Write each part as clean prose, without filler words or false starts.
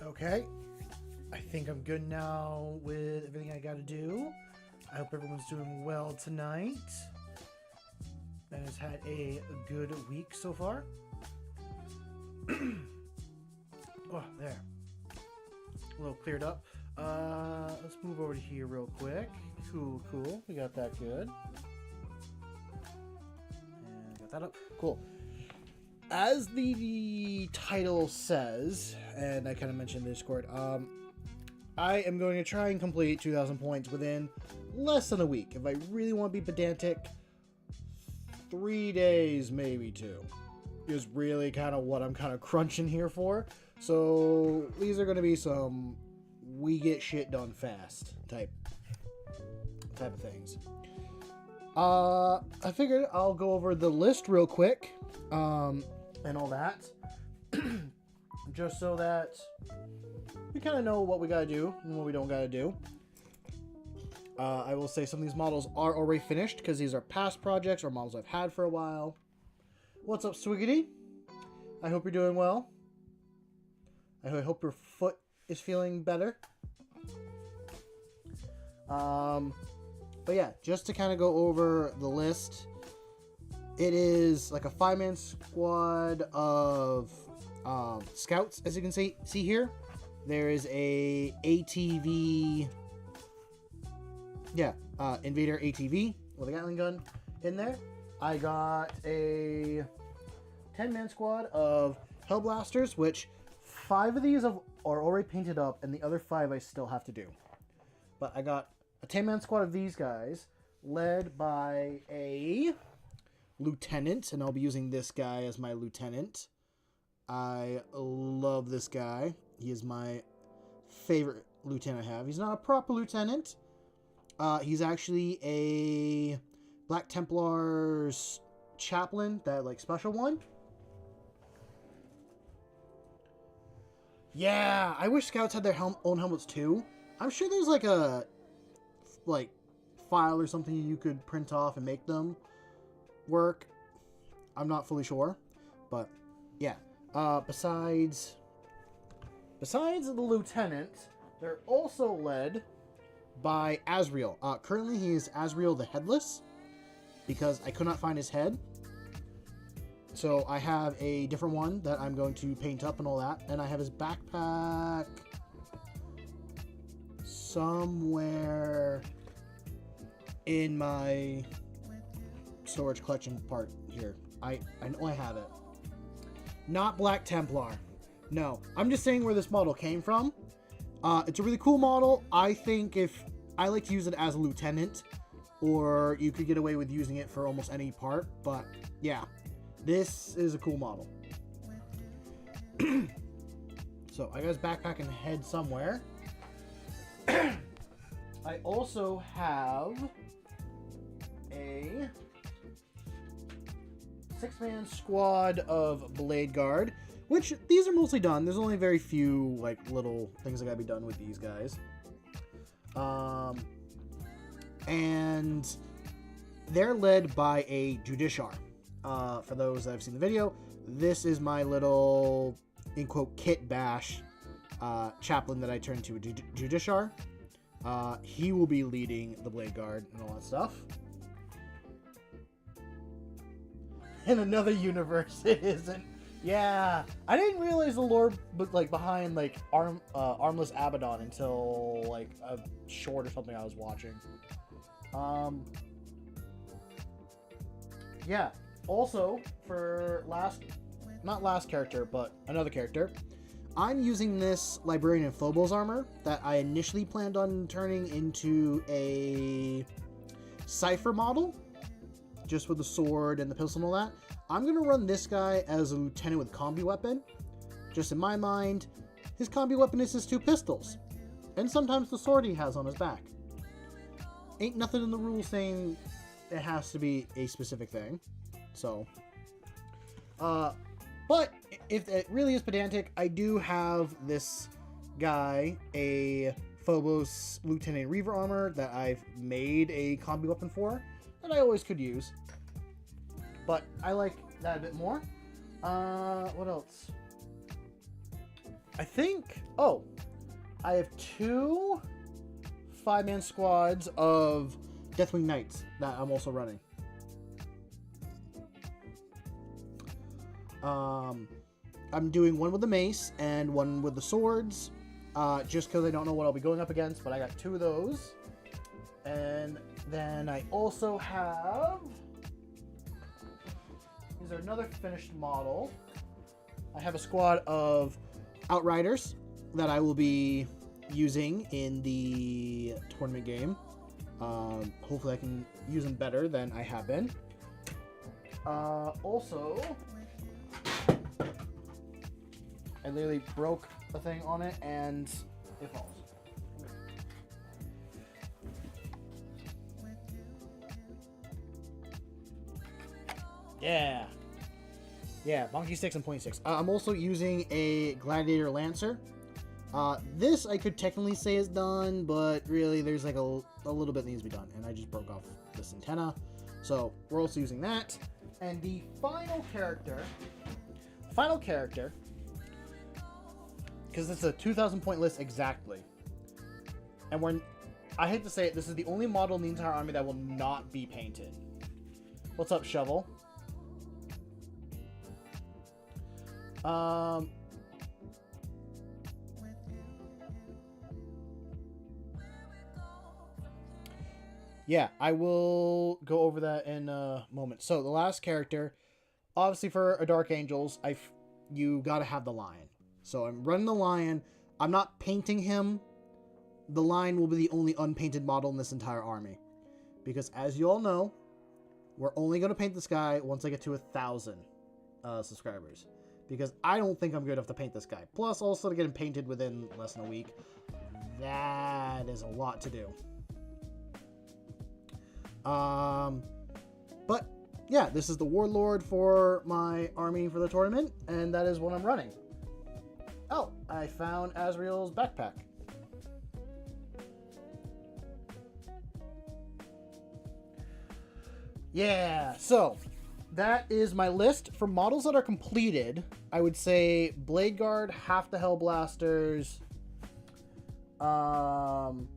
Okay, I think I'm good now with everything I gotta do. I hope everyone's doing well tonight and has had a good week so far. Oh, there. A little cleared up. Let's move over to here real quick. Cool. We got that good. And got that up. Cool. As the title says, and I kind of mentioned in Discord, I am going to try and complete 2,000 points within less than a week. If I really want to be pedantic, 3 days, maybe 2. Is really kind of what I'm kind of crunching here for. So these are going to be some we get shit done fast type of things. I figured I'll go over the list real quick, and all that, just so that we kind of know what we gotta do and what we don't gotta do. I will say some of these models are already finished because these are past projects or models I've had for a while. What's up, Swiggity? I hope you're doing well. I hope your foot is feeling better. But yeah, just to kind of go over the list, it is like a 5-man squad of scouts, as you can see here. There is a ATV, Invader ATV with a Gatling gun in there. I got a 10-man squad of Hellblasters, which 5 of these are already painted up, and the other 5 I still have to do. But I got a 10-man squad of these guys, led by a lieutenant, and I'll be using this guy as my lieutenant. I love this guy. He is my favorite lieutenant I have. He's not a proper lieutenant. He's actually a Black Templar's chaplain, that like special one. Yeah, I wish scouts had their own helmets too. I'm sure there's like a file or something you could print off and make them work. I'm not fully sure, but yeah. Besides the lieutenant, they're also led by Azrael. Currently, he is Azrael the Headless because I could not find his head. So I have a different one that I'm going to paint up and all that, and I have his backpack somewhere in my storage collection part here. I know I have it. Not Black Templar. No, I'm just saying where this model came from. It's a really cool model. I think if I like to use it as a lieutenant, or you could get away with using it for almost any part, but yeah, this is a cool model. So I got his backpack and head somewhere. I also have a 6-man squad of Blade Guard, which these are mostly done. There's only very few like little things that gotta be done with these guys. And they're led by a Judiciar. For those that have seen the video, this is my little, in quote, kit bash chaplain that I turned to a Judiciar. He will be leading the Blade Guard and all that stuff. In another universe, it isn't. Yeah, I didn't realize the lore, but like behind like armless Abaddon until like a short or something I was watching. Yeah. Also, for not last character, but another character, I'm using this Librarian and Phobos armor that I initially planned on turning into a Cypher model, just with the sword and the pistol and all that. I'm going to run this guy as a lieutenant with combi weapon. Just in my mind, his combi weapon is his 2 pistols, and sometimes the sword he has on his back. Ain't nothing in the rules saying it has to be a specific thing. So, but if it really is pedantic, I do have this guy, a Phobos Lieutenant Reaver armor that I've made a combi weapon for, that I always could use. But I like that a bit more. What else? I think, I have 2 5-man squads of Deathwing Knights that I'm also running. I'm doing one with the mace and one with the swords, just because I don't know what I'll be going up against, but I got 2 of those. And then I also have, these are another finished model. I have a squad of Outriders that I will be using in the tournament game. Hopefully I can use them better than I have been. Also, I literally broke the thing on it and it falls. Yeah. Yeah, Monkey Sticks and Point Sticks. I'm also using a Gladiator Lancer. This I could technically say is done, but really there's like a little bit that needs to be done. And I just broke off this antenna. So we're also using that. And the final character, because it's a 2,000 point list exactly. And I hate to say it, this is the only model in the entire army that will not be painted. What's up, Shovel? Yeah, I will go over that in a moment. So the last character, obviously for a Dark Angels, you gotta have the lion. So I'm running the lion. I'm not painting him. The lion will be the only unpainted model in this entire army, because as you all know, we're only gonna paint this guy once I get to 1,000 subscribers. Because I don't think I'm good enough to paint this guy. Plus, also to get him painted within less than a week. That is a lot to do. But, yeah, this is the Warlord for my army for the tournament. And that is what I'm running. Oh, I found Azrael's backpack. Yeah, so that is my list. For models that are completed, I would say Blade Guard, half the Hellblasters, and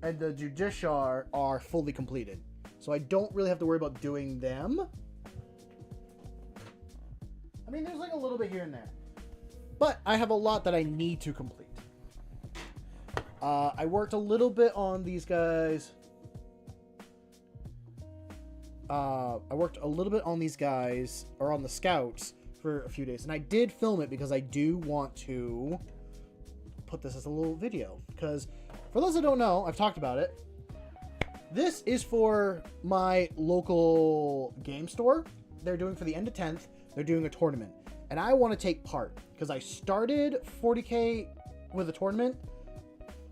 the Judiciar are fully completed. So I don't really have to worry about doing them. I mean, there's like a little bit here and there. But I have a lot that I need to complete. I worked a little bit on these guys. Or on the scouts for a few days, and I did film it because I do want to put this as a little video, because for those that don't know, I've talked about it. This is for my local game store. They're doing for the end of 10th, they're doing a tournament, and I want to take part because I started 40K with a tournament.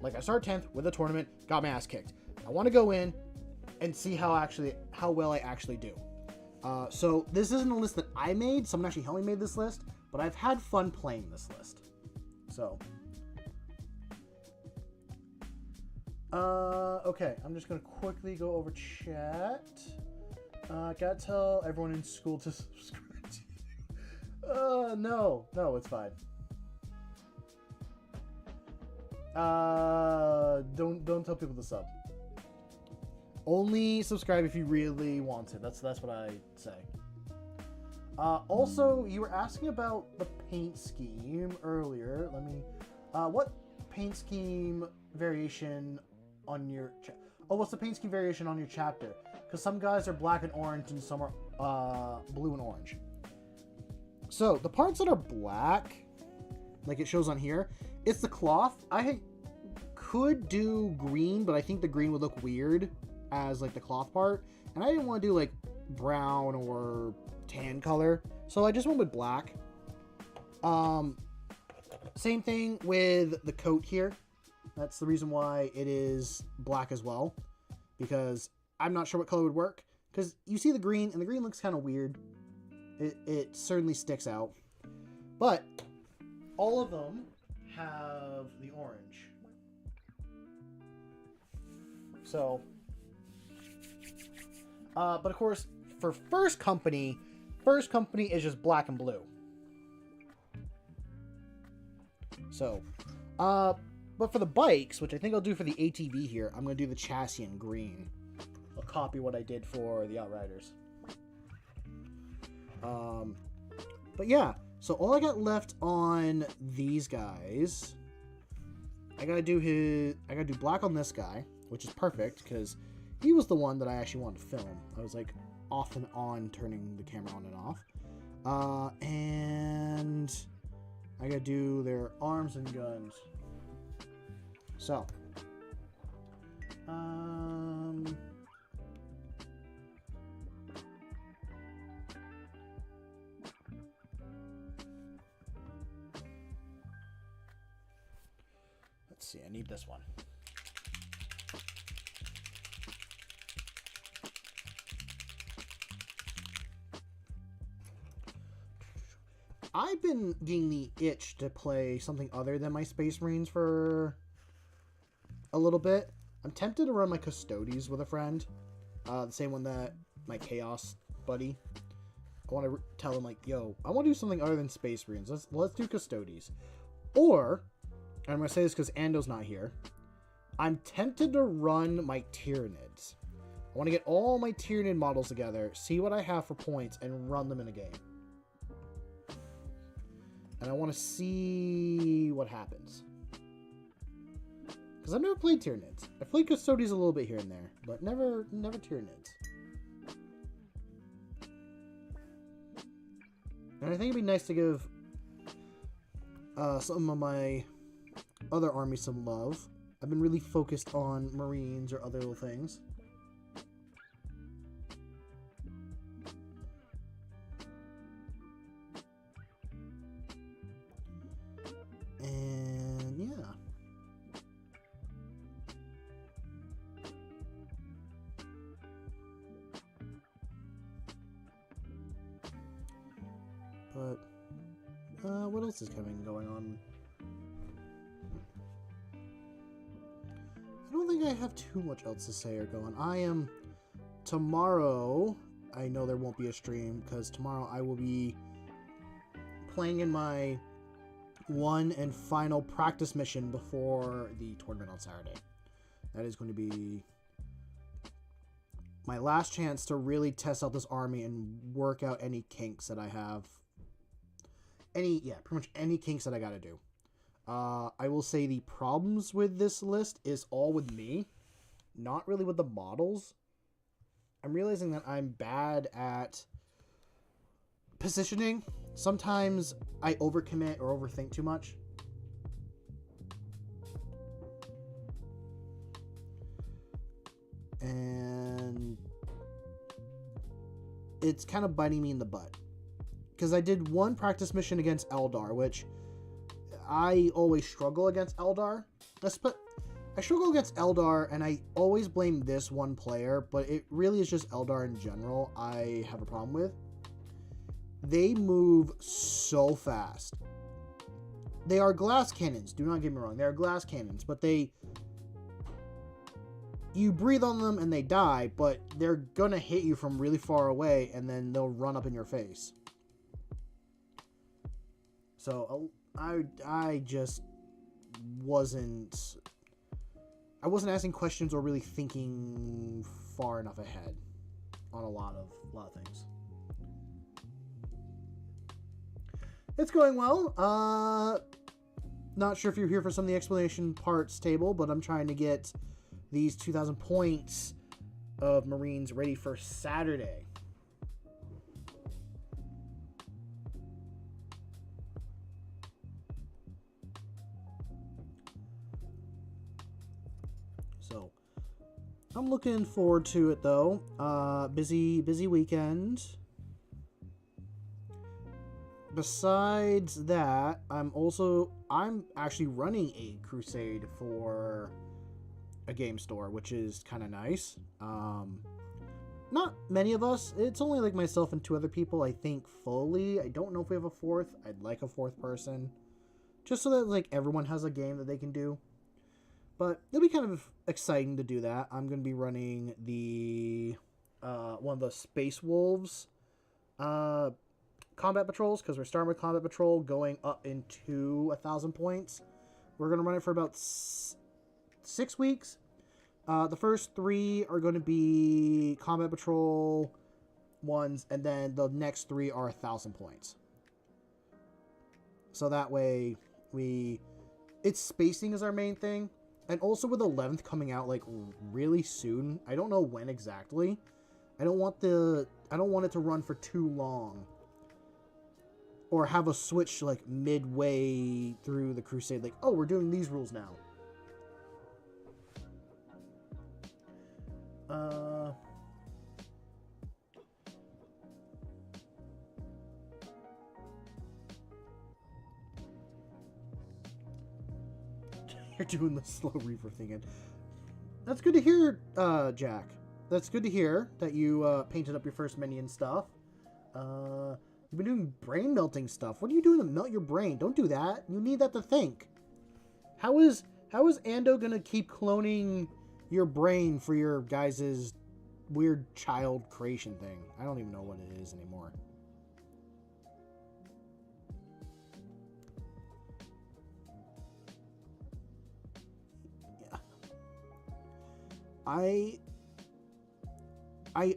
Like, I started 10th with a tournament, got my ass kicked. I want to go in and see how well I actually do. So this isn't a list that I made. Someone actually helped me make this list, but I've had fun playing this list. So, okay, I'm just gonna quickly go over chat. Gotta tell everyone in school to subscribe to you. No, it's fine. Don't tell people to sub. Only subscribe if you really want to. That's what I say. Also, you were asking about the paint scheme earlier. Let me. What paint scheme variation on your? What's the paint scheme variation on your chapter? Because some guys are black and orange, and some are blue and orange. So the parts that are black, like it shows on here, it's the cloth. I could do green, but I think the green would look weird as like the cloth part, and I didn't want to do like brown or tan color, so I just went with black. Same thing with the coat here. That's the reason why it is black as well, because I'm not sure what color would work, because you see the green and the green looks kind of weird. It certainly sticks out, but all of them have the orange. So but of course, for first company is just black and blue. So, but for the bikes, which I think I'll do for the ATV here, I'm going to do the chassis in green. I'll copy what I did for the Outriders. But yeah, so all I got left on these guys, I gotta do black on this guy, which is perfect, because he was the one that I actually wanted to film. I was like off and on, turning the camera on and off. And I gotta do their arms and guns. So, let's see, I need this one. I've been getting the itch to play something other than my Space Marines for a little bit. I'm tempted to run my Custodes with a friend. The same one that my Chaos buddy. I want to tell him, like, yo, I want to do something other than Space Marines. Let's do Custodes. Or, and I'm going to say this because Ando's not here, I'm tempted to run my Tyranids. I want to get all my Tyranid models together, see what I have for points, and run them in a game. And I want to see what happens. Because I've never played Tyranids. I've played Custodes a little bit here and there, but never Tyranids. And I think it'd be nice to give some of my other armies some love. I've been really focused on Marines or other little things. And yeah. But what else is going on? I don't think I have too much else to say or go on. Tomorrow, I know there won't be a stream because tomorrow I will be playing in my one and final practice mission before the tournament on Saturday. That is going to be my last chance to really test out this army and work out any kinks that I have. Pretty much any kinks that I gotta do. I will say the problems with this list is all with me, not really with the models. I'm realizing that I'm bad at positioning. Sometimes I overcommit or overthink too much. And it's kind of biting me in the butt. Because I did one practice mission against Eldar, which I always struggle against Eldar. I struggle against Eldar, and I always blame this one player, but it really is just Eldar in general I have a problem with. They move so fast. They are glass cannons, do not get me wrong. They are glass cannons, but you breathe on them and they die, but they're gonna hit you from really far away, and then they'll run up in your face. So I just wasn't asking questions or really thinking far enough ahead on a lot of things. It's going well. Not sure if you're here for some of the explanation parts table, but I'm trying to get these 2,000 points of Marines ready for Saturday. So, I'm looking forward to it though. Busy weekend. Besides that, I'm actually running a crusade for a game store, which is kind of nice. Not many of us. It's only like myself and 2 other people, I think, fully. I don't know if we have a 4th. I'd like a 4th person, just so that like everyone has a game that they can do. But it'll be kind of exciting to do that. I'm going to be running the one of the Space Wolves combat patrols, because we're starting with combat patrol, going up into 1,000 points. We're going to run it for about 6 weeks. The first 3 are going to be combat patrol ones, and then the next 3 are 1,000 points. So that way it's spacing is our main thing. And also with 11th coming out like really soon, I don't know when exactly. I don't want it to run for too long, or have a switch like midway through the crusade, like, oh, we're doing these rules now. You're doing the slow reaver thing again. That's good to hear, Jack. That's good to hear that you painted up your first minion stuff. You've been doing brain melting stuff. What are you doing to melt your brain? Don't do that. You need that to think. How is Ando gonna keep cloning your brain for your guys' weird child creation thing? I don't even know what it is anymore. Yeah. I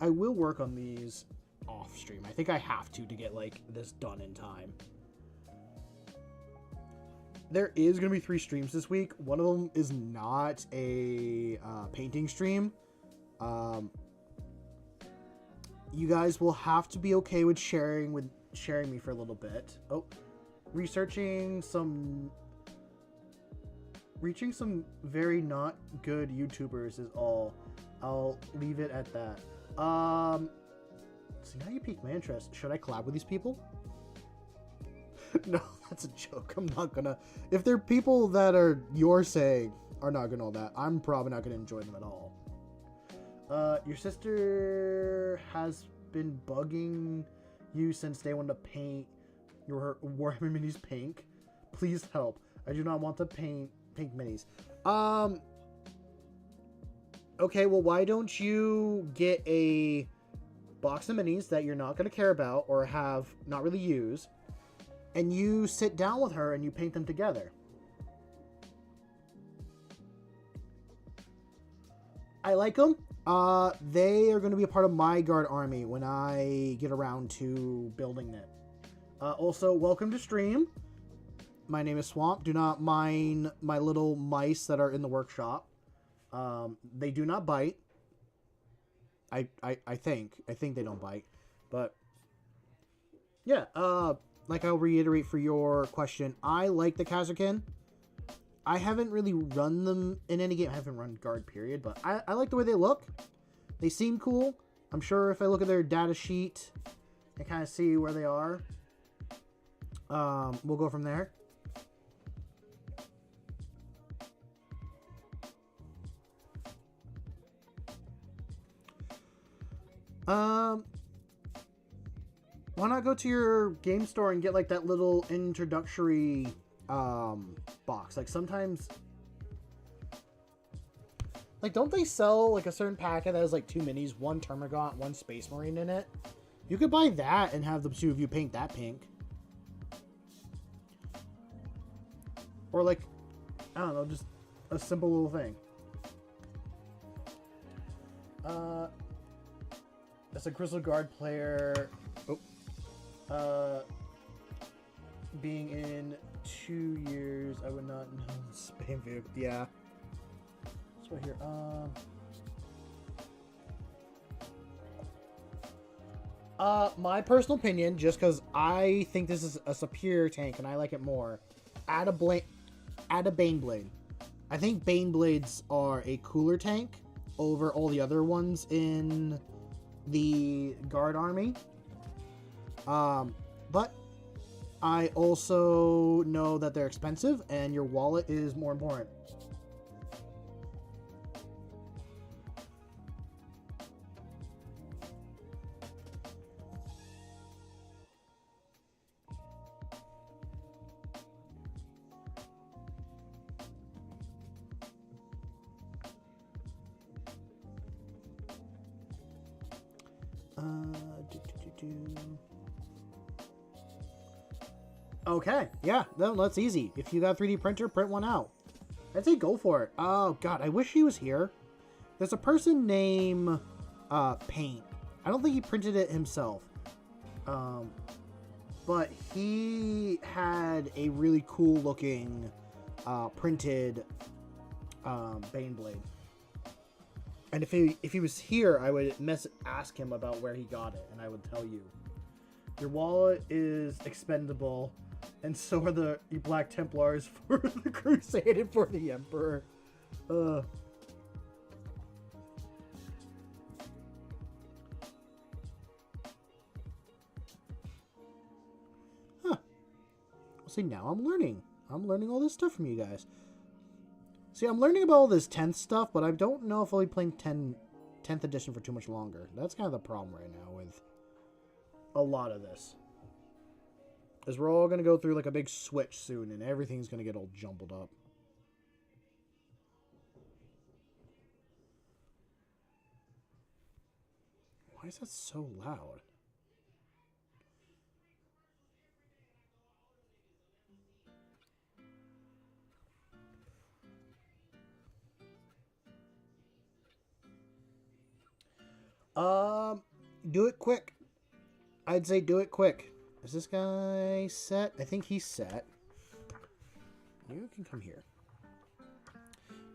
will work on these off stream. I think I have to get like this done in time. There is going to be 3 streams this week. One of them is not a painting stream. You guys will have to be okay with sharing me for a little bit. Oh, reaching some very not good YouTubers is all. I'll leave it at that. See, now you piqued my interest. Should I collab with these people? No, that's a joke. I'm not gonna. If they're people that are your saying are not gonna know that, I'm probably not gonna enjoy them at all. Your sister has been bugging you since day one to paint your Warhammer minis pink. Please help. I do not want to paint pink minis. Okay, well, why don't you get a box of minis that you're not going to care about or have not really used, and you sit down with her and you paint them together. I like them. They are going to be a part of my guard army when I get around to building it. Also, welcome to stream. My name is Swamp. Do not mind my little mice that are in the workshop. They do not bite. I think they don't bite, but yeah. Like I'll reiterate for your question, I like the Kazakhin. I haven't really run them in any game. I haven't run guard period, but I like the way they look. They seem cool. I'm sure if I look at their data sheet and kind of see where they are, we'll go from there. Why not go to your game store and get like that little introductory box? Like sometimes, like, don't they sell like a certain packet that has like 2 minis, 1 Termagant, 1 Space Marine in it? You could buy that and have the 2 of you paint that pink. Or like, I don't know, just a simple little thing. As a Crystal Guard player, being in 2 years, I would not know Spain view. Yeah. It's right here. My personal opinion, just because I think this is a superior tank and I like it more, add a Baneblade. I think Baneblades are a cooler tank over all the other ones in the Guard army. But I also know that they're expensive and your wallet is more important. Okay, yeah, no, that's easy. If you got a 3D printer, print one out. I'd say go for it. Oh, God, I wish he was here. There's a person named Paint. I don't think he printed it himself. But he had a really cool looking printed Baneblade. And if he was here, I would ask him about where he got it, and I would tell you. Your wallet is expendable, and so are the Black Templars for the Crusade and for the Emperor. Huh. See, now I'm learning. I'm learning all this stuff from you guys. See, I'm learning about all this 10th stuff, but I don't know if I'll be playing 10th edition for too much longer. That's kind of the problem right now with a lot of this. Is we're all going to go through like a big switch soon, and everything's going to get all jumbled up. Why is that so loud? Do it quick. I'd say do it quick. Is this guy set? I think he's set. You can come here.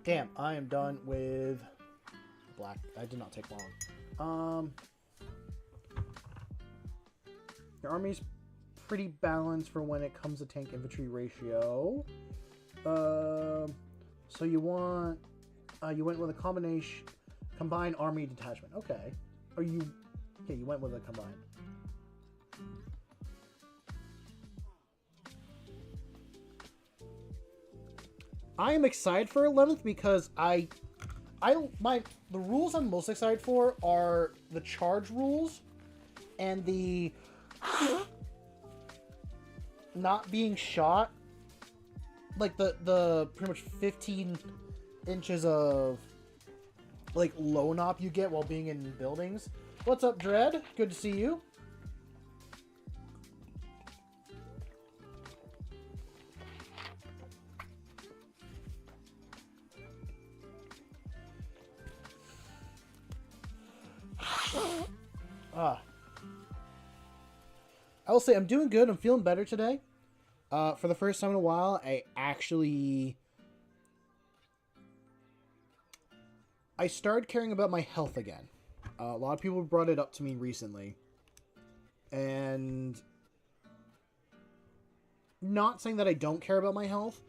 Damn, I am done with black. I did not take long. Your army's pretty balanced for when it comes to tank infantry ratio. So you want you went with a combined army detachment. Okay. Yeah, you went with a combined. I am excited for 11th because the rules I'm most excited for are the charge rules and the not being shot, like the pretty much 15 inches of like low op you get while being in buildings. What's up, Dread? Good to see you. I will say I'm doing good. I'm feeling better today. For the first time in a while, I started caring about my health again. A lot of people brought it up to me recently. And not saying that I don't care about my health.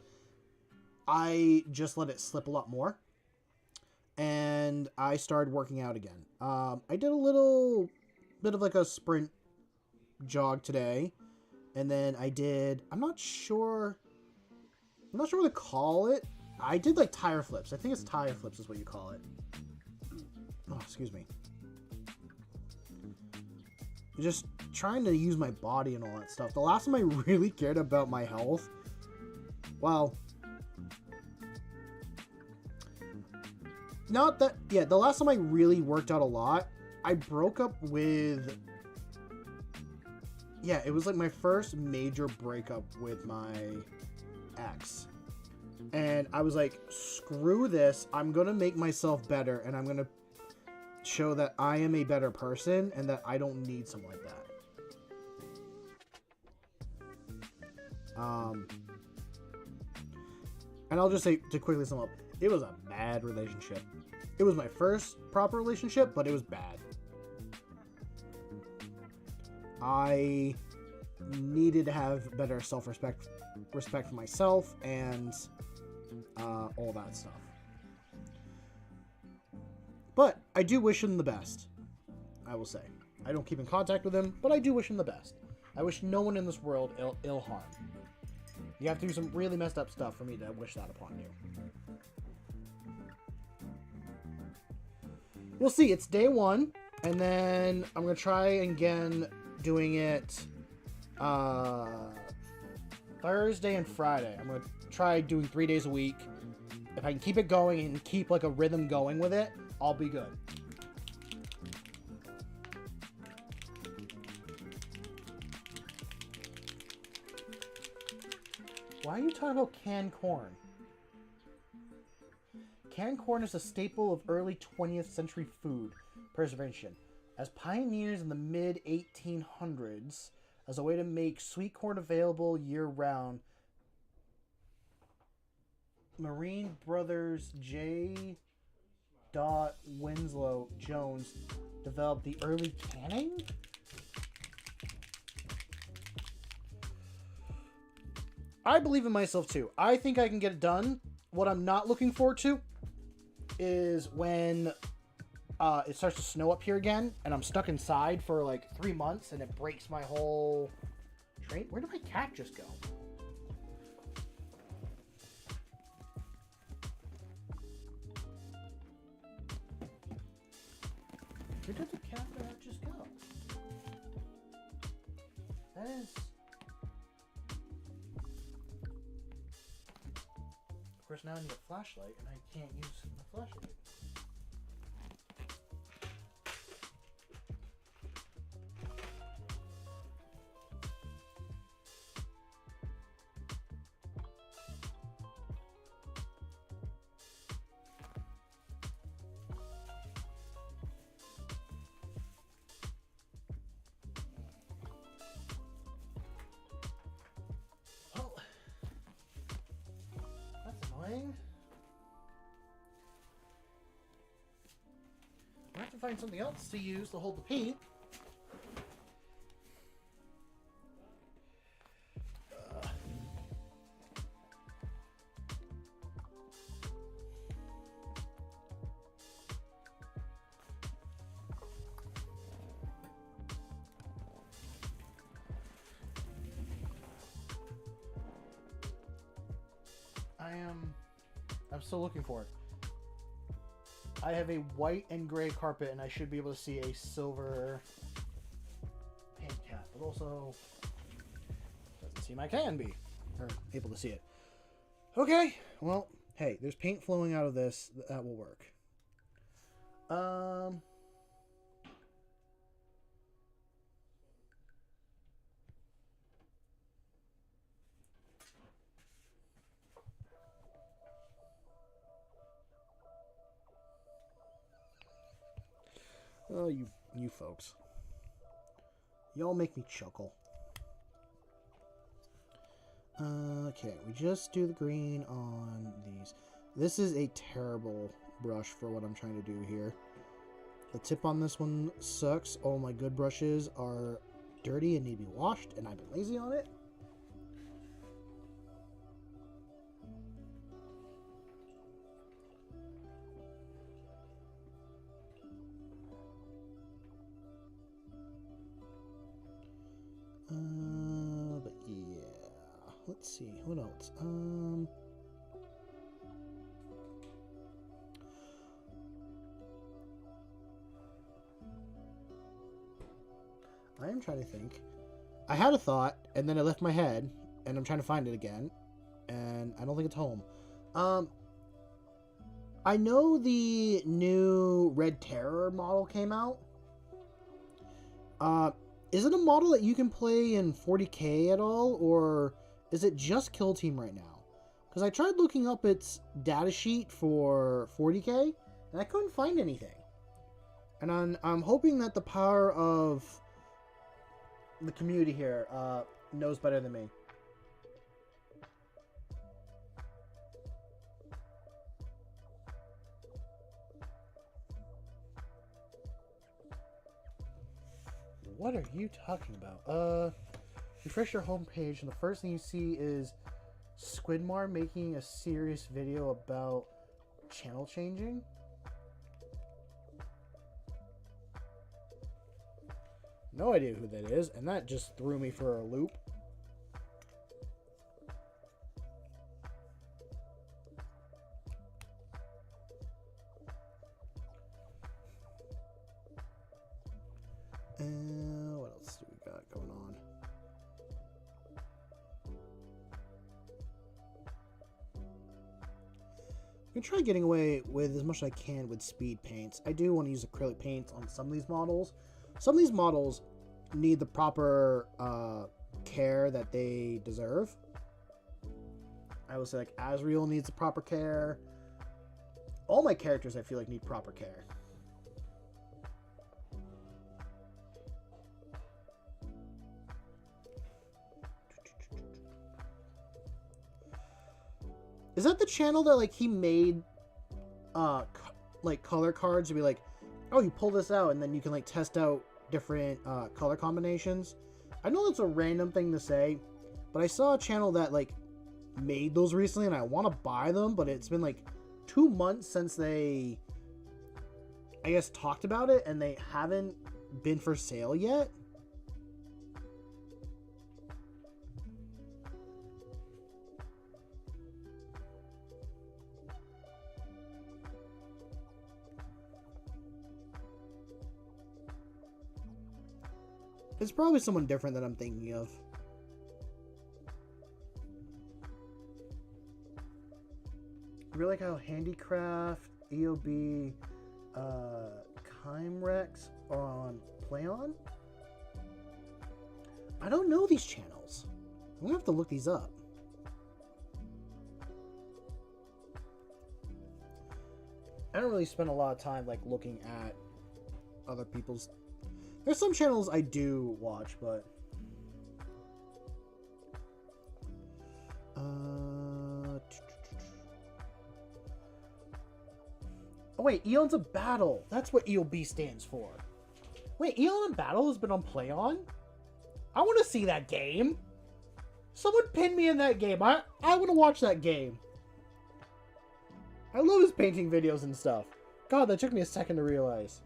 I just let it slip a lot more. And I started working out again. I did a little bit of like a sprint jog today. And then I did, I'm not sure what to call it. I did like tire flips. I think it's tire flips is what you call it. Oh, excuse me. Just trying to use my body and all that stuff. The last time I really cared about my health, well, not that, yeah, the last time I really worked out a lot, I broke up with, yeah, it was like my first major breakup with my ex. And I was like, screw this, I'm gonna make myself better, and I'm gonna show that I am a better person, and that I don't need someone like that. And I'll just say, to quickly sum up, it was a bad relationship. It was my first proper relationship, but it was bad. I needed to have better self-respect, respect for myself, and all that stuff. But I do wish him the best, I will say. I don't keep in contact with him, but I do wish him the best. I wish no one in this world ill harm. You have to do some really messed up stuff for me to wish that upon you. We'll see. It's day 1, and then I'm going to try again doing it Thursday and Friday. I'm going to try doing 3 days a week. If I can keep it going and keep like a rhythm going with it, I'll be good. Why are you talking about canned corn? Canned corn is a staple of early 20th century food preservation. As pioneers in the mid-1800s, as a way to make sweet corn available year-round, Marine Brothers J. Winslow Jones developed the early canning? I believe in myself too. I think I can get it done. What I'm not looking forward to is when it starts to snow up here again and I'm stuck inside for like 3 months and it breaks my whole train. Where did my cat just go? Where did the cat just go? That is... Of course, now I need a flashlight, and I can't use the flashlight. Well, that's annoying. I have to find something else to use to hold the paint. I'm still looking for it. I have a white and gray carpet, and I should be able to see a silver paint cap, but also doesn't seem I can be or able to see it. Okay, well, hey, there's paint flowing out of this. That will work. Oh, you folks. Y'all make me chuckle. Okay, we just do the green on these. This is a terrible brush for what I'm trying to do here. The tip on this one sucks. All my good brushes are dirty and need to be washed, and I've been lazy on it. But yeah, let's see, what else? I am trying to think. I had a thought, and then it left my head, and I'm trying to find it again, and I don't think it's home. I know the new Red Terror model came out. Is it a model that you can play in 40K at all, or is it just Kill Team right now? Because I tried looking up its datasheet for 40K, and I couldn't find anything. And I'm hoping that the power of the community here knows better than me. what are you talking about? Refresh your homepage, and the first thing you see is Squidmar making a serious video about channel changing. No idea who that is, and that just threw me for a loop. What else do we got going on? I'm going to try getting away with as much as I can with speed paints. I do want to use acrylic paints on some of these models. Some of these models need the proper care that they deserve. I would say like Azrael needs the proper care. All my characters I feel like need proper care. Is that the channel that like he made like color cards to be like, oh, you pull this out and then you can like test out different color combinations? I know that's a random thing to say, but I saw a channel that like made those recently and I want to buy them, but it's been like 2 months since they, I guess, talked about it, and they haven't been for sale yet. It's probably someone different that I'm thinking of. I really like how Handicraft, EOB, Chimerex are on PlayOn. I don't know these channels. I'm gonna have to look these up. I don't really spend a lot of time like looking at other people's. There's some channels I do watch, but oh wait, Eon's a Battle. That's what EOB stands for. Wait, Eon Battle has been on PlayOn? I want to see that game. Someone pin me in that game. I want to watch that game. I love his painting videos and stuff. God, that took me a second to realize.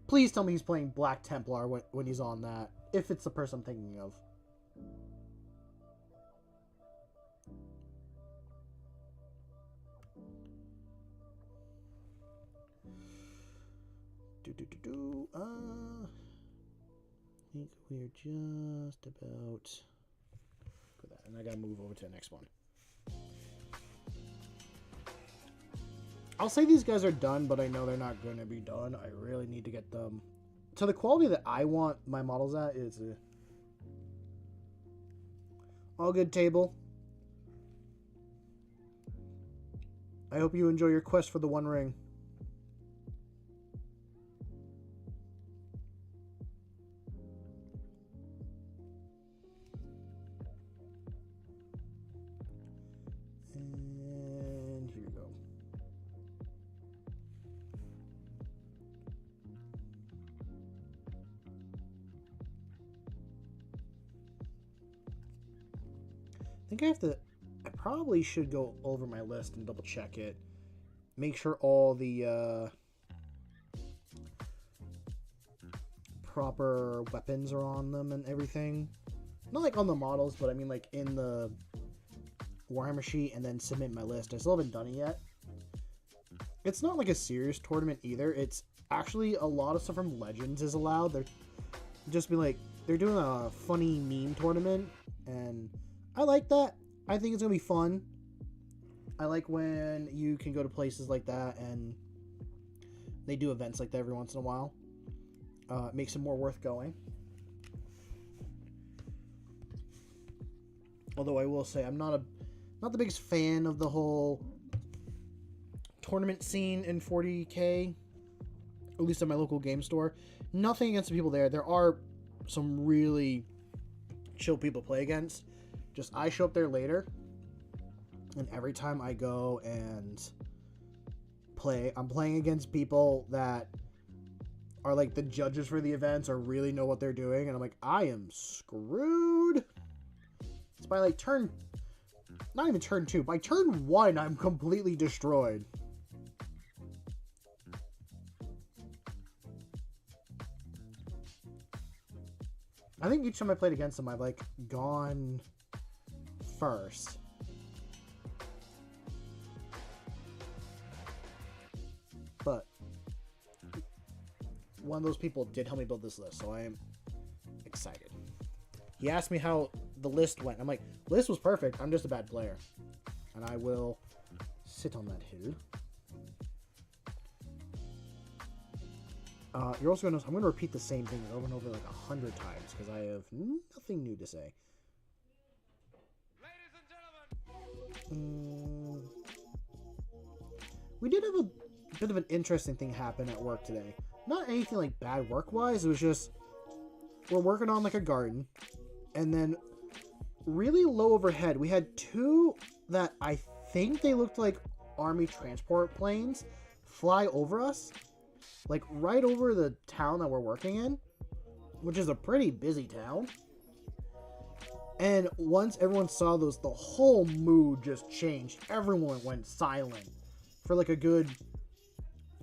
Please tell me he's playing Black Templar when he's on that, if it's the person I'm thinking of. I think we're just about for that, and I gotta move over to the next one. I'll say these guys are done, but I know they're not going to be done. I really need to get them to the quality that I want my models at. Is a all good table. I hope you enjoy your quest for the One Ring. And here we go. I think I probably should go over my list and double check it. Make sure all the proper weapons are on them and everything. Not like on the models, but I mean like in the Warhammer sheet, and then submit my list. I still haven't done it yet. It's not like a serious tournament either. It's actually a lot of stuff from Legends is allowed. They're just be like, they're doing a funny meme tournament, and I like that. I think it's gonna be fun. I like when you can go to places like that and they do events like that every once in a while. It makes it more worth going. Although I will say I'm not the biggest fan of the whole tournament scene in 40K, at least at my local game store. Nothing against the people there. There are some really chill people to play against. Just I show up there later, and every time I go and play, I'm playing against people that are like the judges for the events or really know what they're doing, and I'm like, I am screwed. It's by like turn, not even turn 2, by turn 1, I'm completely destroyed. I think each time I played against them, I've like gone first. But one of those people did help me build this list, so I am excited. He asked me how the list went. I'm like, list was perfect. I'm just a bad player. And I will sit on that hill. You're also going to... I'm going to repeat the same thing over and over like 100 times because I have nothing new to say. Ladies and gentlemen. We did have a bit of an interesting thing happen at work today. Not anything like bad work-wise. It was just... We're working on like a garden. And then really low overhead, we had 2 that I think they looked like army transport planes fly over us. Like right over the town that we're working in, which is a pretty busy town. And once everyone saw those, the whole mood just changed. Everyone went silent for like a good,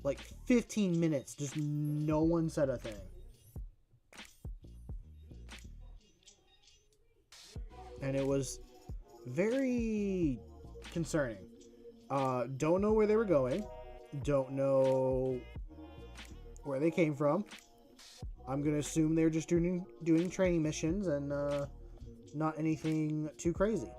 like 15 minutes. Just no one said a thing. And it was very concerning. Don't know where they were going. Don't know where they came from. I'm gonna assume they're just doing training missions and not anything too crazy.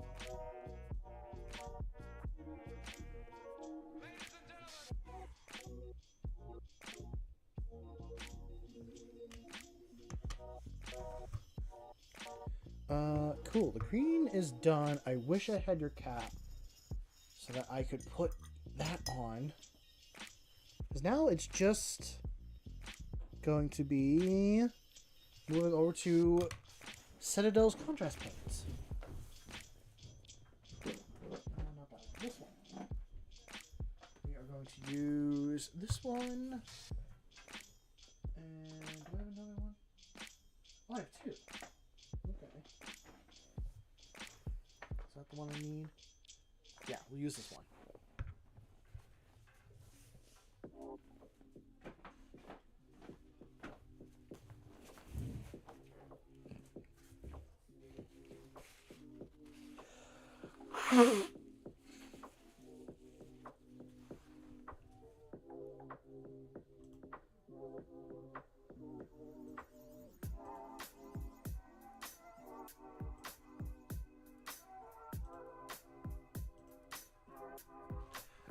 Cool. The green is done. I wish I had your cap so that I could put that on. Because now it's just going to be moving over to Citadel's contrast paints. Not that one. This one. We are going to use this one. And do I have another one? Oh, I have 2. Okay. Is that the one I need? Yeah, we'll use this one.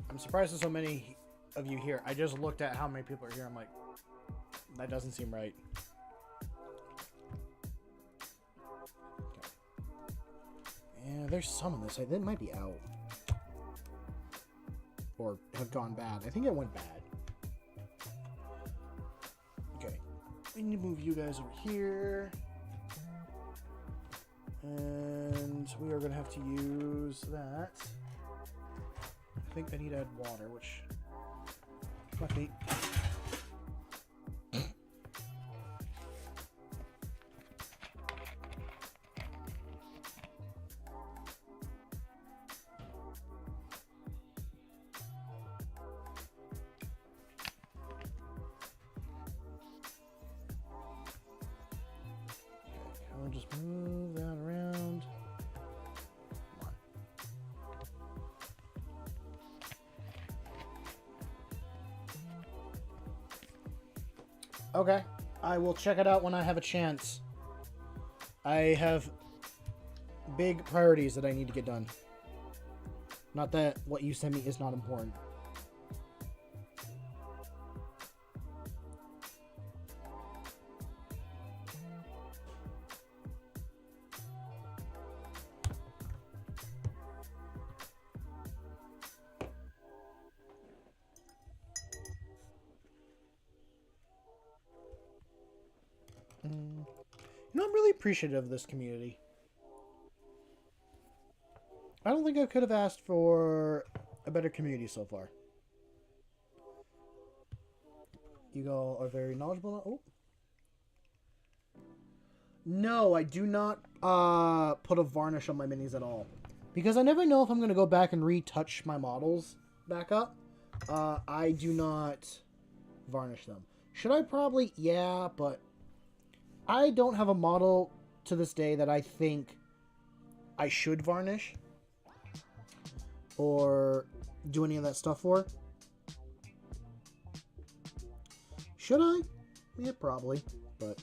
I'm surprised there's so many of you here. I just looked at how many people are here. I'm like, that doesn't seem right. Okay. Yeah, there's some on this side. That might be out. Or have gone bad. I think it went bad. Okay. We need to move you guys over here. And we are going to have to use that. I think I need to add water, which might be. I'll just move that around. Come on. Okay, I will check it out when I have a chance. I have big priorities that I need to get done. Not that what you send me is not important. You know, I'm really appreciative of this community. I don't think I could have asked for a better community so far. You all are very knowledgeable. Oh. No, I do not put a varnish on my minis at all. Because I never know if I'm going to go back and retouch my models back up. I do not varnish them. Should I probably? Yeah, but I don't have a model to this day that I think I should varnish or do any of that stuff for. Should I? Yeah, probably, but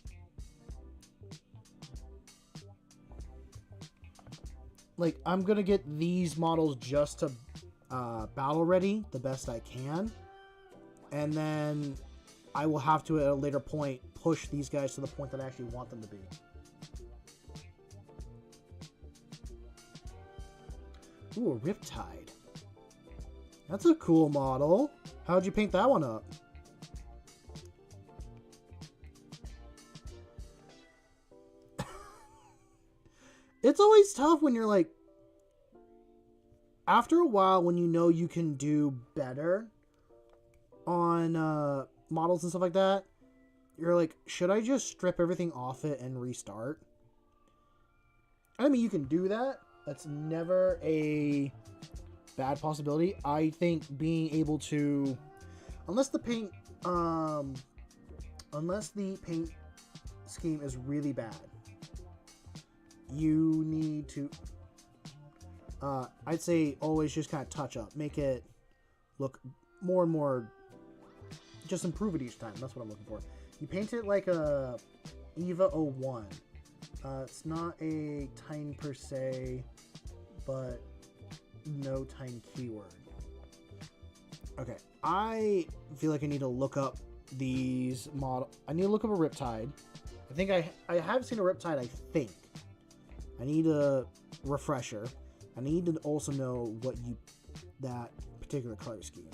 like I'm gonna get these models just to battle ready the best I can, and then I will have to at a later point push these guys to the point that I actually want them to be. Ooh, a Riptide. That's a cool model. How'd you paint that one up? It's always tough when you're like, after a while, when you know you can do better on models and stuff like that, you're like, should I just strip everything off it and restart? I mean, you can do that. That's never a bad possibility. I think being able to, unless the paint scheme is really bad, you need to, I'd say always just kind of touch up, make it look more and more, just improve it each time. That's what I'm looking for. You paint it like a Eva 01. It's not a Tine per se, but no Tine keyword. Okay, I feel like I need to look up these model. I need to look up a Riptide. I think I have seen a Riptide, I think. I need a refresher. I need to also know what that particular color scheme.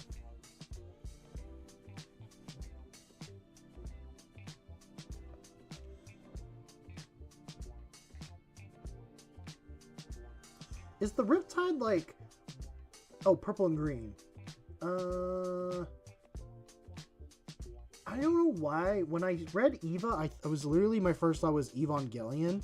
Is the Riptide like, oh, purple and green? I don't know why. When I read Eva, I was literally, my first thought was Evangelion.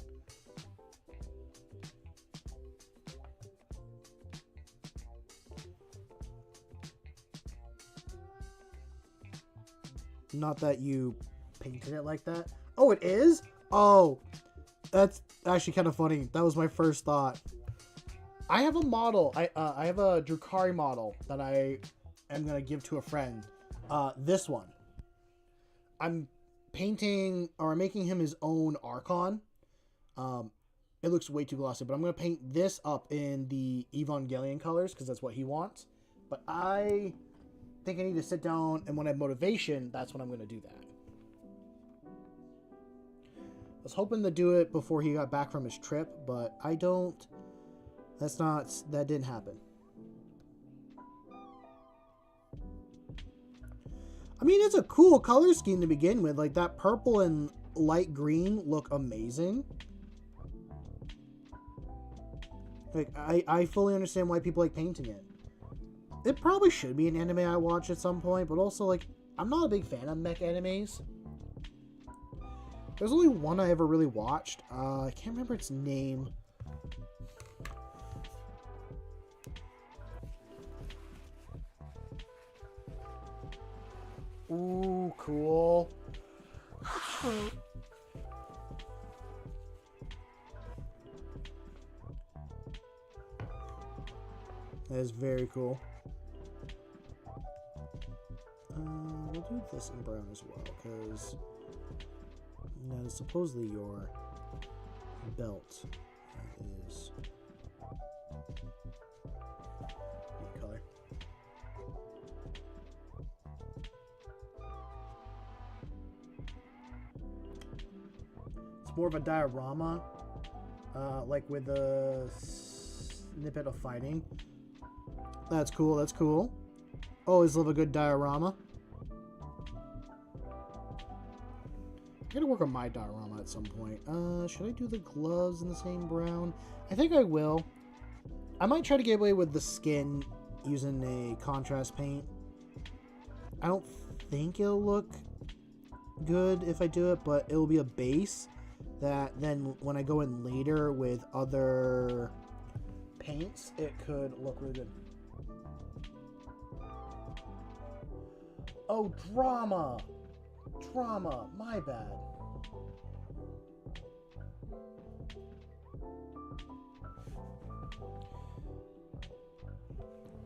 Not that you painted it like that. Oh, it is? Oh, that's actually kind of funny. That was my first thought. I have a model. I have a Drukari model that I am going to give to a friend. This one. I'm painting, or I'm making him his own Archon. It looks way too glossy, but I'm going to paint this up in the Evangelion colors because that's what he wants. But I think I need to sit down, and when I have motivation, that's when I'm going to do that. I was hoping to do it before he got back from his trip, but I don't. That didn't happen. I mean, it's a cool color scheme to begin with. Like, that purple and light green look amazing. Like, I fully understand why people like painting it. It probably should be an anime I watch at some point, but also, like, I'm not a big fan of mech animes. There's only one I ever really watched. I can't remember its name. Ooh, cool. That is very cool. We'll do this in brown as well, because that is supposedly your belt. That is the color. It's more of a diorama, like with a snippet of fighting. That's cool, that's cool. Always love a good diorama. I gotta work on my diorama at some point. Should I do the gloves in the same brown? I think I will. I might try to get away with the skin using a contrast paint. I don't think it'll look good if I do it, but it will be a base that then when I go in later with other paints, it could look really good. Oh, drama! Drama, my bad.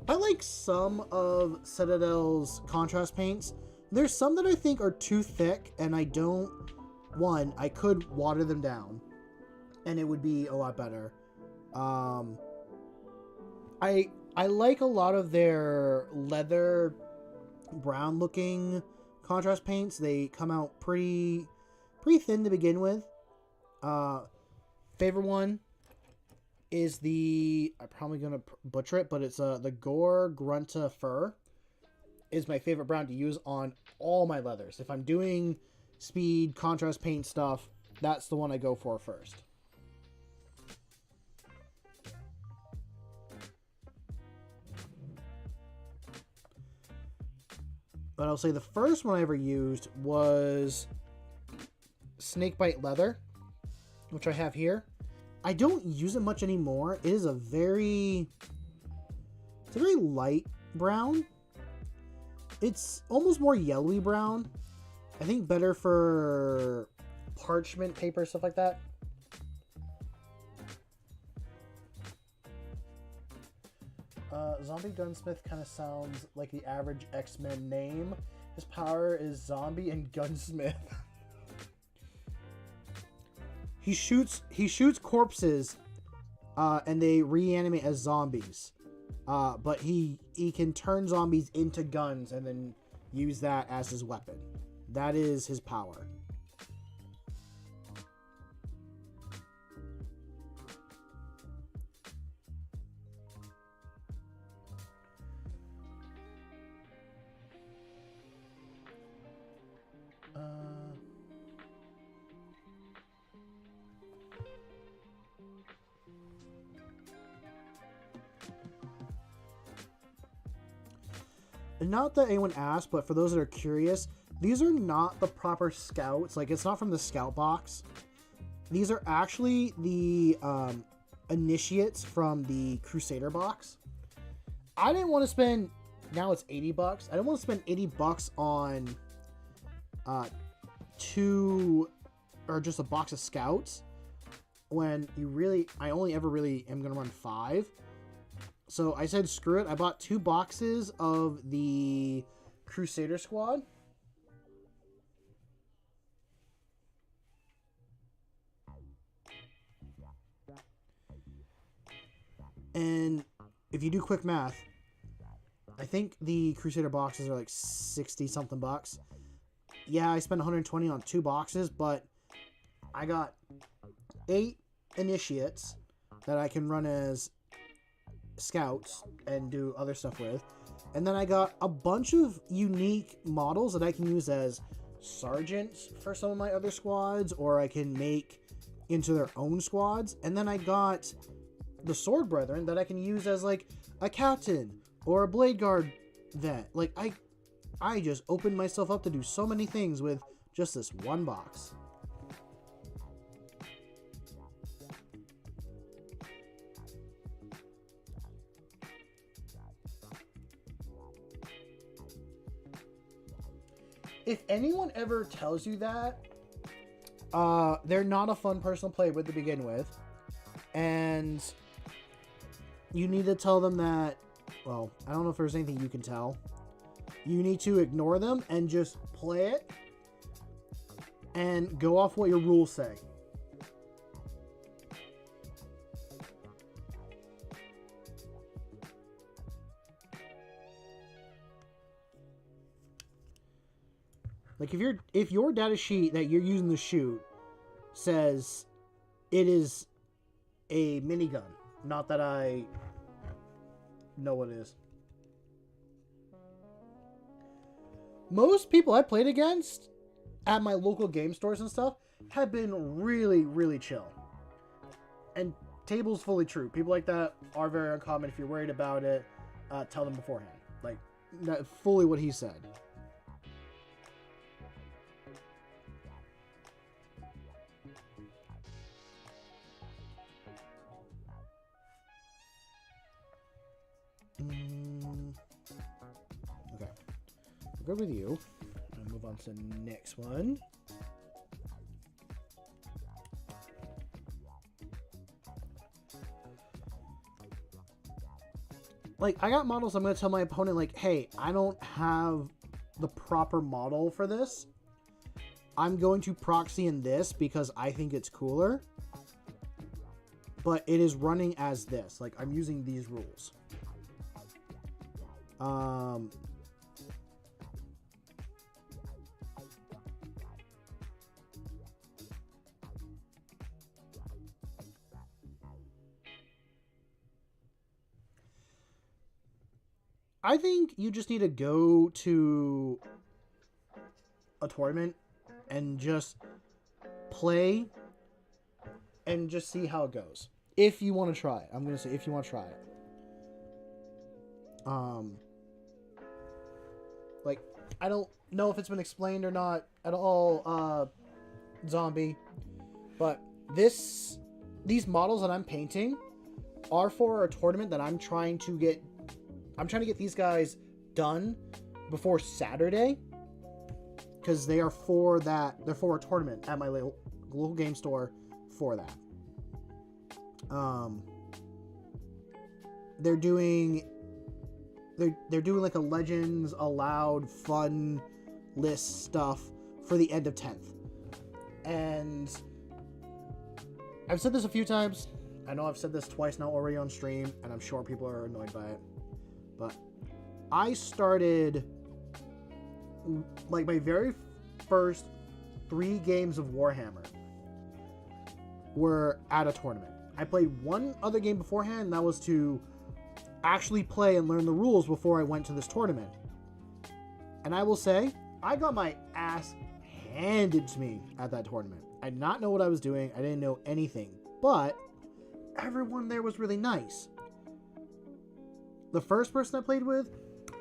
I like some of Citadel's contrast paints. There's some that I think are too thick, and I don't... One, I could water them down, and it would be a lot better. I like a lot of their leather brown looking contrast paints. They come out pretty thin to begin with. Favorite one is the, I'm probably gonna butcher it, but it's the Gore Grunta Fur is my favorite brown to use on all my leathers. If I'm doing speed contrast paint stuff, that's the one I go for first. But I'll say the first one I ever used was Snakebite Leather, which I have here. I don't use it much anymore. It is a very light brown. It's almost more yellowy brown. I think better for parchment paper, stuff like that. Zombie Gunsmith kind of sounds like the average X-Men name. His power is zombie and gunsmith. He shoots corpses, and they reanimate as zombies. But he can turn zombies into guns and then use that as his weapon. That is his power. Not that anyone asked, but for those that are curious, these are not the proper scouts. Like, it's not from the scout box. These are actually the initiates from the Crusader box. I didn't want to spend, now it's $80. I didn't want to spend $80 on just a box of scouts when I only ever really am going to run 5. So I said, screw it. I bought 2 boxes of the Crusader squad. And if you do quick math, I think the Crusader boxes are like 60 something bucks. Yeah, I spent 120 on 2 boxes, but I got 8 initiates that I can run as scouts and do other stuff with, and then I got a bunch of unique models that I can use as sergeants for some of my other squads, or I can make into their own squads. And then I got the Sword Brethren that I can use as like a captain or a blade guard vet. Like I just opened myself up to do so many things with just this one box. If anyone ever tells you that, they're not a fun person to play with to begin with. And you need to tell them that, well, I don't know if there's anything you can tell. You need to ignore them and just play it and go off what your rules say. Like, if your data sheet that you're using to shoot says it is a minigun, not that I know what it is. Most people I played against at my local game stores and stuff have been really, really chill. And table's fully true. People like that are very uncommon. If you're worried about it, tell them beforehand. Like, fully what he said. good with you. I'll move on to the next one. Like, I got models I'm going to tell my opponent, like, hey, I don't have the proper model for this. I'm going to proxy in this because I think it's cooler. But it is running as this. Like, I'm using these rules. I think you just need to go to a tournament and just play and just see how it goes. If you want to try it. I'm going to say if you want to try it. Like, I don't know if it's been explained or not at all, Zombie, but these models that I'm painting are for a tournament that I'm trying to get these guys done before Saturday, because they are for that. They're for a tournament at my local game store for that. They're doing like a Legends Allowed fun list stuff for the end of 10th. And I've said this a few times. I know I've said this twice now already on stream, and I'm sure people are annoyed by it. But I started, like, my very first 3 games of Warhammer were at a tournament. I played one other game beforehand, and that was to actually play and learn the rules before I went to this tournament. And I will say, I got my ass handed to me at that tournament. I did not know what I was doing. I didn't know anything. But everyone there was really nice. The first person I played with,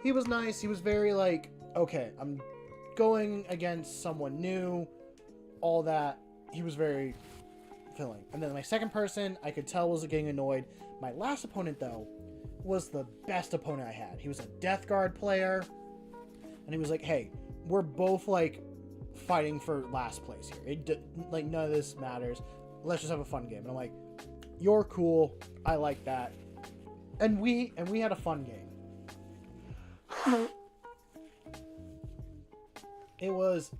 he was nice. He was very like, okay, I'm going against someone new, all that. He was very filling. And then my second person, I could tell was getting annoyed. My last opponent, though, was the best opponent I had. He was a Death Guard player, and he was like, hey, we're both, like, fighting for last place here. Like, none of this matters. Let's just have a fun game. And I'm like, you're cool. I like that. And we had a fun game. It was,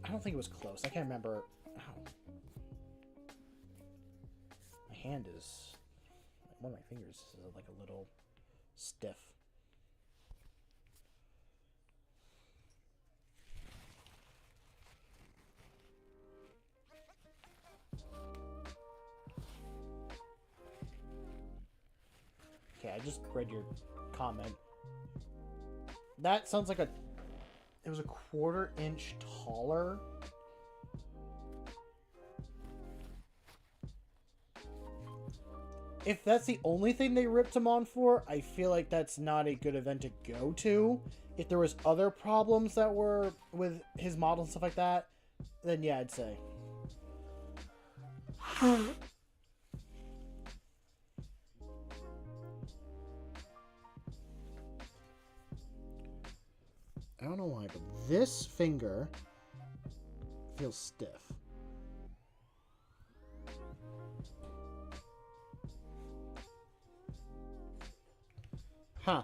I don't think it was close. I can't remember. Ow. My hand is, one of my fingers is like a little stiff. Okay, I just read your comment. That sounds like it was a 1/4 inch taller. If that's the only thing they ripped him on for, I feel like that's not a good event to go to. If there was other problems that were with his model and stuff like that, then yeah, I'd say. I don't know why, but this finger feels stiff. Huh.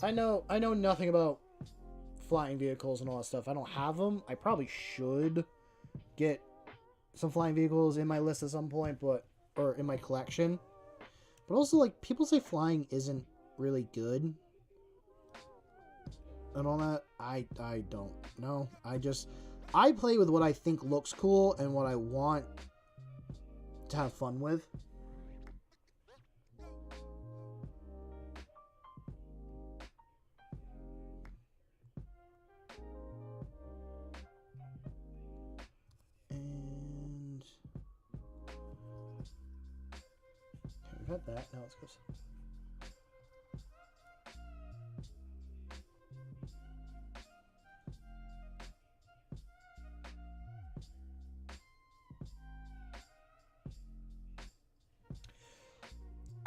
I know nothing about flying vehicles and all that stuff. I don't have them. I probably should get some flying vehicles in my list at some point, or in my collection. But also, like, people say flying isn't really good and all that. I don't know. I play with what I think looks cool and what I want to have fun with. And okay, we got that. Now let's go.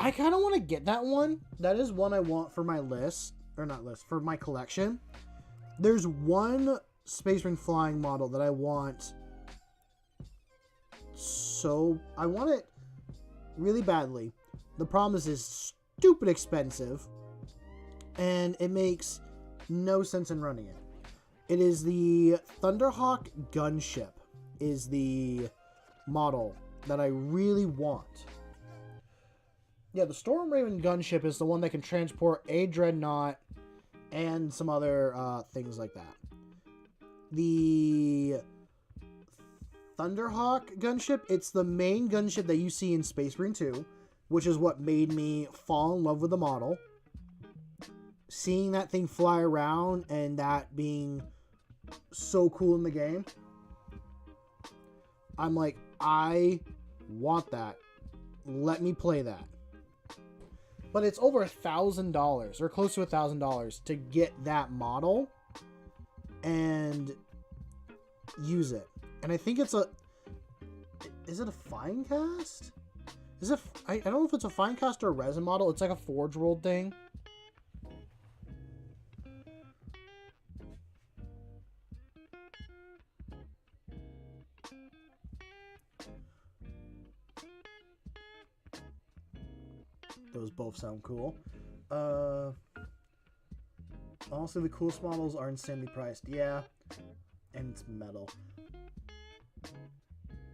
I kind of want to get that one. That is one I want for my list. or not list, for my collection, there's one Space Marine flying model that I want. So I want it really badly. The problem is it's stupid expensive, and it makes no sense in running it. It is the Thunderhawk gunship is the model that I really want. Yeah, the Storm Raven gunship is the one that can transport a dreadnought and some other things like that. The Thunderhawk gunship, it's the main gunship that you see in Space Marine 2, which is what made me fall in love with the model. Seeing that thing fly around and that being so cool in the game, I'm like, I want that. Let me play that. But it's over $1,000 or close to $1,000 to get that model and use it. And I think it's a... Is it a fine cast? Is it... I don't know if it's a fine cast or a resin model. It's like a Forge World thing. Those both sound cool. Honestly, the coolest models are insanely priced. Yeah. And it's metal.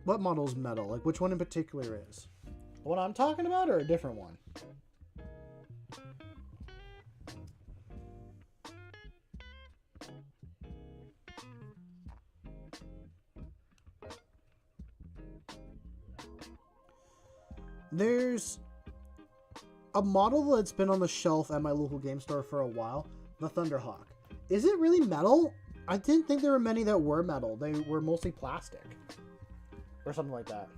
What model is metal? Like, which one in particular is? What I'm talking about, or a different one? There's a model that's been on the shelf at my local game store for a while, the Thunderhawk. Is it really metal? I didn't think there were many that were metal. They were mostly plastic. Or something like that.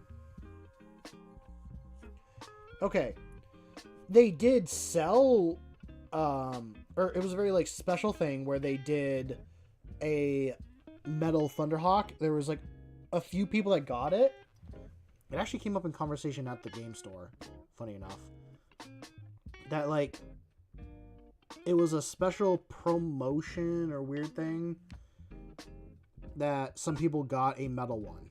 Okay. They did sell, or it was a very, like, special thing where they did a metal Thunderhawk. There was, like, a few people that got it. It actually came up in conversation at the game store, funny enough. That, like, it was a special promotion or weird thing that some people got a metal one.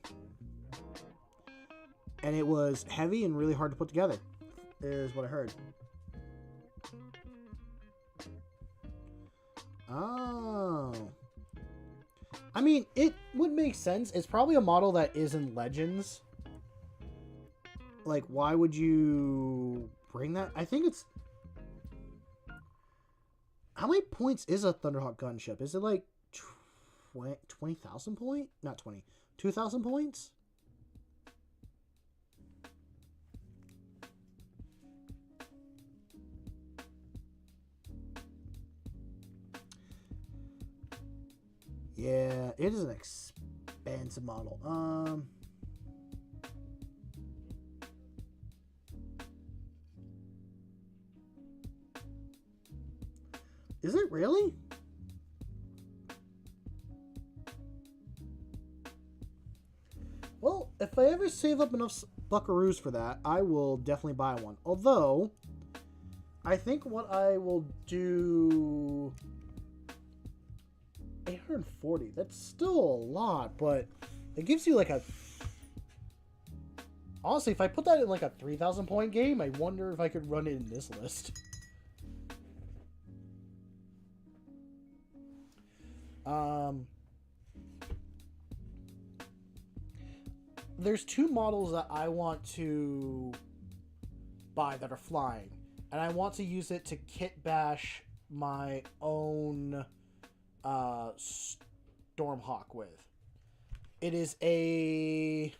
And it was heavy and really hard to put together, is what I heard. Oh. I mean, it would make sense. It's probably a model that is in Legends. Like, why would you bring that? I think it's... How many points is a Thunderhawk gunship? Is it like 20,000 points? Not 20. 2,000 points? Yeah, it is an expensive model. Is it really? Well, if I ever save up enough buckaroos for that, I will definitely buy one. Although, I think what I will do... 840. That's still a lot, but it gives you like a... Honestly, if I put that in like a 3,000 point game, I wonder if I could run it in this list. There's two models that I want to buy that are flying, and I want to use it to kit bash my own Stormhawk with. It is a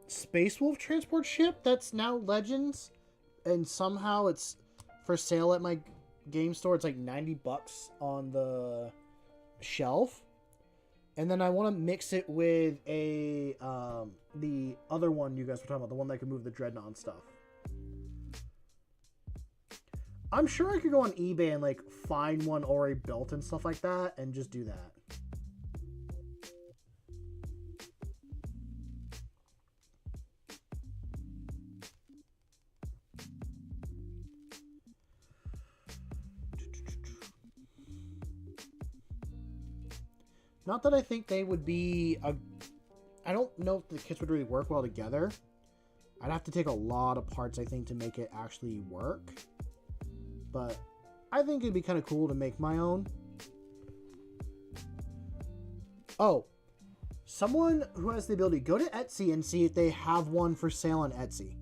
Space Wolf transport ship that's now Legends, and somehow it's for sale at my game store. It's like $90 on the shelf. And then I want to mix it with a the other one you guys were talking about, the one that can move the Dreadnought and stuff. I'm sure I could go on eBay and like find one already built and stuff like that and just do that. Not that I think they would be a... I don't know if the kits would really work well together. I'd have to take a lot of parts, I think, to make it actually work. But I think it'd be kind of cool to make my own. Oh, someone who has the ability, go to Etsy and see if they have one for sale on Etsy.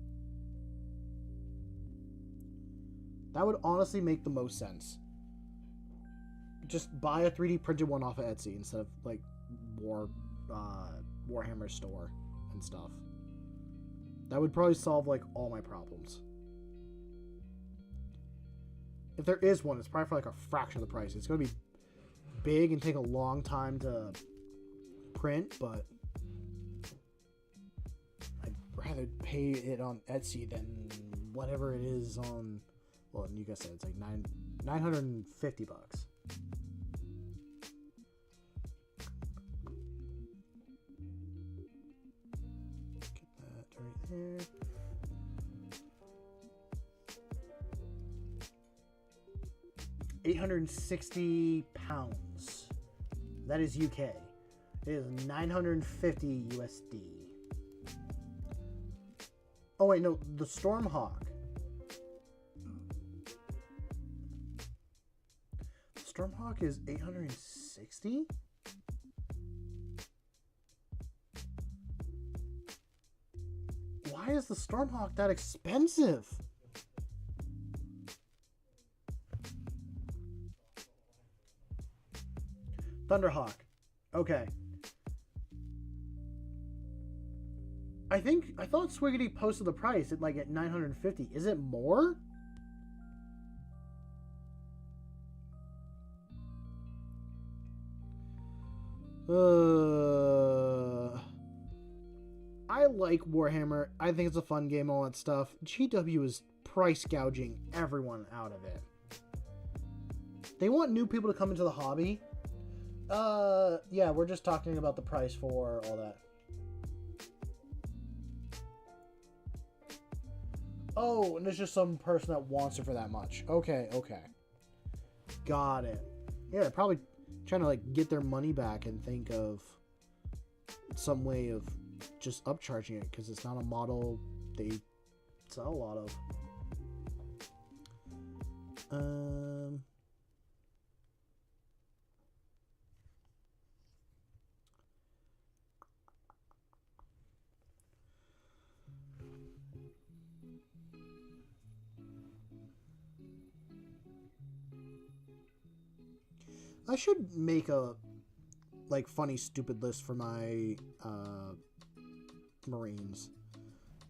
That would honestly make the most sense. Just buy a 3D printed one off of Etsy instead of like Warhammer store and stuff. That would probably solve like all my problems. If there is one, it's probably for like a fraction of the price. It's going to be big and take a long time to print, but I'd rather pay it on Etsy than whatever it is on, well, you guys said it's like $950. Get that right there. £860. That is UK. It is 950 USD. Oh wait, no, the Stormhawk. Stormhawk is 860? Why is the Stormhawk that expensive? Thunderhawk. Okay. I thought Swiggity posted the price at like at 950. Is it more? I like Warhammer. I think it's a fun game, all that stuff. GW is price gouging everyone out of it. They want new people to come into the hobby. Yeah, we're just talking about the price for all that. Oh, and there's just some person that wants it for that much. Okay, okay. Got it. Yeah, they're probably trying to like get their money back and think of some way of just upcharging it because it's not a model they sell a lot of. I should make a like funny stupid list for my Marines.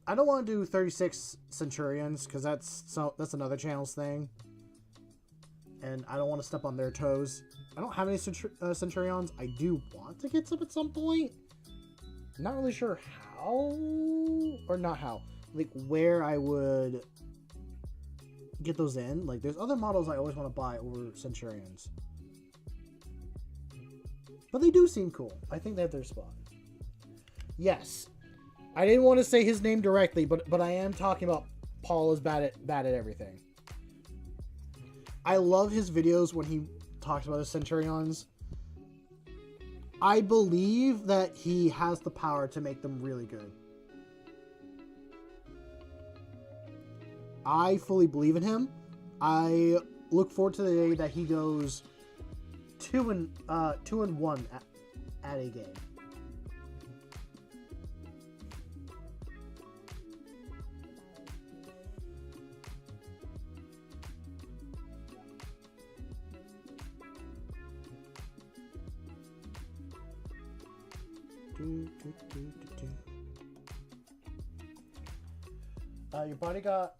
I don't want to do 36 Centurions because that's another channel's thing, and I don't want to step on their toes. I don't have any Centurions. I do want to get some at some point. I'm not really sure how or not how, like where I would get those in. Like there's other models I always want to buy over Centurions. But they do seem cool. I think they have their spot. Yes. I didn't want to say his name directly, but I am talking about Paul is bad at everything. I love his videos when he talks about his Centurions. I believe that he has the power to make them really good. I fully believe in him. I look forward to the day that he goes 2-1 at a game.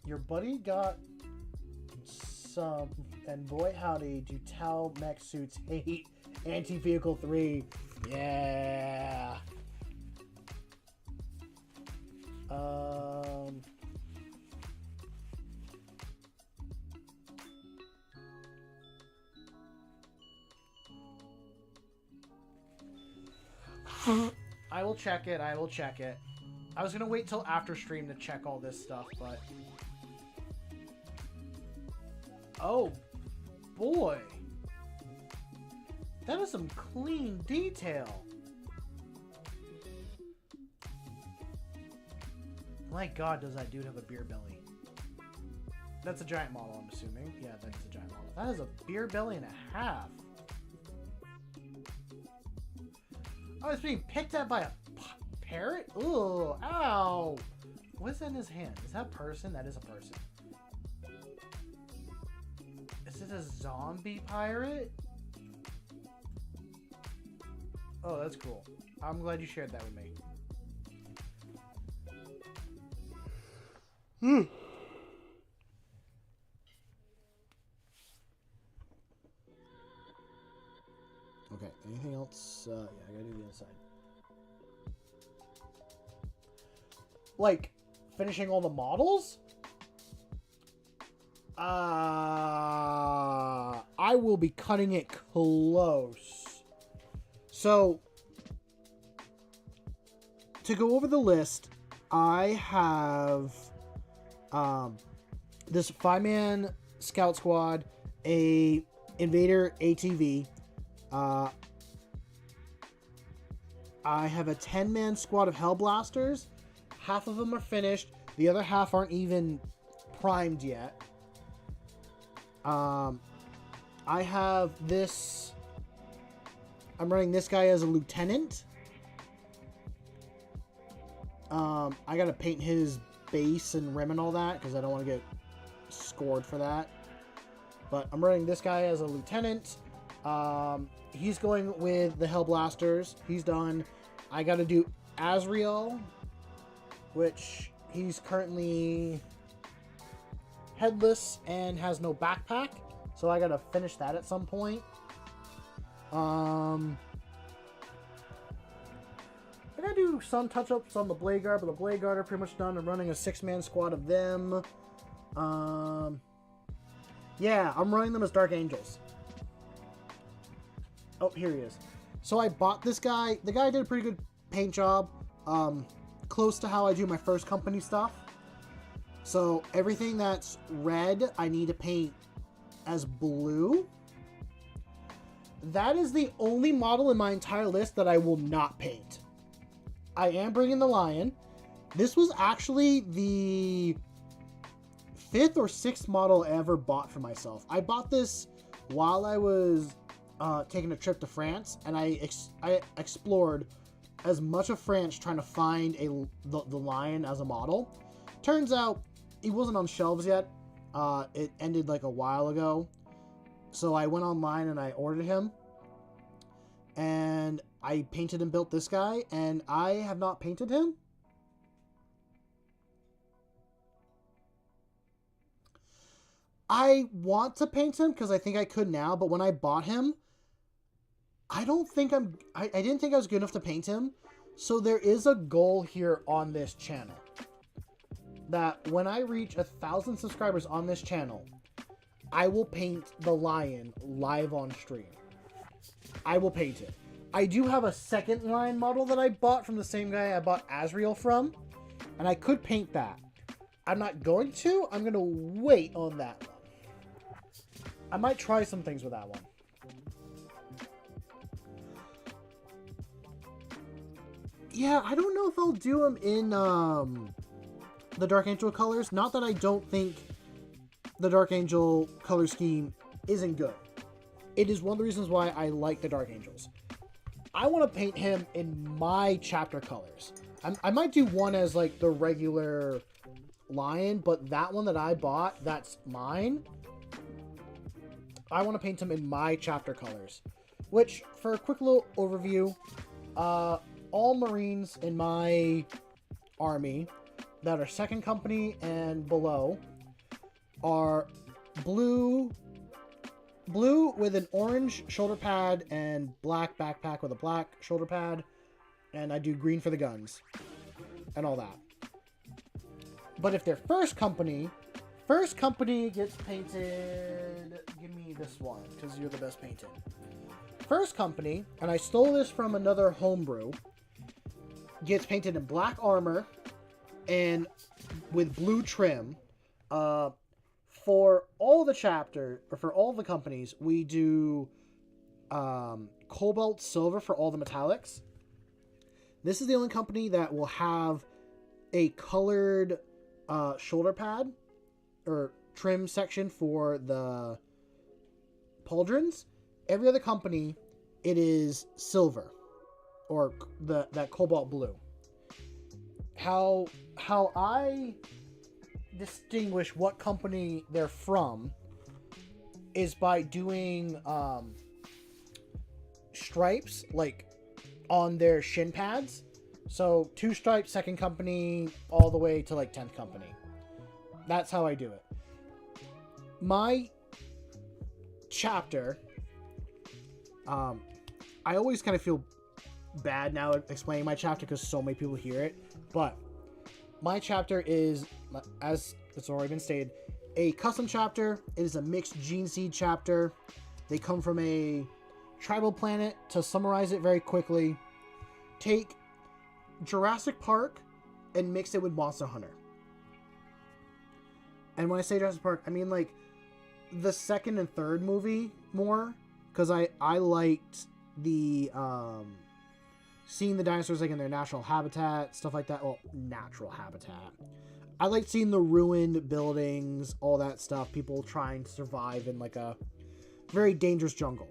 Your buddy got some, and boy howdy, do Tau mech suits hate anti-vehicle 3. Yeah. I will check it. I will check it. I was gonna wait till after stream to check all this stuff, but oh boy. That is some clean detail. My God, does that dude have a beer belly? That's a giant model, I'm assuming. Yeah, that's a giant model. That is a beer belly and a half. Oh, it's being picked at by a parrot? Ooh, ow. What's that in his hand? Is that a person? That is a person. Is it a zombie pirate? Oh, that's cool. I'm glad you shared that with me. Okay, anything else? Yeah, I gotta do the inside. Like, finishing all the models? I will be cutting it close. So, to go over the list, I have this 5-man scout squad, a invader ATV. I have a 10-man squad of Hellblasters. Half of them are finished. The other half aren't even primed yet. I have this... I'm running this guy as a lieutenant. I gotta paint his base and rim and all that because I don't want to get scored for that. But I'm running this guy as a lieutenant. He's going with the Hellblasters. He's done. I gotta do Azrael, which he's currently headless and has no backpack. So I gotta finish that at some point. I gotta do some touch-ups on the Blade Guard, but the Blade Guard are pretty much done. I'm running a 6-man squad of them. Yeah, I'm running them as Dark Angels. Oh, here he is. So I bought this guy. The guy did a pretty good paint job. Close to how I do my first company stuff. So everything that's red, I need to paint as blue. That is the only model in my entire list that I will not paint. I am bringing the lion. This was actually the 5th or 6th model I ever bought for myself. I bought this while I was taking a trip to France, and I explored as much of France trying to find the lion as a model. Turns out he wasn't on shelves yet. It ended like a while ago. So I went online and I ordered him. And I painted and built this guy, and I have not painted him. I want to paint him because I think I could now, but when I bought him, I didn't think I was good enough to paint him. So there is a goal here on this channel that when I reach 1,000 subscribers on this channel, I will paint the lion live on stream. I will paint it. I do have a second line model that I bought from the same guy I bought Azrael from, and I could paint that. I'm not going to. I'm going to wait on that one. I might try some things with that one. Yeah, I don't know if I'll do them in the Dark Angel colors. Not that I don't think the Dark Angel color scheme isn't good. It is one of the reasons why I like the Dark Angels. I want to paint him in my chapter colors. I might do one as like the regular lion, but that one that I bought, that's mine. I want to paint him in my chapter colors. Which, for a quick little overview, all Marines in my army that are second company and below are blue with an orange shoulder pad and black backpack with a black shoulder pad. And I do green for the guns and all that. But if they're first company gets painted. Give me this one because you're the best painted. First company, and I stole this from another homebrew, gets painted in black armor and with blue trim. For all the chapter, or for all the companies, we do cobalt silver for all the metallics. This is the only company that will have a colored shoulder pad or trim section for the pauldrons. Every other company, it is silver or that cobalt blue. How I distinguish what company they're from is by doing stripes like on their shin pads. So 2 stripes, second company, all the way to like 10th company. That's how I do it. My chapter, I always kind of feel bad now explaining my chapter because so many people hear it, but my chapter is, as it's already been stated, a custom chapter. It is a mixed gene seed chapter. They come from a tribal planet. To summarize it very quickly, take Jurassic Park and mix it with Monster Hunter. And when I say Jurassic Park, I mean like the second and third movie more, because I liked the seeing the dinosaurs like in their natural habitat, stuff like that. Well, natural habitat. I liked seeing the ruined buildings, all that stuff, people trying to survive in like a very dangerous jungle.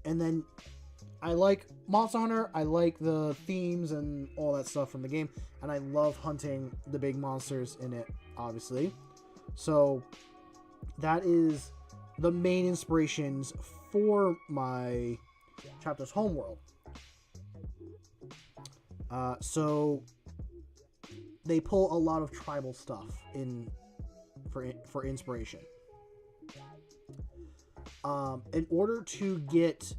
And then I like Monster Hunter, I like the themes and all that stuff from the game, and I love hunting the big monsters in it, obviously. So that is the main inspirations for my chapter's homeworld. So they pull a lot of tribal stuff in for inspiration. In order to get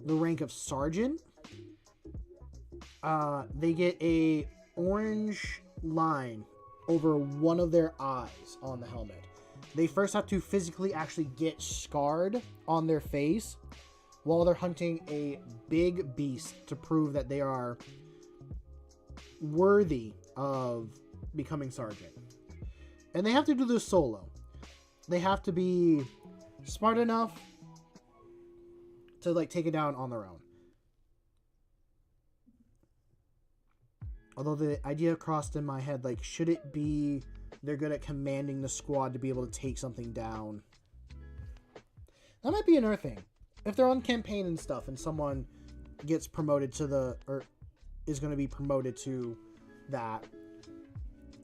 the rank of sergeant, they get a orange line over one of their eyes on the helmet. They first have to physically actually get scarred on their face while they're hunting a big beast to prove that they are worthy of becoming sergeant. And they have to do this solo. They have to be smart enough to like take it down on their own. Although the idea crossed in my head, like, should it be they're good at commanding the squad to be able to take something down? That might be another thing. If they're on campaign and stuff and someone gets promoted to the, or is going to be promoted to that,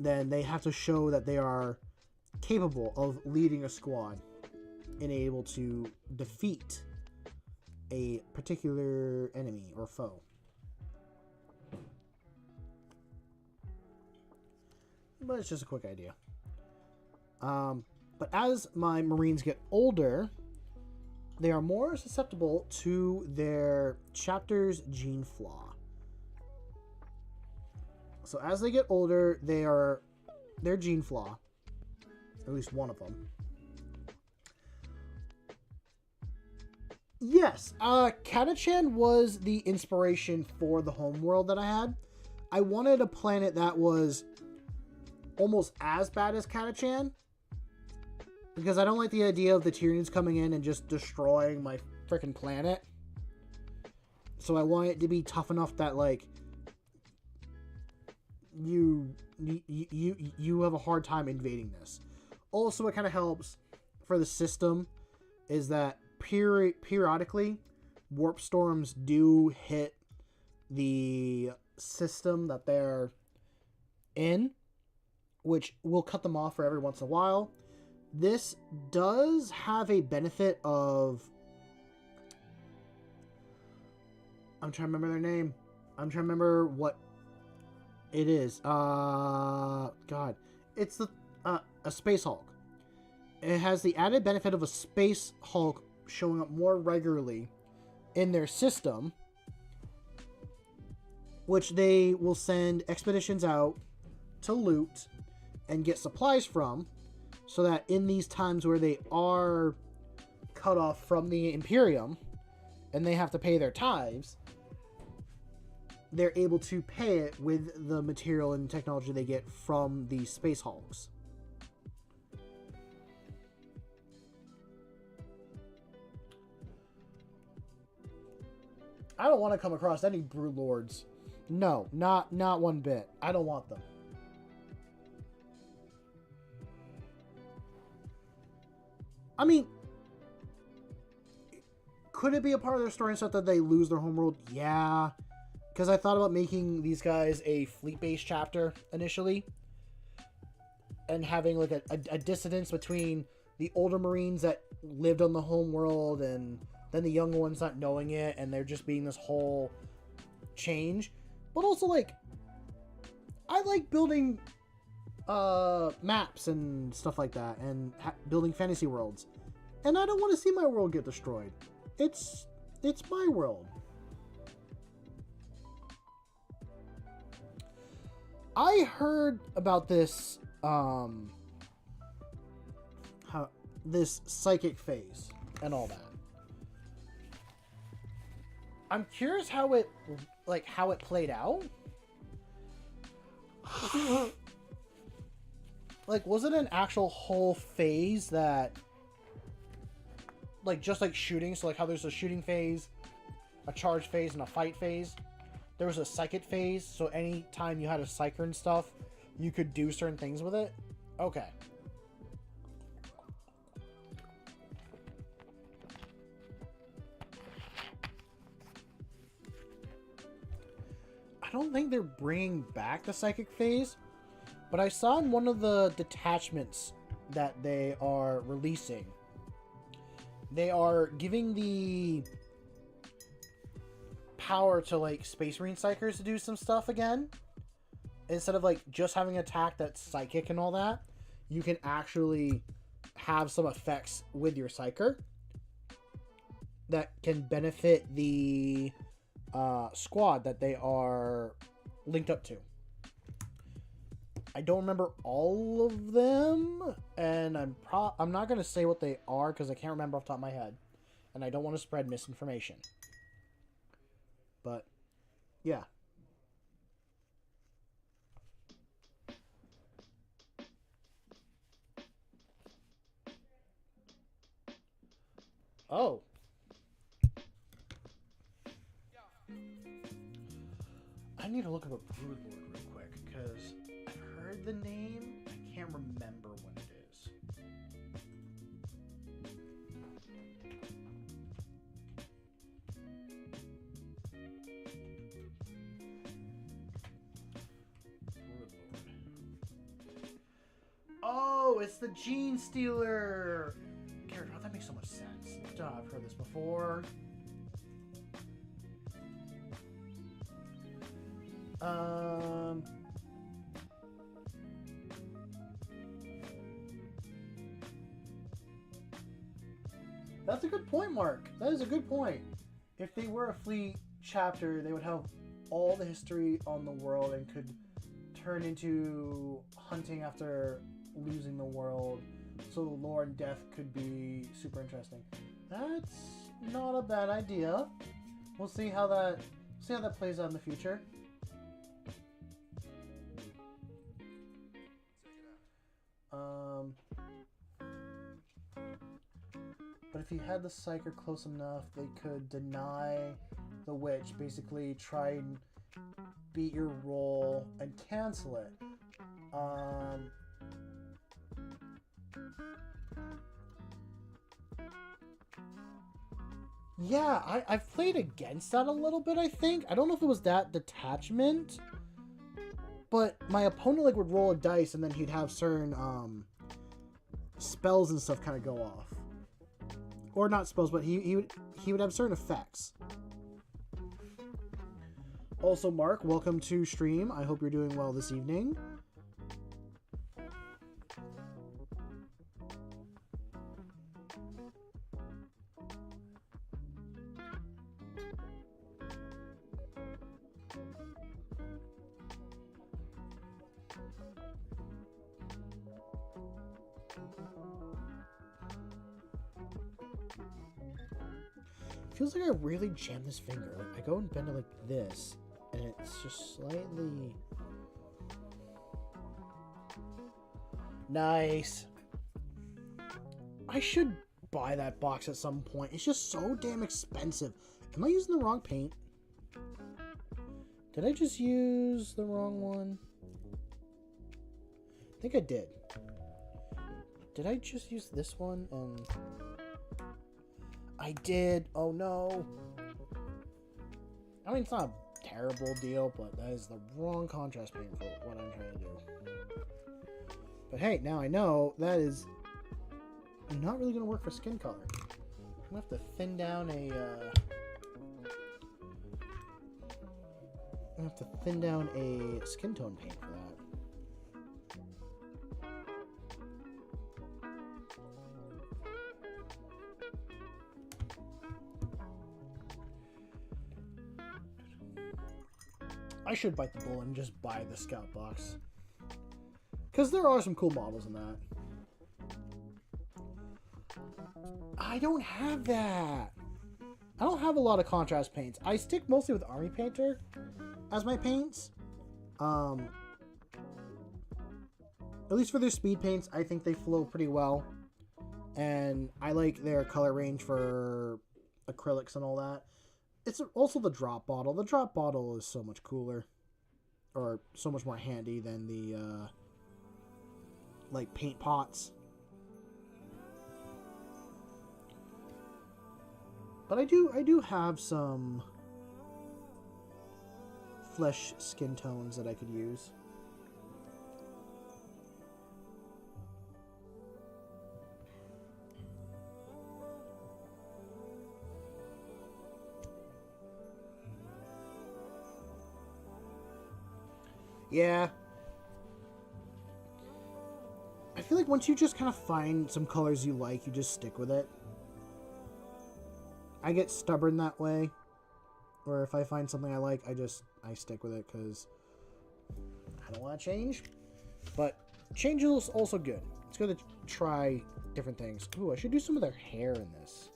then they have to show that they are capable of leading a squad and able to defeat a particular enemy or foe. But it's just a quick idea. But as my Marines get older, they are more susceptible to their chapter's gene flaw. So as they get older, their gene flaw, at least one of them. Yes, Katachan was the inspiration for the homeworld that I had. I wanted a planet that was almost as bad as Katachan, because I don't like the idea of the Tyranids coming in and just destroying my freaking planet. So I want it to be tough enough that like you have a hard time invading this. Also, what kind of helps for the system is that periodically warp storms do hit the system that they're in, which will cut them off for every once in a while. This does have a benefit of, I'm trying to remember their name. I'm trying to remember what it is. God, it's a Space Hulk. It has the added benefit of a Space Hulk showing up more regularly in their system, which they will send expeditions out to loot and get supplies from, so that in these times where they are cut off from the Imperium and they have to pay their tithes, they're able to pay it with the material and technology they get from the Space Hulks. I don't want to come across any brood lords. No, not one bit. I don't want them. I mean, could it be a part of their story and stuff that they lose their homeworld? Yeah. Because I thought about making these guys a fleet-based chapter initially. And having like a dissonance between the older Marines that lived on the homeworld and then the younger ones not knowing it. And there just being this whole change. But also, like, I like building maps and stuff like that. And building fantasy worlds. And I don't want to see my world get destroyed. It's my world. I heard about this this psychic phase and all that. I'm curious how it played out. Like, was it an actual whole phase that, like, just like shooting, so like how there's a shooting phase, a charge phase, and a fight phase? There was a psychic phase, so anytime you had a psyker and stuff, you could do certain things with it? Okay. I don't think they're bringing back the psychic phase, but I saw in one of the detachments that they are releasing, they are giving the power to like Space Marine Psychers to do some stuff again. Instead of like just having an attack that's psychic and all that, you can actually have some effects with your Psyker that can benefit the squad that they are linked up to. I don't remember all of them, and I'm not going to say what they are because I can't remember off the top of my head, and I don't want to spread misinformation. But, yeah. Oh. I need to look up a Broodlord real quick, because I've heard the name, I can't remember what it is. Oh, it's the Gene Stealer character. Oh, that makes so much sense. Duh, I've heard this before. That's a good point, Mark. That is a good point. If they were a fleet chapter, they would have all the history on the world and could turn into hunting after losing the world, so the lore and death could be super interesting. That's not a bad idea. We'll see how that plays out in the future. But if you had the Psyker close enough, they could deny the witch, basically try and beat your roll and cancel it. Yeah, I've played against that a little bit, I think. I don't know if it was that detachment, but my opponent like would roll a dice and then he'd have certain spells and stuff kind of go off. Or not spells, but he would have certain effects. Also, Mark, welcome to stream. I hope you're doing well this evening. Feels like I really jammed this finger. Like, I go and bend it like this, and it's just slightly... Nice. I should buy that box at some point. It's just so damn expensive. Am I using the wrong paint? Did I just use the wrong one? I think I did. Did I just use this one? I did. Oh no. I mean, it's not a terrible deal, but that is the wrong contrast paint for what I'm trying to do. But hey, now I know that is not really going to work for skin color. I'm going to have to thin down a skin tone paint for that. I should bite the bullet and just buy the scout box, because there are some cool models in that. I don't have that. I don't have a lot of contrast paints. I stick mostly with Army Painter as my paints. At least for their speed paints, I think they flow pretty well. And I like their color range for acrylics and all that. It's also the drop bottle. The drop bottle is so much cooler, or so much more handy than the like paint pots. But I do have some flesh skin tones that I could use. Yeah. I feel like once you just kind of find some colors you like, you just stick with it. I get stubborn that way. Or if I find something I like, I stick with it because I don't want to change. But change is also good. It's good to try different things. Ooh, I should do some of their hair in this.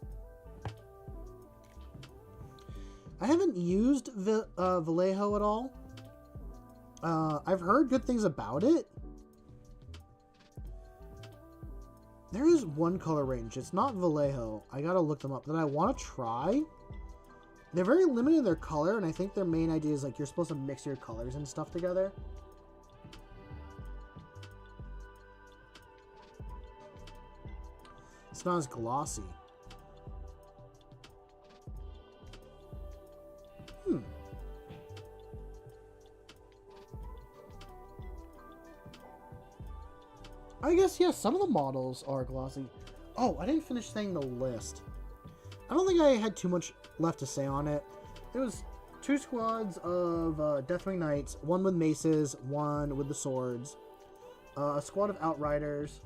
I haven't used Vallejo at all. I've heard good things about it. There is one color range. It's not Vallejo. I gotta look them up. That I want to try. They're very limited in their color, and I think their main idea is like you're supposed to mix your colors and stuff together. It's not as glossy. I guess, yeah, some of the models are glossy. Oh, I didn't finish saying the list. I don't think I had too much left to say on it. It was 2 squads of Deathwing Knights, 1 with maces, 1 with the swords, a squad of Outriders.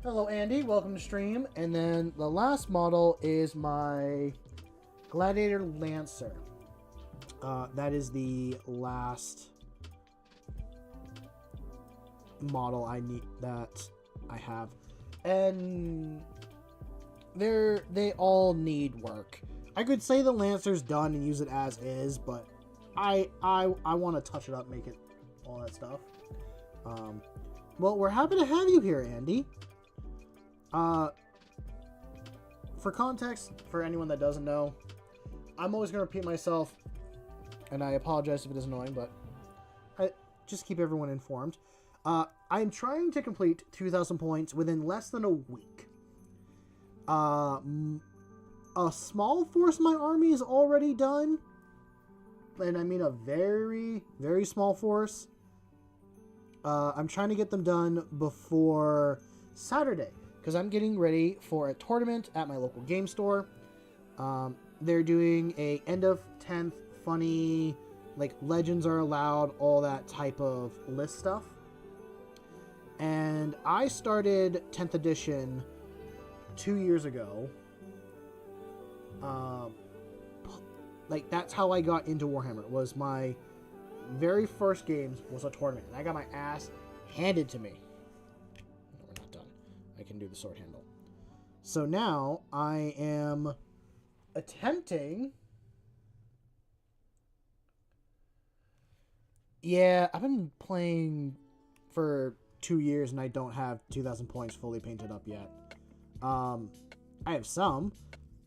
Hello, Andy. Welcome to stream. And then the last model is my Gladiator Lancer. That is the last model I have, and they all need work. I could say the Lancer's done and use it as is, but I want to touch it up, make it all that stuff. Well, we're happy to have you here, Andy. For context, for anyone that doesn't know, I'm always going to repeat myself, and I apologize if it is annoying, but I just keep everyone informed. I'm trying to complete 2,000 points within less than a week. A small force of my army is already done. And I mean a very, very small force. I'm trying to get them done before Saturday, because I'm getting ready for a tournament at my local game store. They're doing a end of 10th funny, like legends are allowed, all that type of list stuff. And I started 10th edition 2 years ago. Like, that's how I got into Warhammer. It was my very first games was a tournament. And I got my ass handed to me. No, we're not done. I can do the sword handle. So now I am attempting... Yeah, I've been playing for 2 years and I don't have 2,000 points fully painted up yet. I have some,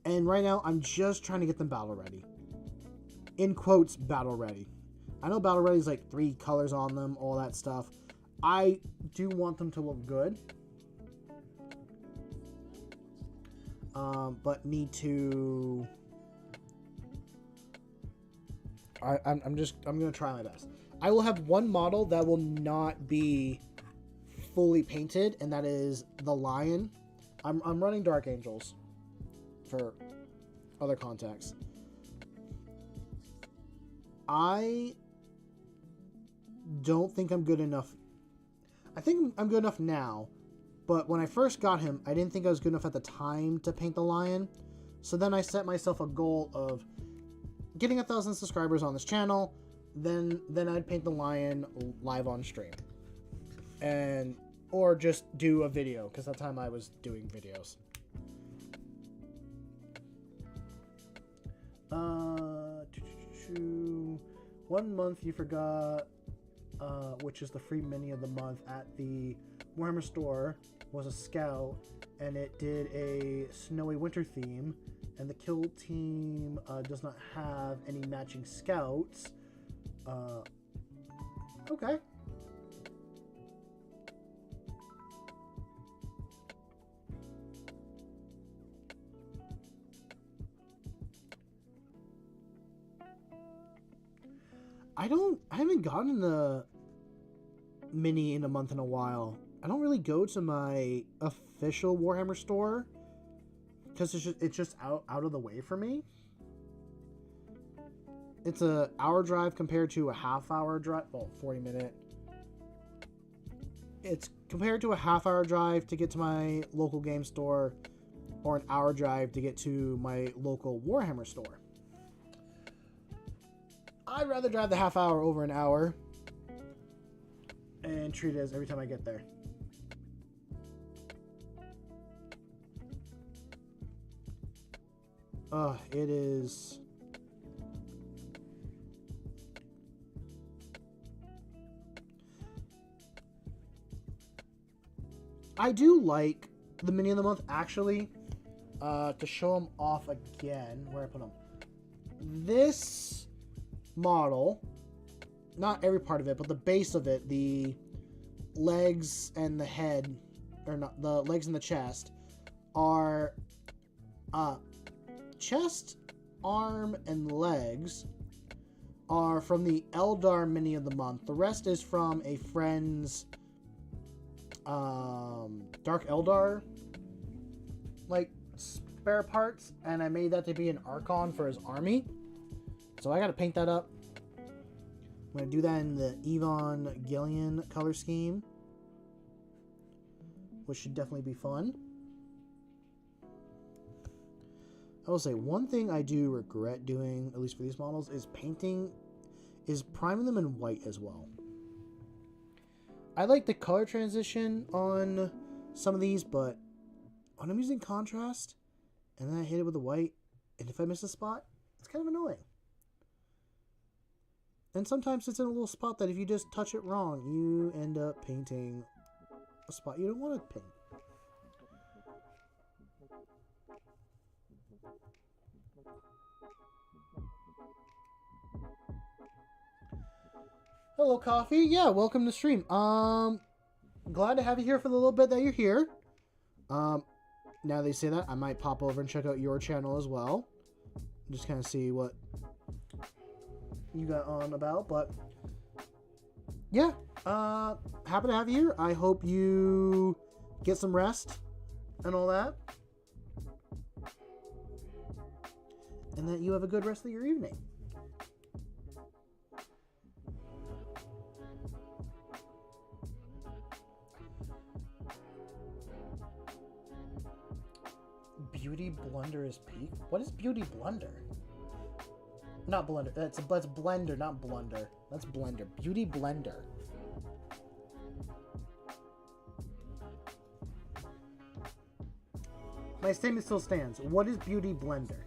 and right now I'm just trying to get them battle ready. in quotes, battle ready. I know battle ready is like 3 colors on them, all that stuff. I do want them to look good. But need to... I'm going to try my best. I will have one model that will not be fully painted, and that is the lion. I'm running Dark Angels for other context. I don't think I'm good enough. I think I'm good enough now, but when I first got him, I didn't think I was good enough at the time to paint the lion. So then I set myself a goal of getting 1,000 subscribers on this channel. Then I'd paint the lion live on stream, or just do a video, because that time I was doing videos. 1 month you forgot, which is the free mini of the month at the Warhammer store, was a scout, and it did a snowy winter theme, and the kill team does not have any matching scouts. Okay. I haven't gotten the mini in a month in a while. I don't really go to my official Warhammer store because it's just out of the way for me. It's an hour drive compared to a half-hour drive. Well, 40-minute. It's compared to a half-hour drive to get to my local game store, or an hour drive to get to my local Warhammer store. I'd rather drive the half hour over an hour and treat it as every time I get there. It is... I do like the mini of the month, actually. To show them off again, where I put them. This model, not every part of it, but the base of it, the legs and the head, or not, the legs and the chest, are chest, arm, and legs are from the Eldar mini of the month. The rest is from a friend's Dark Eldar like spare parts, and I made that to be an Archon for his army. So I gotta paint that up. I'm gonna do that in the Evangelion color scheme, which should definitely be fun. I will say one thing I do regret doing, at least for these models, is priming them in white as well. I like the color transition on some of these, but when I'm using contrast and then I hit it with the white, and if I miss a spot, it's kind of annoying. And sometimes it's in a little spot that if you just touch it wrong, you end up painting a spot you don't want to paint. Hello, Coffee. Yeah, welcome to the stream. Glad to have you here for the little bit that you're here. Now they say that, I might pop over and check out your channel as well. Just kind of see what you got on about, but yeah, happy to have you here. I hope you get some rest and all that, and that you have a good rest of your evening. Beauty blunder is peak? What is beauty blunder? Not blender. That's blender, not blunder. That's blender. Beauty blender. My statement still stands. What is beauty blender?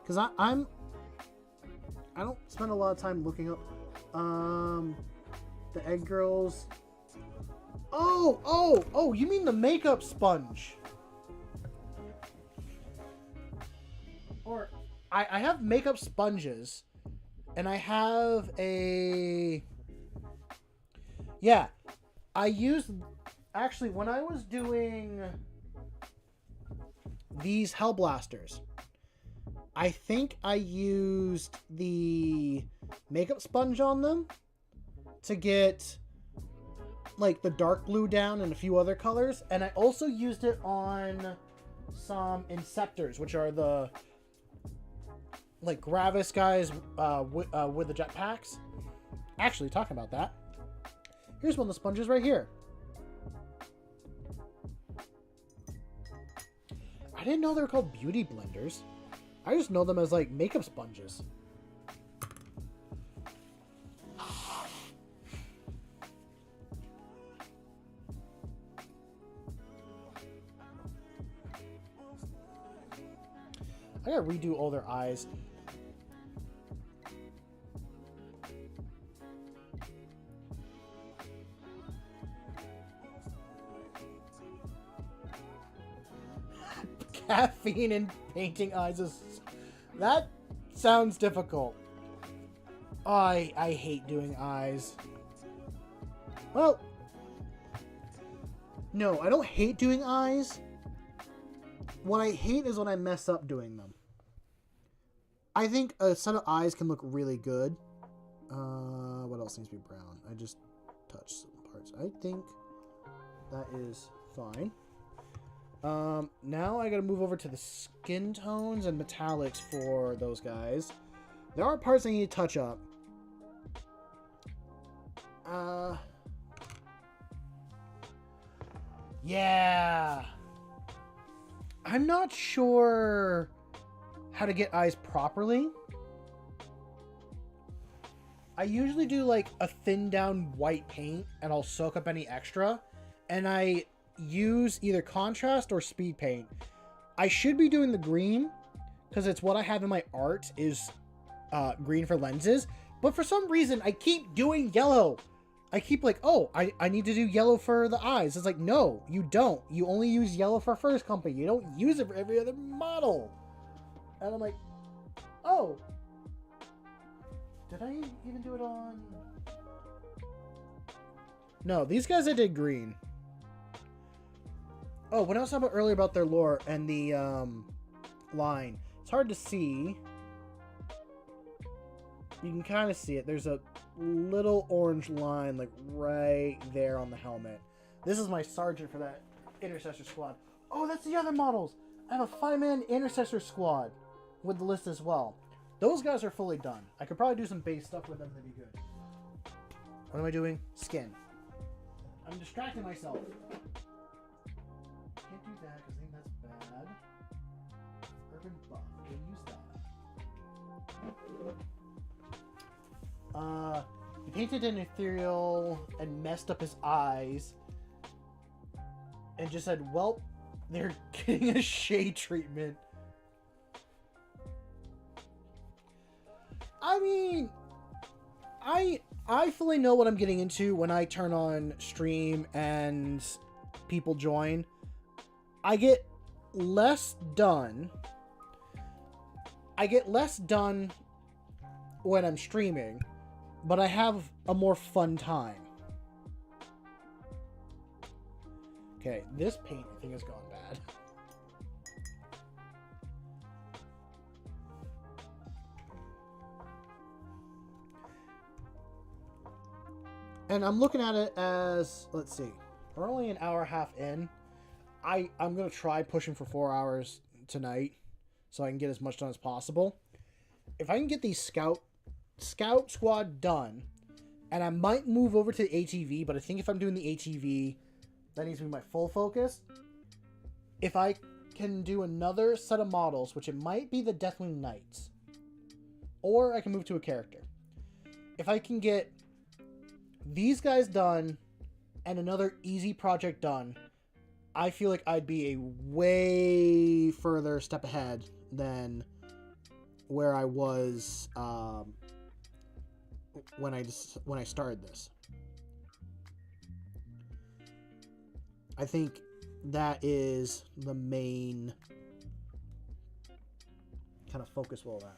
Because I don't spend a lot of time looking up the egg girls. Oh, you mean the makeup sponge? I have makeup sponges, and I have a... Yeah, I used... Actually, when I was doing these Hellblasters, I think I used the makeup sponge on them to get like the dark blue down and a few other colors, and I also used it on some Inceptors, which are the like Gravis guys with the jetpacks. Actually, talking about that, here's one of the sponges right here. I didn't know they were called beauty blenders. I just know them as like makeup sponges. I gotta redo all their eyes. Caffeine and painting eyes is... That sounds difficult. I hate doing eyes. Well, no, I don't hate doing eyes. What I hate is when I mess up doing them. I think a set of eyes can look really good. What else needs to be brown? I just touched some parts. I think that is fine. Now I gotta move over to the skin tones and metallics for those guys. There are parts I need to touch up. Yeah. I'm not sure how to get eyes properly. I usually do like a thin down white paint and I'll soak up any extra. And I use either contrast or speed paint. I should be doing the green because it's what I have in my art is green for lenses. But for some reason, I keep doing yellow. I keep like, oh, I need to do yellow for the eyes. It's like, no, you don't. You only use yellow for first company. You don't use it for every other model. And I'm like, oh. Did I even do it on... No, these guys I did green. Oh, when I was talking about earlier about their lore and the line, it's hard to see. You can kind of see it. There's a little orange line like right there on the helmet. This is my sergeant for that intercessor squad. Oh, that's the other models. I have a 5-man intercessor squad with the list as well. Those guys are fully done. I could probably do some base stuff with them to be good. What am I doing? Skin. I'm distracting myself. Can't do that because I think that's bad. Urban buff. We'll use that. He painted an ethereal and messed up his eyes. And just said, well, they're getting a shade treatment. I mean, I fully know what I'm getting into when I turn on stream and people join. I get less done. I get less done when I'm streaming, but I have a more fun time. Okay, this paint I think has gone bad. And I'm looking at it as, let's see, we're only an hour and a half in. I'm going to try pushing for 4 hours tonight so I can get as much done as possible. If I can get these Scout Squad done, and I might move over to the ATV, but I think if I'm doing the ATV, that needs to be my full focus. If I can do another set of models, which it might be the Deathwing Knights, or I can move to a character. If I can get these guys done and another easy project done, I feel like I'd be a way further step ahead than where I was when I started this. I think that is the main kind of focus well that.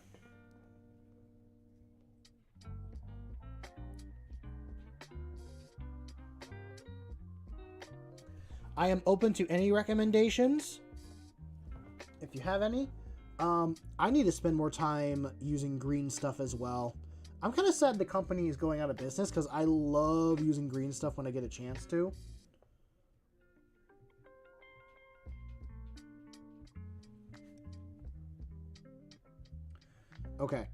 I am open to any recommendations if you have any. I need to spend more time using green stuff as well. I'm kind of sad the company is going out of business because I love using green stuff when I get a chance to. Okay.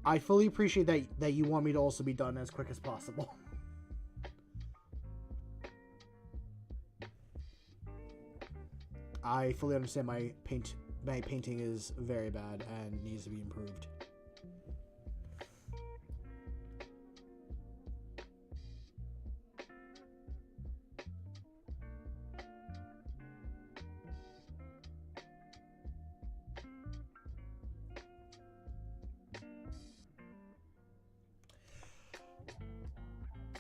I fully appreciate that you want me to also be done as quick as possible. I fully understand my painting is very bad and needs to be improved.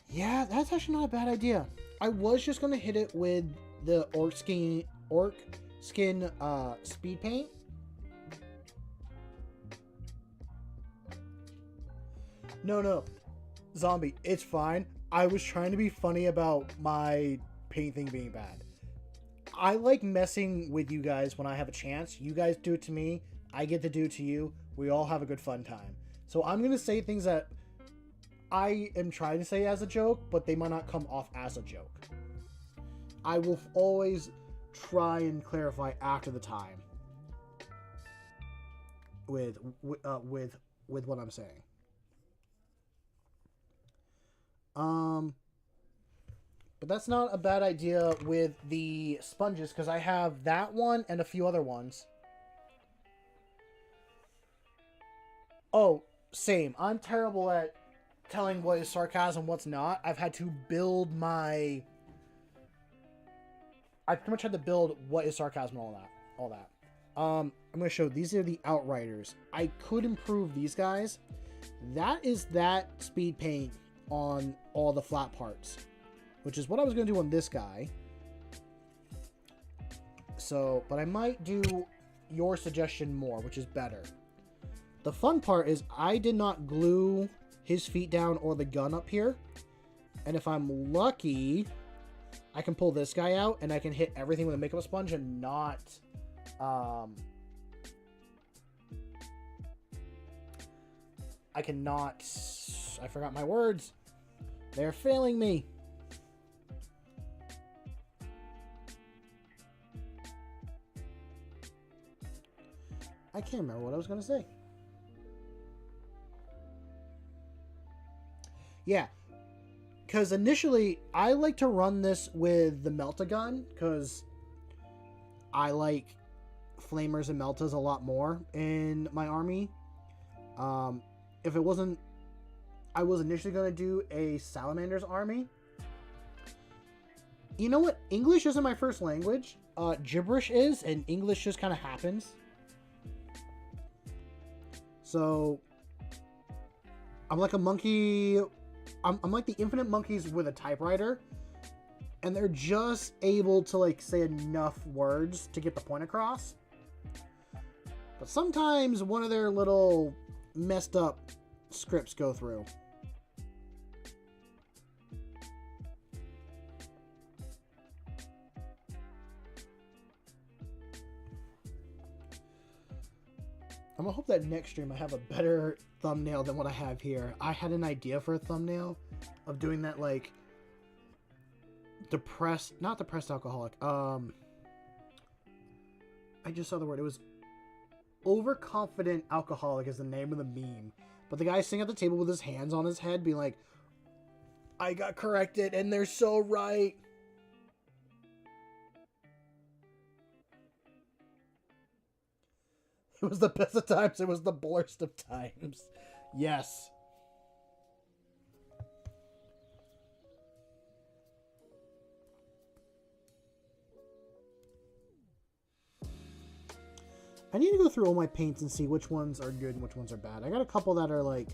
Yeah, that's actually not a bad idea. I was just gonna hit it with the orc skin speed paint. No, zombie, it's fine. I was trying to be funny about my paint thing being bad. I like messing with you guys when I have a chance. You guys do it to me, I get to do it to you. We all have a good fun time. So I'm gonna say things that I am trying to say as a joke, but they might not come off as a joke. I will always try and clarify after the time with what I'm saying. But that's not a bad idea with the sponges because I have that one and a few other ones. Oh, same. I'm terrible at telling what is sarcasm, what's not. I've had to build my... I've pretty much had to build what is sarcasm and all that. I'm going to show, these are the Outriders. I could improve these guys. That is that speed paint on all the flat parts, which is what I was going to do on this guy. So, but I might do your suggestion more, which is better. The fun part is I did not glue his feet down or the gun up here. And if I'm lucky, I can pull this guy out and I can hit everything with a makeup sponge and not... I cannot... I forgot my words. They're failing me. I can't remember what I was going to say. Yeah, because initially I like to run this with the Melt-A-Gun because I like flamers and meltas a lot more in my army. If it wasn't, I was initially going to do a Salamander's army. You know what? English isn't my first language. Gibberish is, and English just kind of happens. So I'm like a monkey. I'm like the infinite monkeys with a typewriter, and they're just able to like say enough words to get the point across. But sometimes one of their little messed up scripts go through. I'm gonna hope that next stream I have a better thumbnail than what I have here. I had an idea for a thumbnail of doing that, like, not depressed alcoholic. I just saw the word. It was overconfident alcoholic is the name of the meme. But the guy sitting at the table with his hands on his head being like, I got corrected and they're so right. It was the best of times. It was the worst of times. Yes. I need to go through all my paints and see which ones are good and which ones are bad. I got a couple that are like,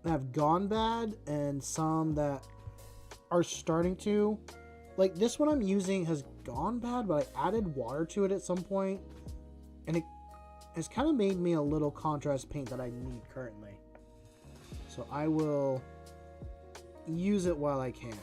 have gone bad and some that are starting to. like this one I'm using has gone bad, but I added water to it at some point, and it has kind of made me a little contrast paint that I need currently. So I will use it while I can.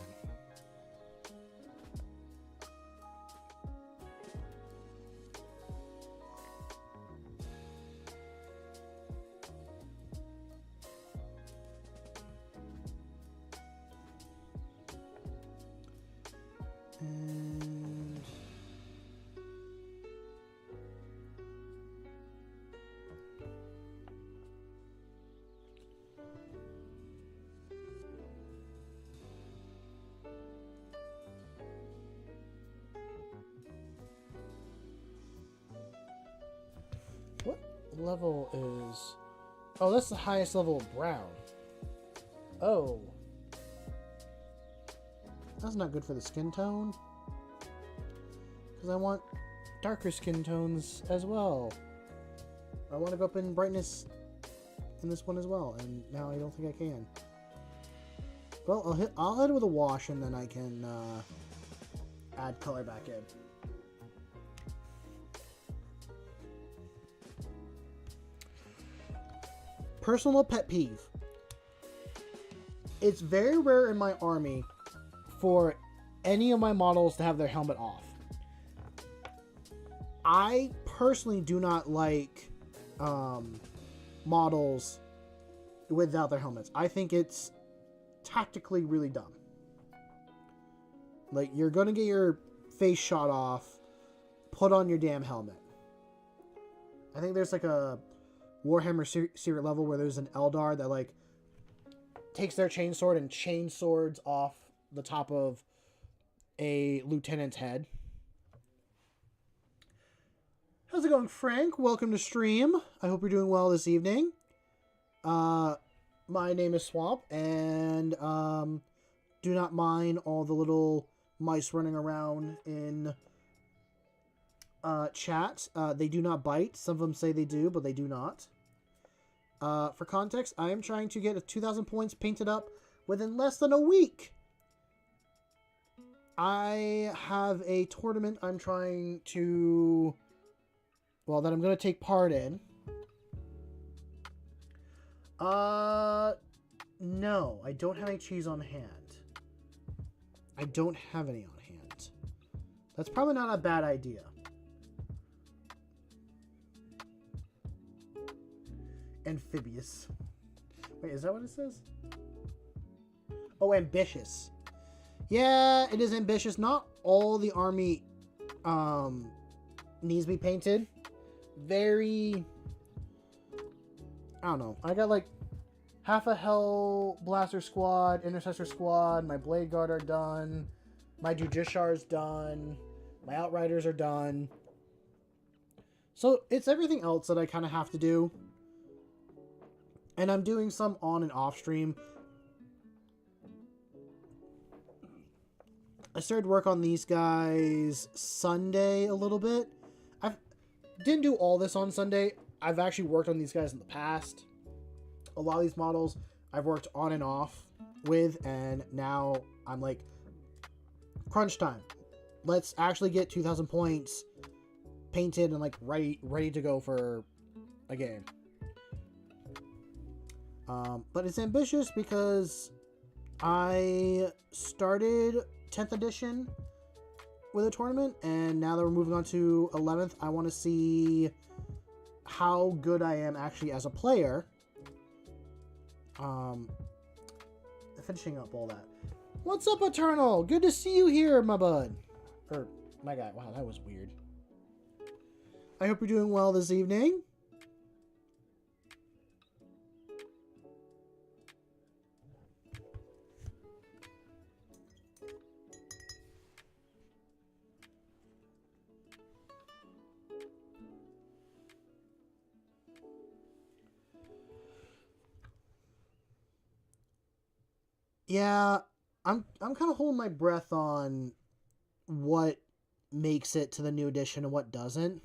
And what level is... Oh, that's the highest level of brown. Oh. That's not good for the skin tone. Because I want darker skin tones as well. I want to go up in brightness in this one as well. And now I don't think I can. Well, I'll hit it with a wash and then I can add color back in. Personal pet peeve. It's very rare in my army for any of my models to have their helmet off. I personally do not like models without their helmets. I think it's tactically really dumb. Like, you're gonna get your face shot off, put on your damn helmet. I think there's like a Warhammer secret level where there's an Eldar that like takes their chainsword and chainswords off the top of a lieutenant's head. How's it going, Frank? Welcome to stream. I hope you're doing well this evening. My name is Swamp, and do not mind all the little mice running around in chat. They do not bite. Some of them say they do, but they do not. For context, I am trying to get 2,000 points painted up within less than a week. I have a tournament I'm trying to... Well, that I'm going to take part in. No, I don't have any cheese on hand. I don't have any on hand. That's probably not a bad idea. Amphibious. Wait, is that what it says? Oh, ambitious. Yeah, it is ambitious. Not all the army needs to be painted. Very... I don't know. I got like half a Hell Blaster squad, Intercessor squad, my Blade Guard are done, my Judiciar's done, my Outriders are done. So it's everything else that I kind of have to do. And I'm doing some on and off stream. I started work on these guys Sunday a little bit. I didn't do all this on Sunday. I've actually worked on these guys in the past. A lot of these models I've worked on and off with, and now I'm like, crunch time. Let's actually get 2,000 points painted and like ready to go for a game. But it's ambitious because I started 10th edition with a tournament, and now that we're moving on to 11th, I want to see how good I am actually as a player. Finishing up all that. What's up, Eternal? Good to see you here, my bud. Or, my guy. Wow, that was weird. I hope you're doing well this evening. Yeah, I'm kind of holding my breath on what makes it to the new edition and what doesn't.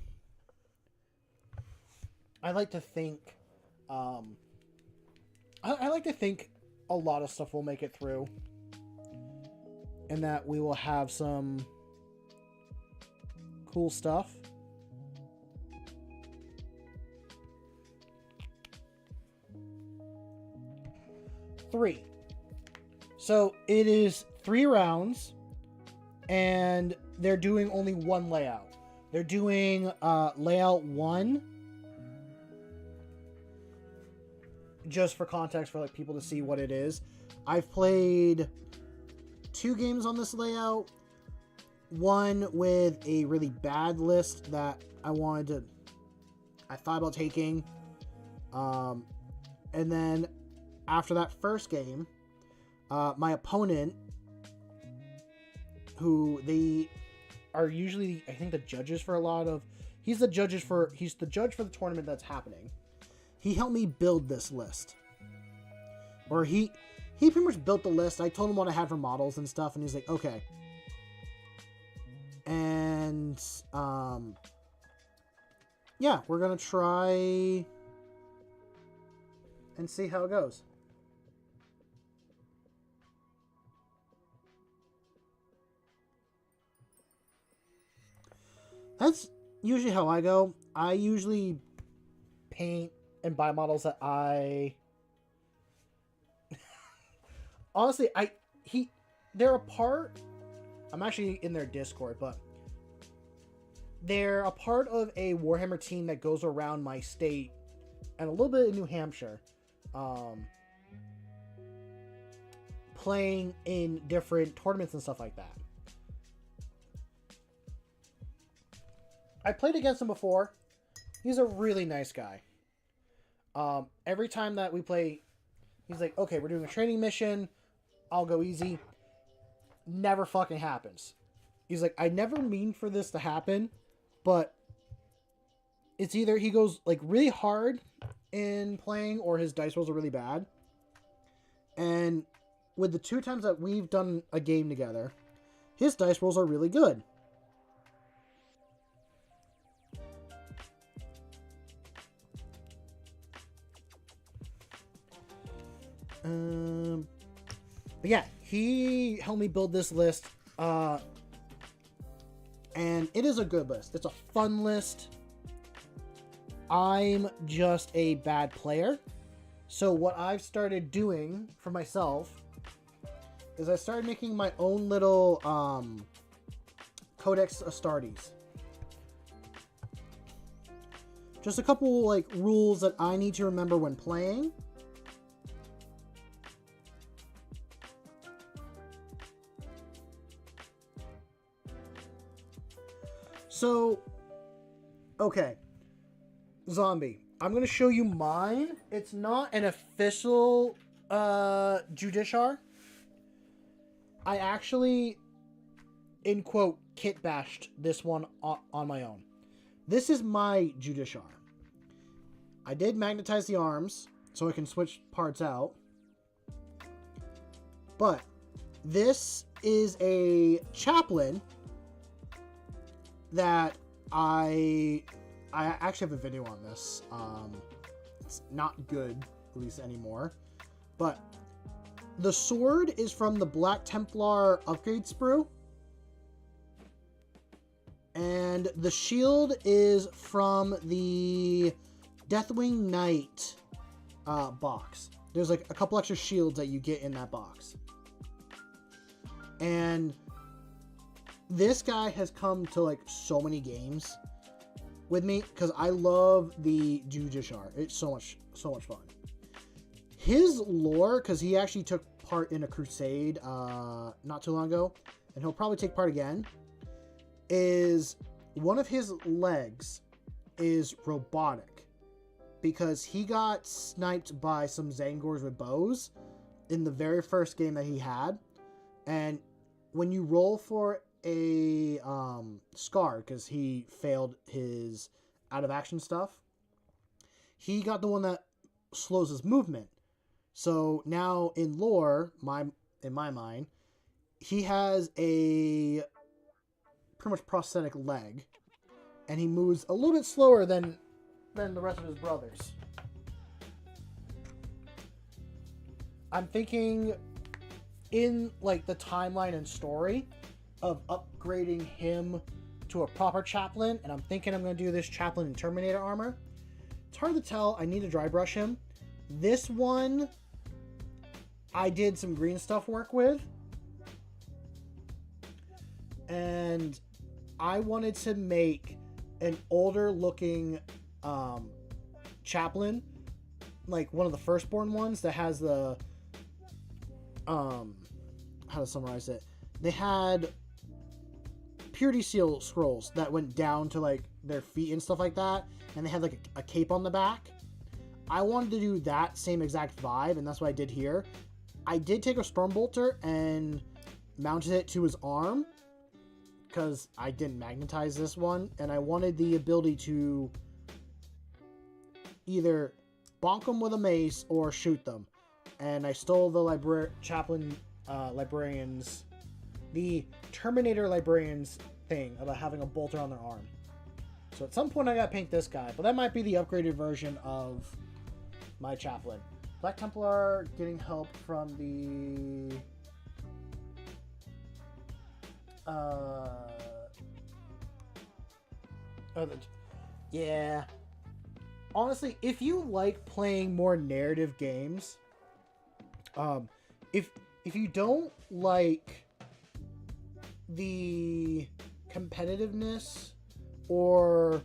I like to think, I like to think a lot of stuff will make it through. and that we will have some cool stuff. Three. So it is 3 rounds, and they're doing only one layout. They're doing layout 1, just for context, for like people to see what it is. I've played 2 games on this layout. One with a really bad list that I thought about taking. And then after that first game, my opponent, who they are usually, I think, the judges for a lot of, he's the judge for the tournament that's happening. He helped me build this list. Or he pretty much built the list. I told him what I had for models and stuff, and he's like, okay. And, yeah, we're gonna try and see how it goes. That's usually how I go. I usually paint and buy models that I... Honestly, they're a part... I'm actually in their Discord, but they're a part of a Warhammer team that goes around my state and a little bit in New Hampshire, playing in different tournaments and stuff like that. I played against him before. He's a really nice guy. Every time that we play, he's like, okay, we're doing a training mission. I'll go easy. Never fucking happens. He's like, I never mean for this to happen, but it's either he goes like really hard in playing or his dice rolls are really bad. And with the 2 times that we've done a game together, his dice rolls are really good. But yeah, he helped me build this list, and it is a good list. It's a fun list. I'm just a bad player, so what I've started doing for myself is I started making my own little Codex Astartes. Just a couple like rules that I need to remember when playing. So, okay, Zombie, I'm going to show you mine. It's not an official Judiciar. I actually, in quote, kit bashed this one on my own. This is my Judiciar. I did magnetize the arms so I can switch parts out. But this is a chaplain that I actually have a video on this. It's not good, at least anymore. But the sword is from the Black Templar upgrade sprue. And the shield is from the Deathwing Knight box. There's like a couple extra shields that you get in that box. And this guy has come to like so many games with me because I love the Judiciar. It's so much fun. His lore, because he actually took part in a crusade not too long ago, and he'll probably take part again, is one of his legs is robotic because he got sniped by some Zangors with bows in the very first game that he had. And when you roll for a scar, because he failed his out of action stuff, he got the one that slows his movement. So now in lore, in my mind, he has a pretty much prosthetic leg, and he moves a little bit slower than the rest of his brothers. I'm thinking in like the timeline and story of upgrading him to a proper chaplain, and I'm thinking I'm going to do this chaplain in Terminator armor. It's hard to tell. I need to dry brush him. This one I did some green stuff work with, and I wanted to make an older looking chaplain, like one of the firstborn ones that has the how to summarize it, they had purity seal scrolls that went down to like their feet and stuff like that, and they had like a cape on the back. I wanted to do that same exact vibe, and that's what I did here. I did take a Stormbolter and mounted it to his arm because I didn't magnetize this one, and I wanted the ability to either bonk them with a mace or shoot them. And I stole the librarians, the Terminator librarians thing about having a bolter on their arm. So at some point I gotta paint this guy, but that might be the upgraded version of my chaplain. Black Templar getting help from the yeah. Honestly, if you like playing more narrative games, if you don't like the competitiveness or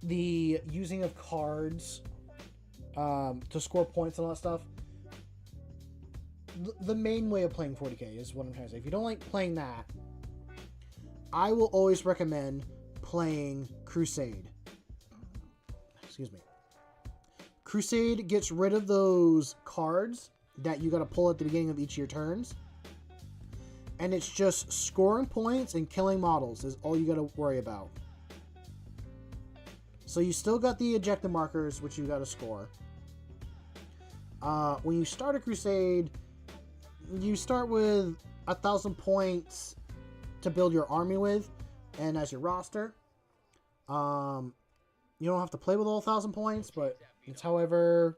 the using of cards to score points and all that stuff, the main way of playing 40k is what I'm trying to say. If you don't like playing that, I will always recommend playing Crusade. Excuse me. Crusade gets rid of those cards that you got to pull at the beginning of each of your turns. And it's just scoring points and killing models is all you got to worry about. So you still got the objective markers, which you got to score. When you start a Crusade, you start with 1,000 points to build your army with, and as your roster. You don't have to play with all 1,000 points, but it's however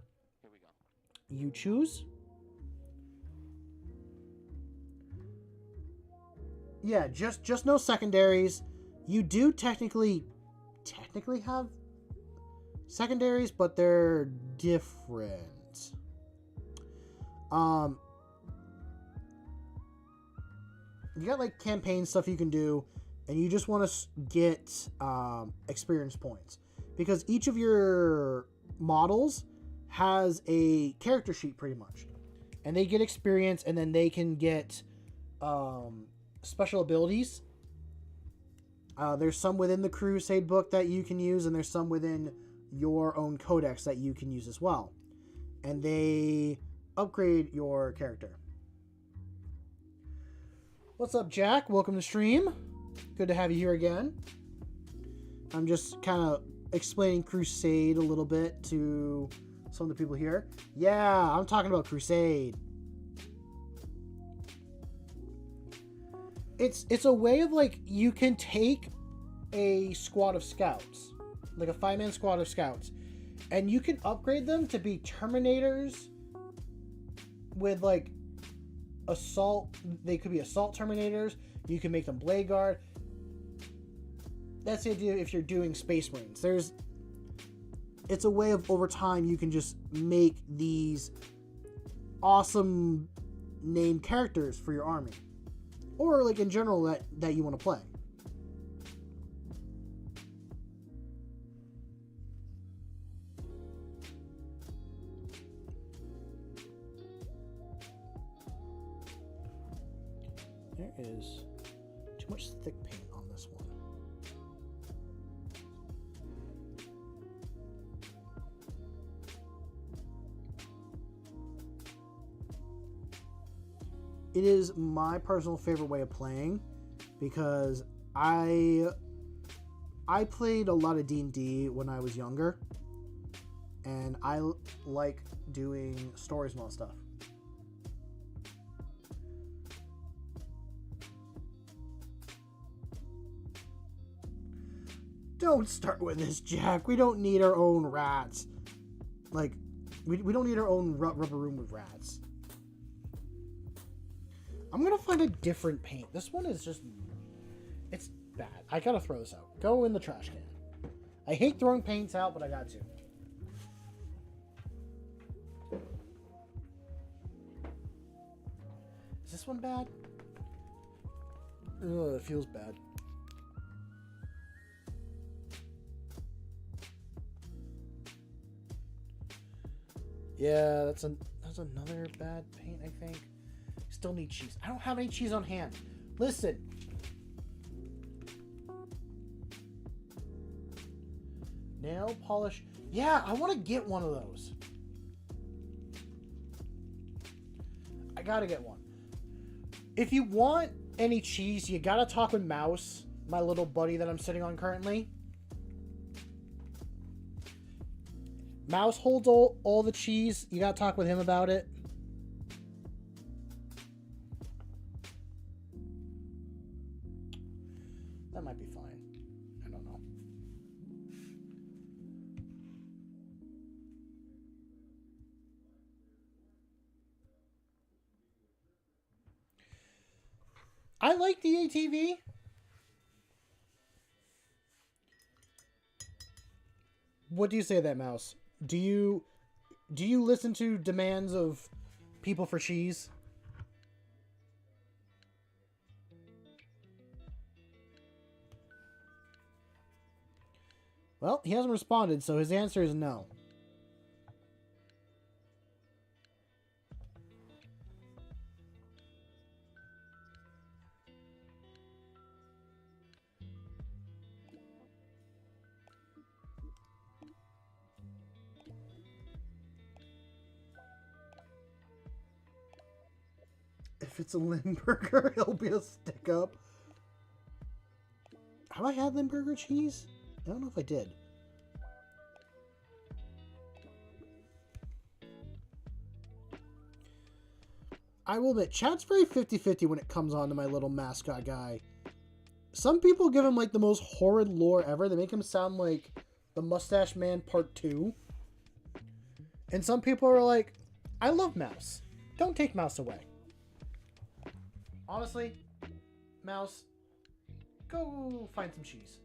you choose. Yeah, just no secondaries. You do technically have secondaries, but they're different. You got like campaign stuff you can do, and you just want to get experience points, because each of your models has a character sheet pretty much, and they get experience, and then they can get special abilities. There's some within the Crusade book that you can use, and there's some within your own codex that you can use as well, and they upgrade your character. What's up, Jack? Welcome to stream. Good to have you here again. I'm just kind of explaining Crusade a little bit to some of the people here. Yeah, I'm talking about Crusade. It's a way of, like, you can take a squad of scouts, like a 5-man squad of scouts, and you can upgrade them to be Terminators with, like, assault. They could be assault Terminators. You can make them Blade Guard. That's the idea if you're doing Space Marines. It's a way of, over time, you can just make these awesome named characters for your army. Or, like, in general, that you want to play. There is too much thick paint on this one. It is my personal favorite way of playing, because I played a lot of D&D when I was younger, and I like doing stories and all that stuff. Don't start with this, Jack. We don't need our own rats. Like, we don't need our own rubber room with rats. I'm gonna find a different paint. This one is just... It's bad. I gotta throw this out. Go in the trash can. I hate throwing paints out, but I got to. Is this one bad? Ugh, it feels bad. Yeah, that's another bad paint, I think. Still need cheese. I don't have any cheese on hand. Listen. Nail polish. Yeah, I want to get one of those. I gotta get one. If you want any cheese, you gotta talk with Mouse, my little buddy that I'm sitting on currently. Mouse holds all the cheese. You gotta talk with him about it. That might be fine. I don't know. I like the ATV. What do you say to that, Mouse? Do you listen to demands of people for cheese? Well, he hasn't responded, so his answer is no. If it's a Limburger, it'll be a stick up. Have I had Limburger cheese? I don't know if I did. I will admit, chat's very 50-50 when it comes on to my little mascot guy. Some people give him like the most horrid lore ever. They make him sound like the Mustache Man Part 2. And some people are like, I love Mouse. Don't take Mouse away. Honestly, Mouse, go find some cheese.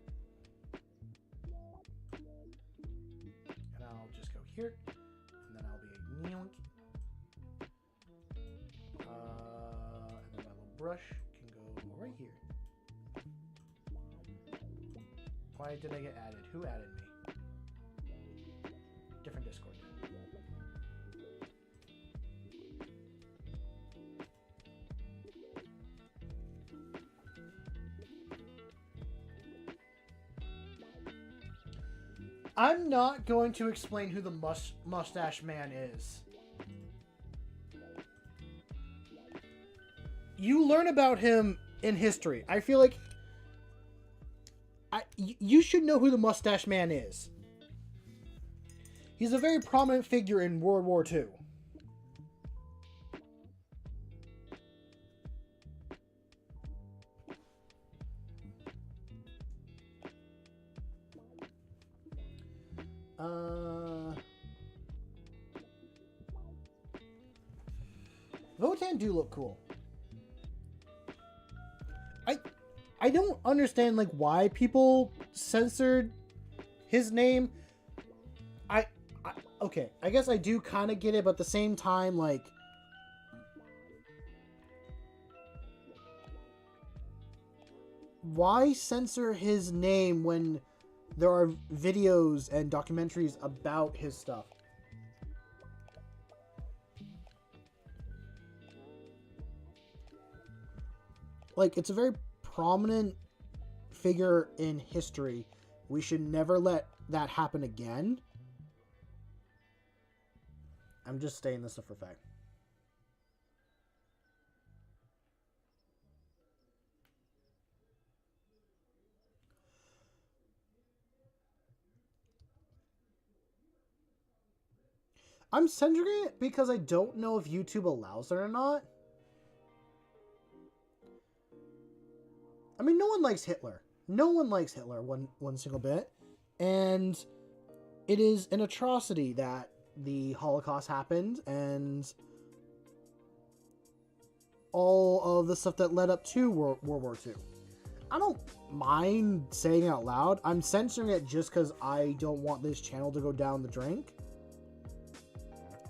And I'll just go here. And then I'll be a yoink. And then my little brush can go right here. Why did I get added? Who added me? Different Discord. I'm not going to explain who the Mustache Man is. You learn about him in history. I feel like you should know who the Mustache Man is. He's a very prominent figure in World War II. Votan do look cool. I don't understand like why people censored his name. Okay, I guess I do kind of get it, but at the same time, like, why censor his name when there are videos and documentaries about his stuff? Like, it's a very prominent figure in history. We should never let that happen again. I'm just saying this for fact. I'm censoring it because I don't know if YouTube allows it or not. I mean, no one likes Hitler. No one likes Hitler one single bit. And it is an atrocity that the Holocaust happened, and all of the stuff that led up to World War II. I don't mind saying it out loud. I'm censoring it just because I don't want this channel to go down the drain.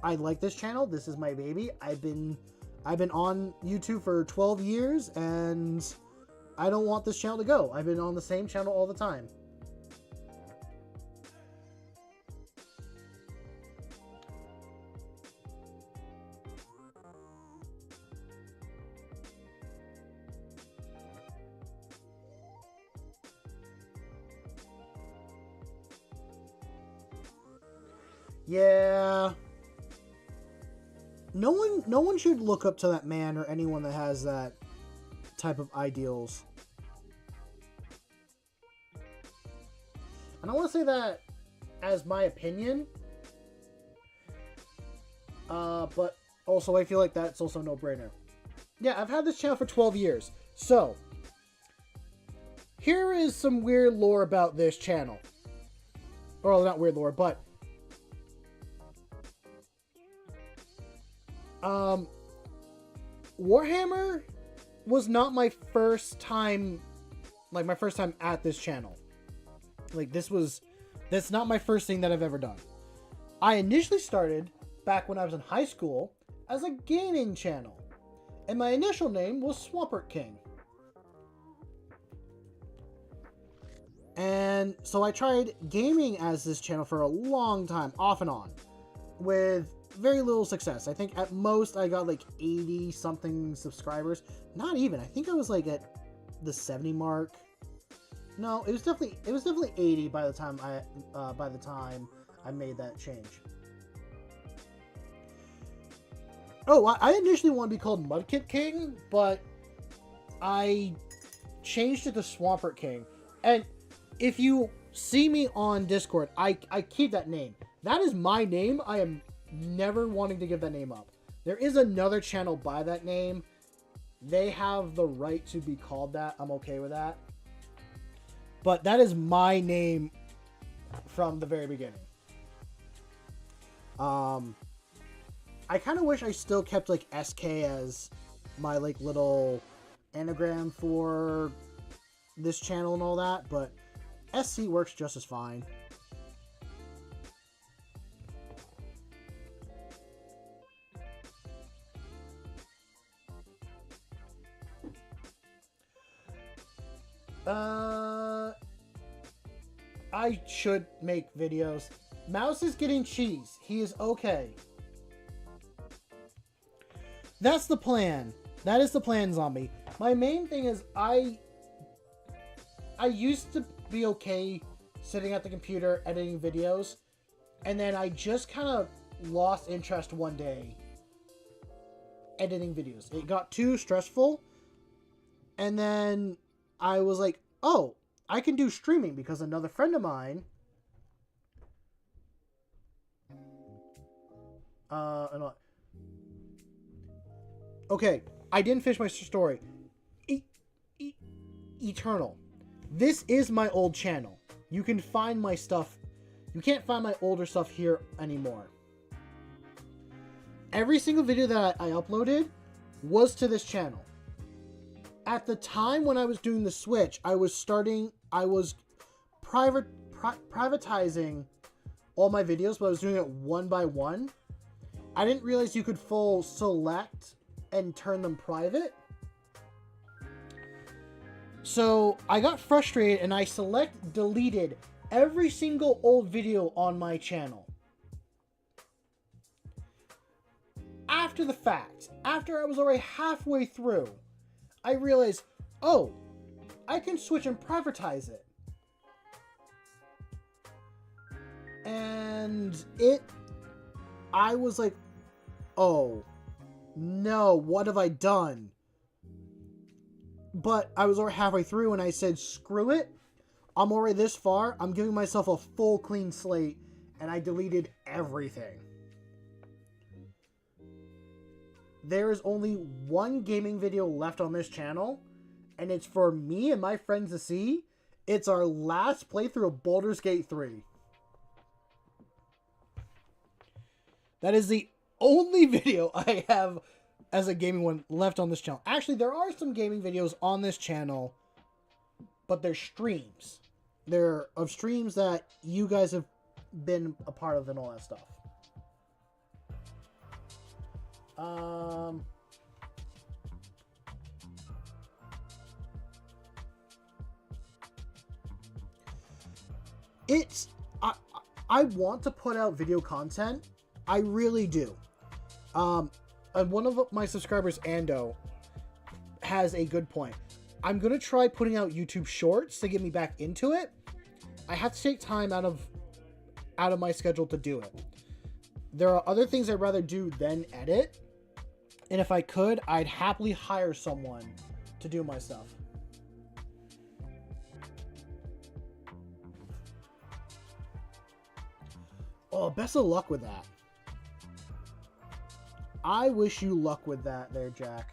I like this channel. This is my baby. I've been on YouTube for 12 years, and I don't want this channel to go. I've been on the same channel all the time. Yeah. No one should look up to that man or anyone that has that type of ideals. And I want to say that as my opinion. But also I feel like that's also a no-brainer. Yeah, I've had this channel for 12 years. So, here is some weird lore about this channel. Or not weird lore, but Warhammer was not my first time, like my first time at this channel. Like that's not my first thing that I've ever done. I initially started back when I was in high school as a gaming channel. And my initial name was Swampert King. And so I tried gaming as this channel for a long time, off and on, with very little success. I think at most I got like 80 something subscribers. Not even. I think I was like at the 70 mark. No, it was definitely 80 by the time I made that change. Oh, I initially wanted to be called Mudkip King, but I changed it to Swampert King. And if you see me on Discord, I keep that name. That is my name. I am never wanting to give that name up. There is another channel by that name. They have the right to be called that. I'm okay with that. But that is my name from the very beginning. I kind of wish I still kept like SK as my like little anagram for this channel and all that, but SC works just as fine. I should make videos. Mouse is getting cheese. He is okay. That's the plan. That is the plan, Zombie. My main thing is I used to be okay sitting at the computer editing videos, and then I just kind of lost interest one day editing videos. It got too stressful, and then I was like, oh, I can do streaming because another friend of mine okay, I didn't finish my story. Eternal. This is my old channel. You can find my stuff. You can't find my older stuff here anymore. Every single video that I uploaded was to this channel. At the time when I was doing the switch, I was privatizing all my videos, but I was doing it one by one. I didn't realize you could full select and turn them private. So I got frustrated and I deleted every single old video on my channel. After the fact, after I was already halfway through, I realized, oh, I can switch and privatize it. And I was like, oh, no, what have I done? But I was already halfway through and I said, screw it. I'm already this far. I'm giving myself a full clean slate, and I deleted everything. There is only one gaming video left on this channel, and it's for me and my friends to see. It's our last playthrough of Baldur's Gate 3. That is the only video I have as a gaming one left on this channel. Actually, there are some gaming videos on this channel, but they're streams. They're of streams that you guys have been a part of and all that stuff. I want to put out video content. I really do. And one of my subscribers, Ando, has a good point. I'm going to try putting out YouTube shorts to get me back into it. I have to take time out of my schedule to do it. There are other things I'd rather do than edit. And if I could, I'd happily hire someone to do my stuff. Oh, best of luck with that. I wish you luck with that there, Jack.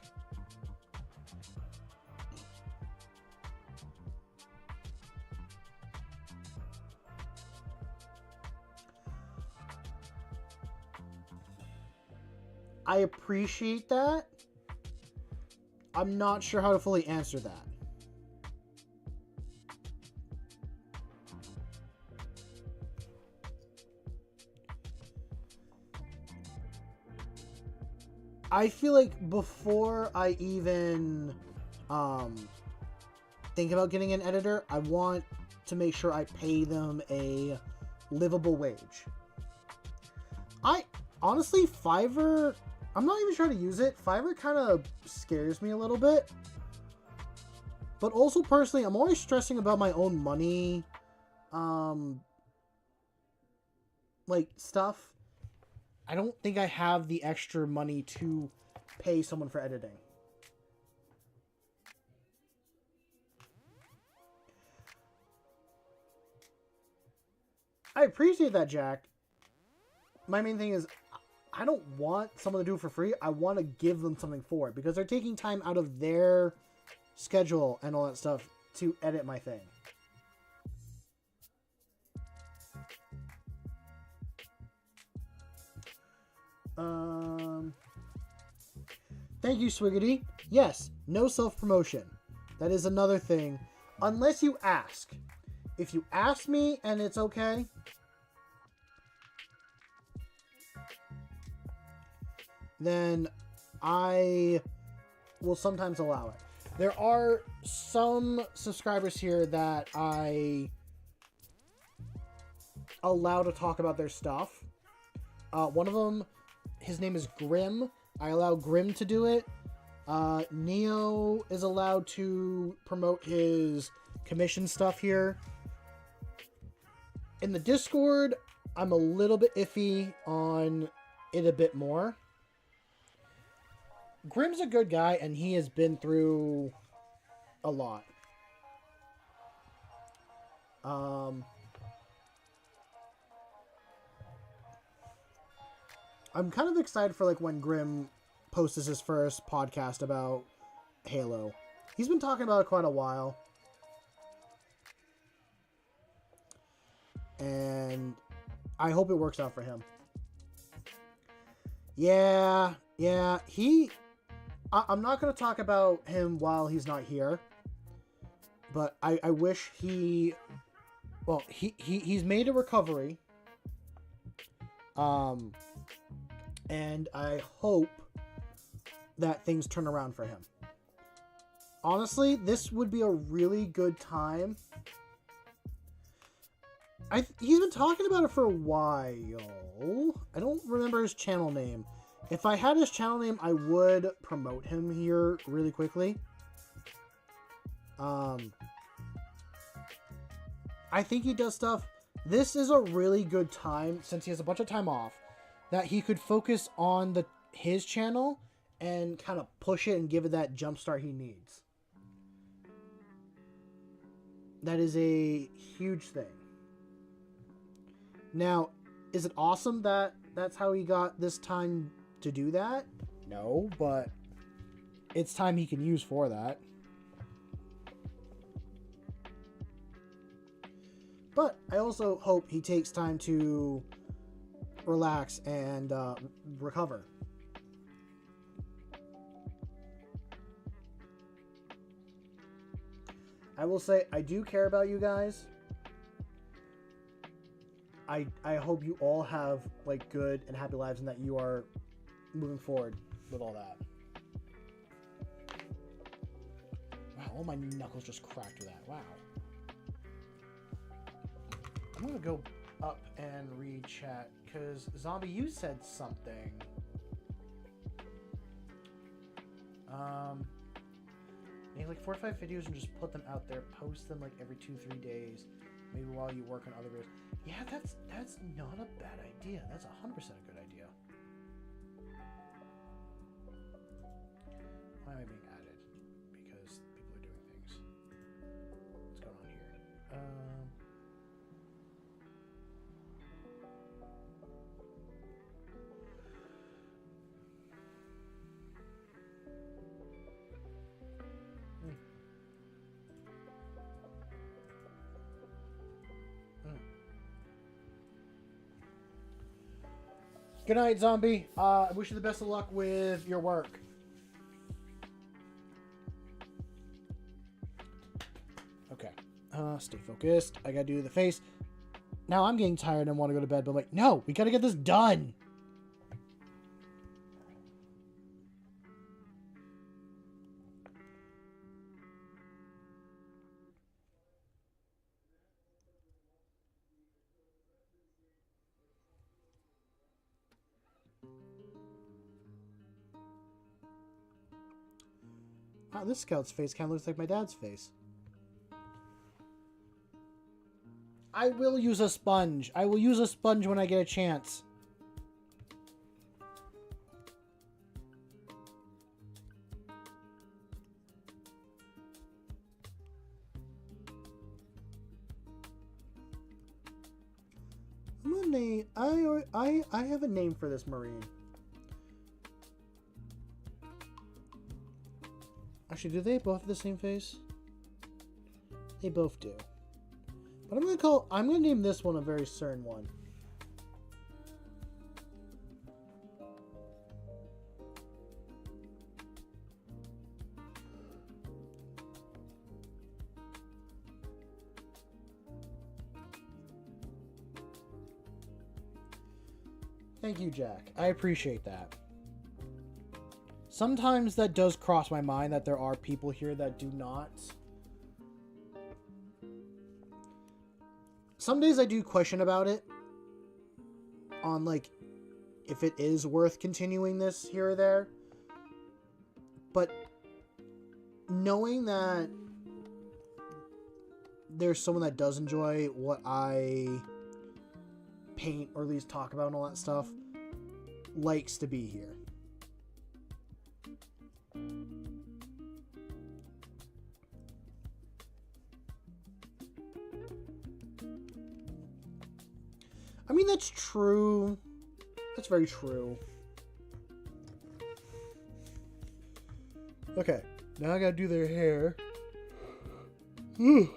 I appreciate that. I'm not sure how to fully answer that. I feel like before I even think about getting an editor, I want to make sure I pay them a livable wage. Honestly, Fiverr, I'm not even trying to use it. Fiverr kind of scares me a little bit. But also personally, I'm always stressing about my own money, like stuff. I don't think I have the extra money to pay someone for editing. I appreciate that, Jack. My main thing is, I don't want someone to do it for free. I want to give them something for it, because they're taking time out of their schedule and all that stuff to edit my thing. Thank you, Swiggity. Yes, no self-promotion. That is another thing. Unless you ask. If you ask me and it's okay, then I will sometimes allow it. There are some subscribers here that I allow to talk about their stuff. One of them, his name is Grim. I allow Grim to do it. Neo is allowed to promote his commission stuff here. In the Discord, I'm a little bit iffy on it a bit more. Grim's a good guy, and he has been through a lot. I'm kind of excited for like when Grim posts his first podcast about Halo. He's been talking about it quite a while. And I hope it works out for him. Yeah, I'm not going to talk about him while he's not here. But I wish he... Well, he's made a recovery. And I hope that things turn around for him. Honestly, this would be a really good time. He's been talking about it for a while. I don't remember his channel name. If I had his channel name, I would promote him here really quickly. I think he does stuff. This is a really good time, since he has a bunch of time off, that he could focus on his channel and kind of push it and give it that jump start he needs. That is a huge thing. Now, is it awesome that that's how he got this time to do that? No, but it's time he can use for that. But I also hope he takes time to relax and recover. I will say I do care about you guys. I hope you all have like good and happy lives and that you are moving forward with all that. Wow, all my knuckles just cracked with that. Wow. I'm gonna go up and read chat because Zombie, you said something. Make like 4 or 5 videos and just put them out there. Post them like every 2-3 days. Maybe while you work on other videos. Yeah, that's not a bad idea. That's 100% a good idea. Why am I being added? Because people are doing things. What's going on here? Good night, Zombie. I wish you the best of luck with your work. Okay. Stay focused. I gotta do the face. Now I'm getting tired and want to go to bed, but I'm like, no, we gotta get this done. Wow, this scout's face kind of looks like my dad's face. I will use a sponge. I will use a sponge when I get a chance. I'm gonna name. I have a name for this Marine. Actually, do they both have the same face? They both do. But I'm gonna name this one a very certain one. Thank you, Jack. I appreciate that. Sometimes that does cross my mind that there are people here that do not. Some days I do question about it. On, like, if it is worth continuing this here or there. But knowing that there's someone that does enjoy what I paint or at least talk about and all that stuff likes to be here. I mean, that's true. That's very true. Okay, now I gotta do their hair. Oh,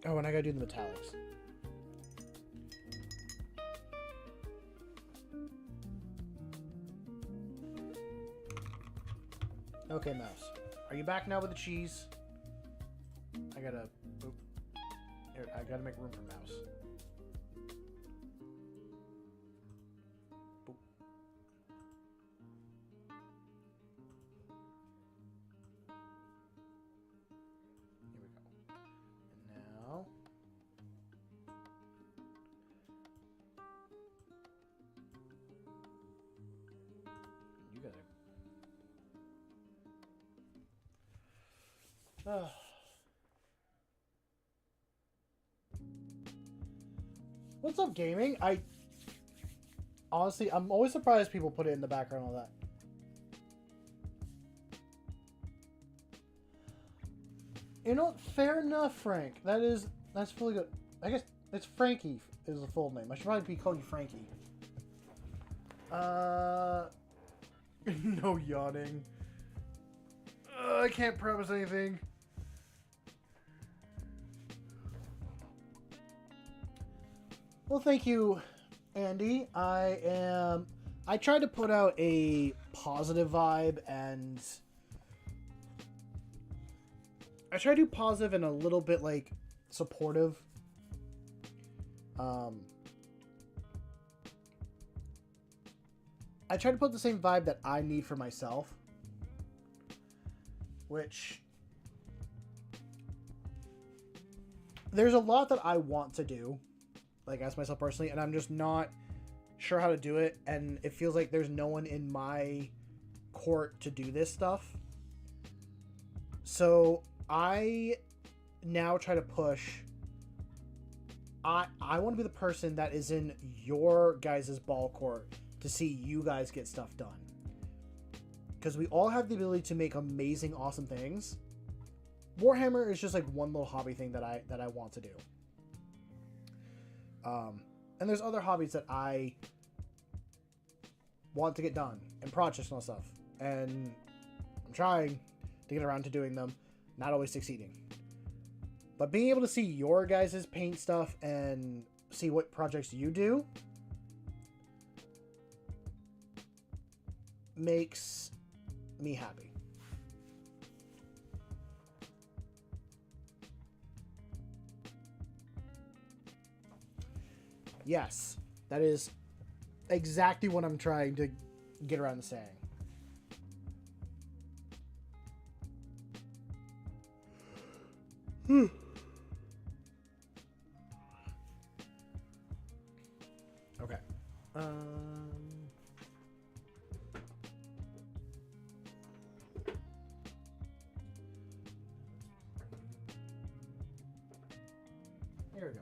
and I gotta do the metallics. Okay, Mouse. Are you back now with the cheese? I gotta... Oop. Here, I gotta make room for Mouse. Boop. Here we go. And now... You gotta... What's up, gaming? Honestly, I'm always surprised people put it in the background and all that. You know what? Fair enough, Frank. That's really good. I guess it's Frankie is the full name. I should probably be calling you Frankie. No yawning. I can't promise anything. Well, thank you, Andy. I try to put out a positive vibe and I try to do positive and a little bit like supportive. I try to put the same vibe that I need for myself, which there's a lot that I want to do, like as myself personally, and I'm just not sure how to do it, and it feels like there's no one in my court to do this stuff. So I now try to push. I want to be the person that is in your guys' ball court to see you guys get stuff done. Because we all have the ability to make amazing, awesome things. Warhammer is just like one little hobby thing that I want to do. And there's other hobbies that I want to get done, and projects and all stuff. And I'm trying to get around to doing them, not always succeeding. But being able to see your guys' paint stuff and see what projects you do makes me happy. Yes, that is exactly what I'm trying to get around to saying. Okay. There we go.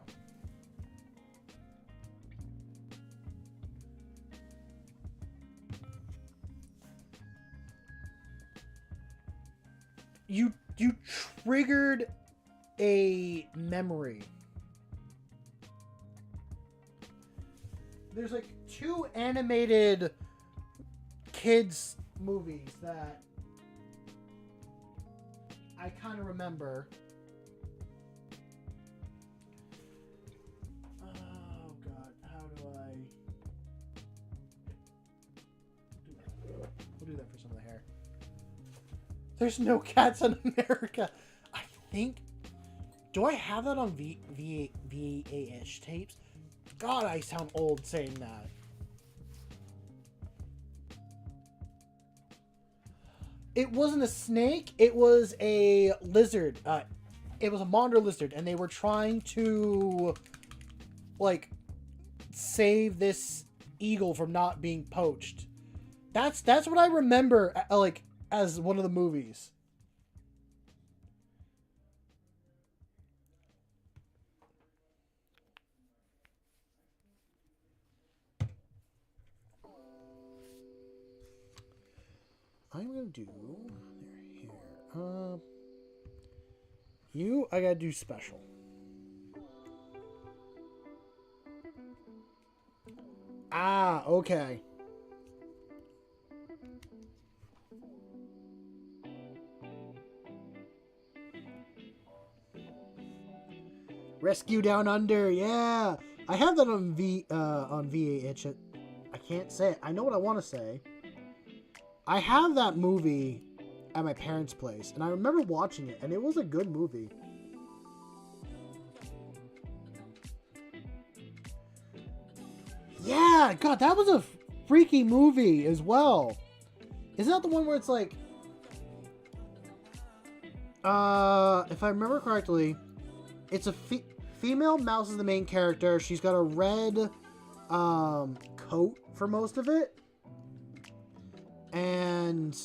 You triggered a memory. There's like 2 animated kids movies that I kind of remember. Oh god, how do I do that? We'll do that for some of the hair. There's no cats in America. I think. Do I have that on VHS tapes? God, I sound old saying that. It wasn't a snake. It was a lizard. It was a monitor lizard, and they were trying to, like, save this eagle from not being poached. That's what I remember, like, as one of the movies. I'm gonna do here. I gotta do special. Ah, okay. Rescue Down Under, yeah. I have that on VHS. I can't say it. I know what I want to say. I have that movie at my parents' place, and I remember watching it, and it was a good movie. Yeah, God, that was a freaky movie as well. Isn't that the one where it's like, if I remember correctly, it's a female mouse is the main character. She's got a red coat for most of it. And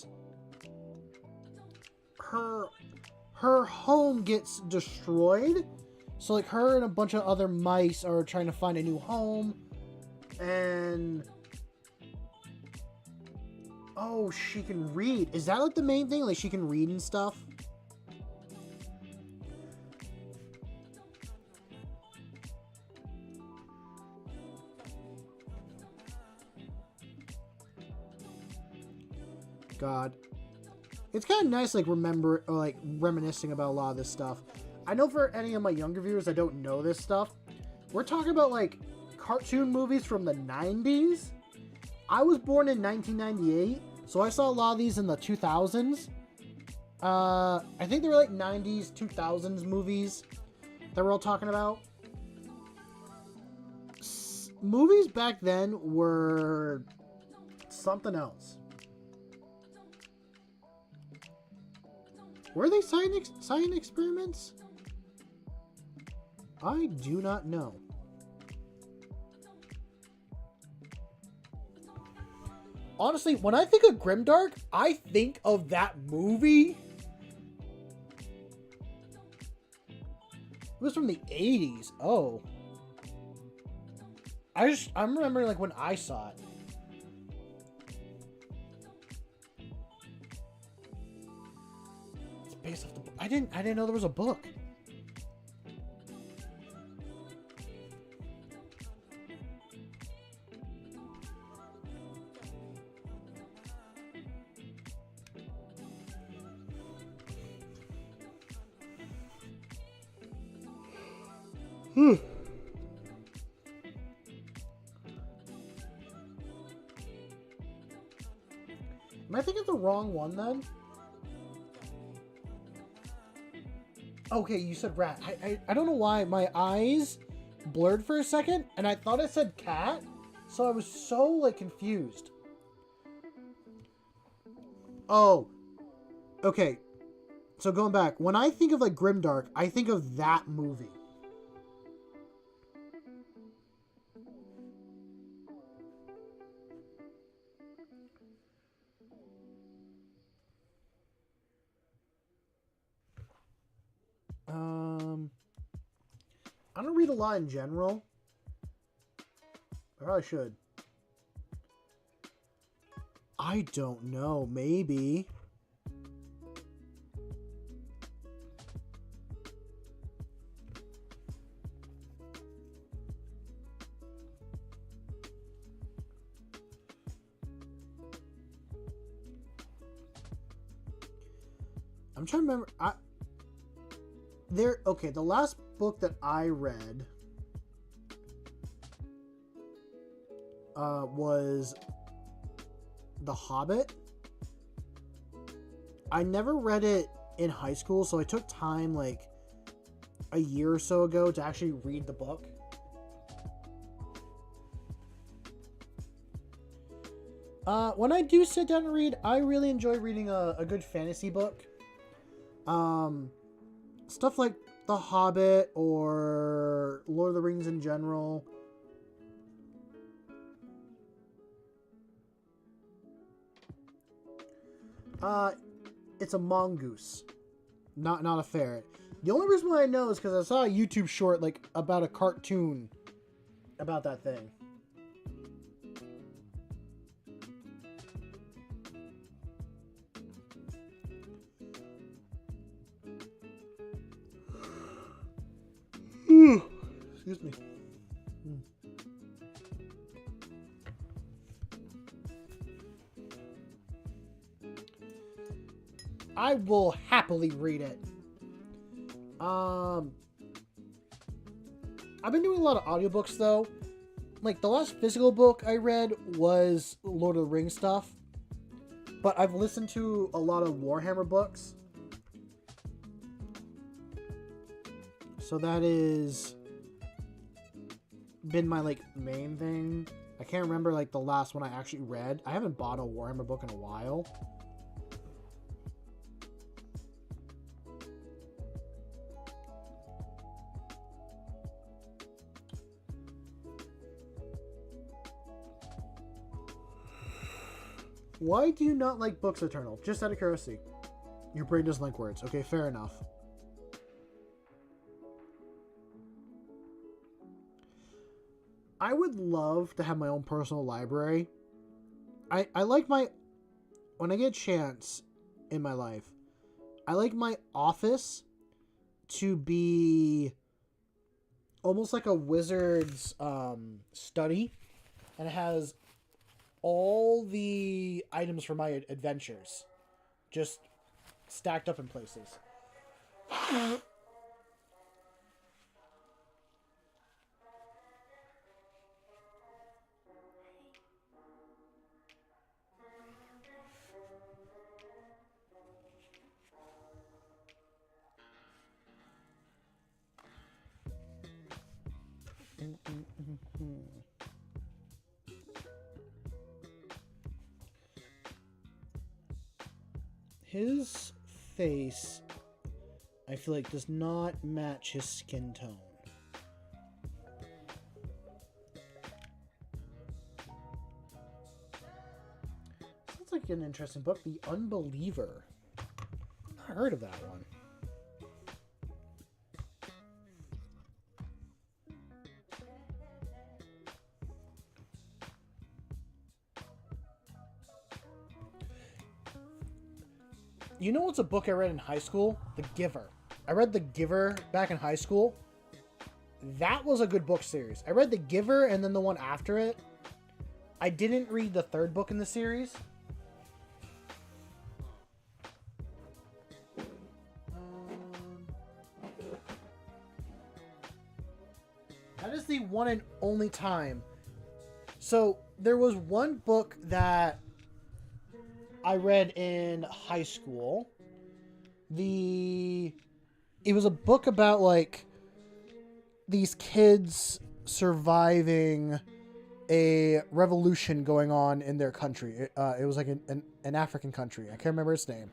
her home gets destroyed. So like her and a bunch of other mice are trying to find a new home. And oh, she can read. Is that like the main thing? Like she can read and stuff? God, it's kind of nice, like reminiscing about a lot of this stuff. I know for any of my younger viewers that don't know this stuff, we're talking about like cartoon movies from the 90s. I was born in 1998, so I saw a lot of these in the 2000s. I think they were like 90s, 2000s movies that we're all talking about. Movies back then were something else. Were they science experiments? I do not know. Honestly, when I think of Grimdark, I think of that movie. It was from the 80s. Oh. I'm remembering like when I saw it. It's based off the book. I didn't know there was a book. Am I thinking of the wrong one then? Okay, you said rat. I don't know why my eyes blurred for a second and I thought it said cat, so I was so like confused. Oh, okay. So going back, when I think of like Grimdark, I think of that movie. I don't read a lot in general. I probably should. I don't know. Maybe. I'm trying to remember. Okay, the last book that I read was The Hobbit. I never read it in high school, so I took time like a year or so ago to actually read the book. When I do sit down and read, I really enjoy reading a good fantasy book. Stuff like The Hobbit or Lord of the Rings in general. It's a mongoose, not a ferret. The only reason why I know is because I saw a YouTube short like about a cartoon about that thing. Excuse me. I will happily read it. I've been doing a lot of audiobooks though. Like the last physical book I read was Lord of the Rings stuff. But I've listened to a lot of Warhammer books. So that is been my like main thing. I can't remember like the last one I actually read. I haven't bought a Warhammer book in a while. Why do you not like books, Eternal? Just out of curiosity. Your brain doesn't like words. Okay, fair enough. I would love to have my own personal library. I like my... When I get a chance in my life, I like my office to be almost like a wizard's study. And it has all the items for my adventures just stacked up in places. His face, I feel like, does not match his skin tone. Sounds like an interesting book. The Unbeliever. I heard of that one. You know what's a book I read in high school? The Giver. I read The Giver back in high school. That was a good book series. I read The Giver and then the one after it. I didn't read the third book in the series. That is the one and only time. So there was one book that I read in high school. It was a book about like these kids surviving a revolution going on in their country. It was like an African country. I can't remember its name.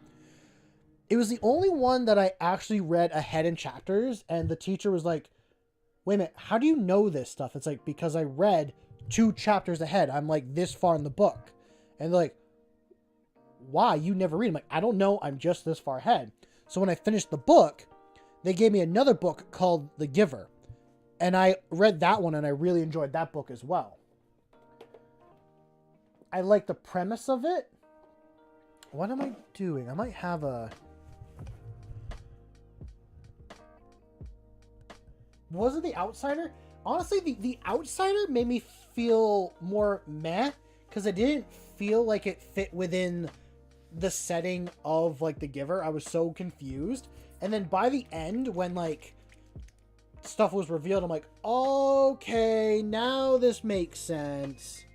It was the only one that I actually read ahead in chapters, and the teacher was like, wait a minute, how do you know this stuff? It's like, because I read 2 chapters ahead. I'm like this far in the book. And they're like, why? You never read. I'm like, I don't know. I'm just this far ahead. So when I finished the book, they gave me another book called The Giver. And I read that one and I really enjoyed that book as well. I like the premise of it. What am I doing? I might have a... Was it The Outsider? Honestly, the Outsider made me feel more meh, because it didn't feel like it fit within the setting of like The Giver. I was so confused. And then by the end, when like stuff was revealed, I'm like, okay, now this makes sense.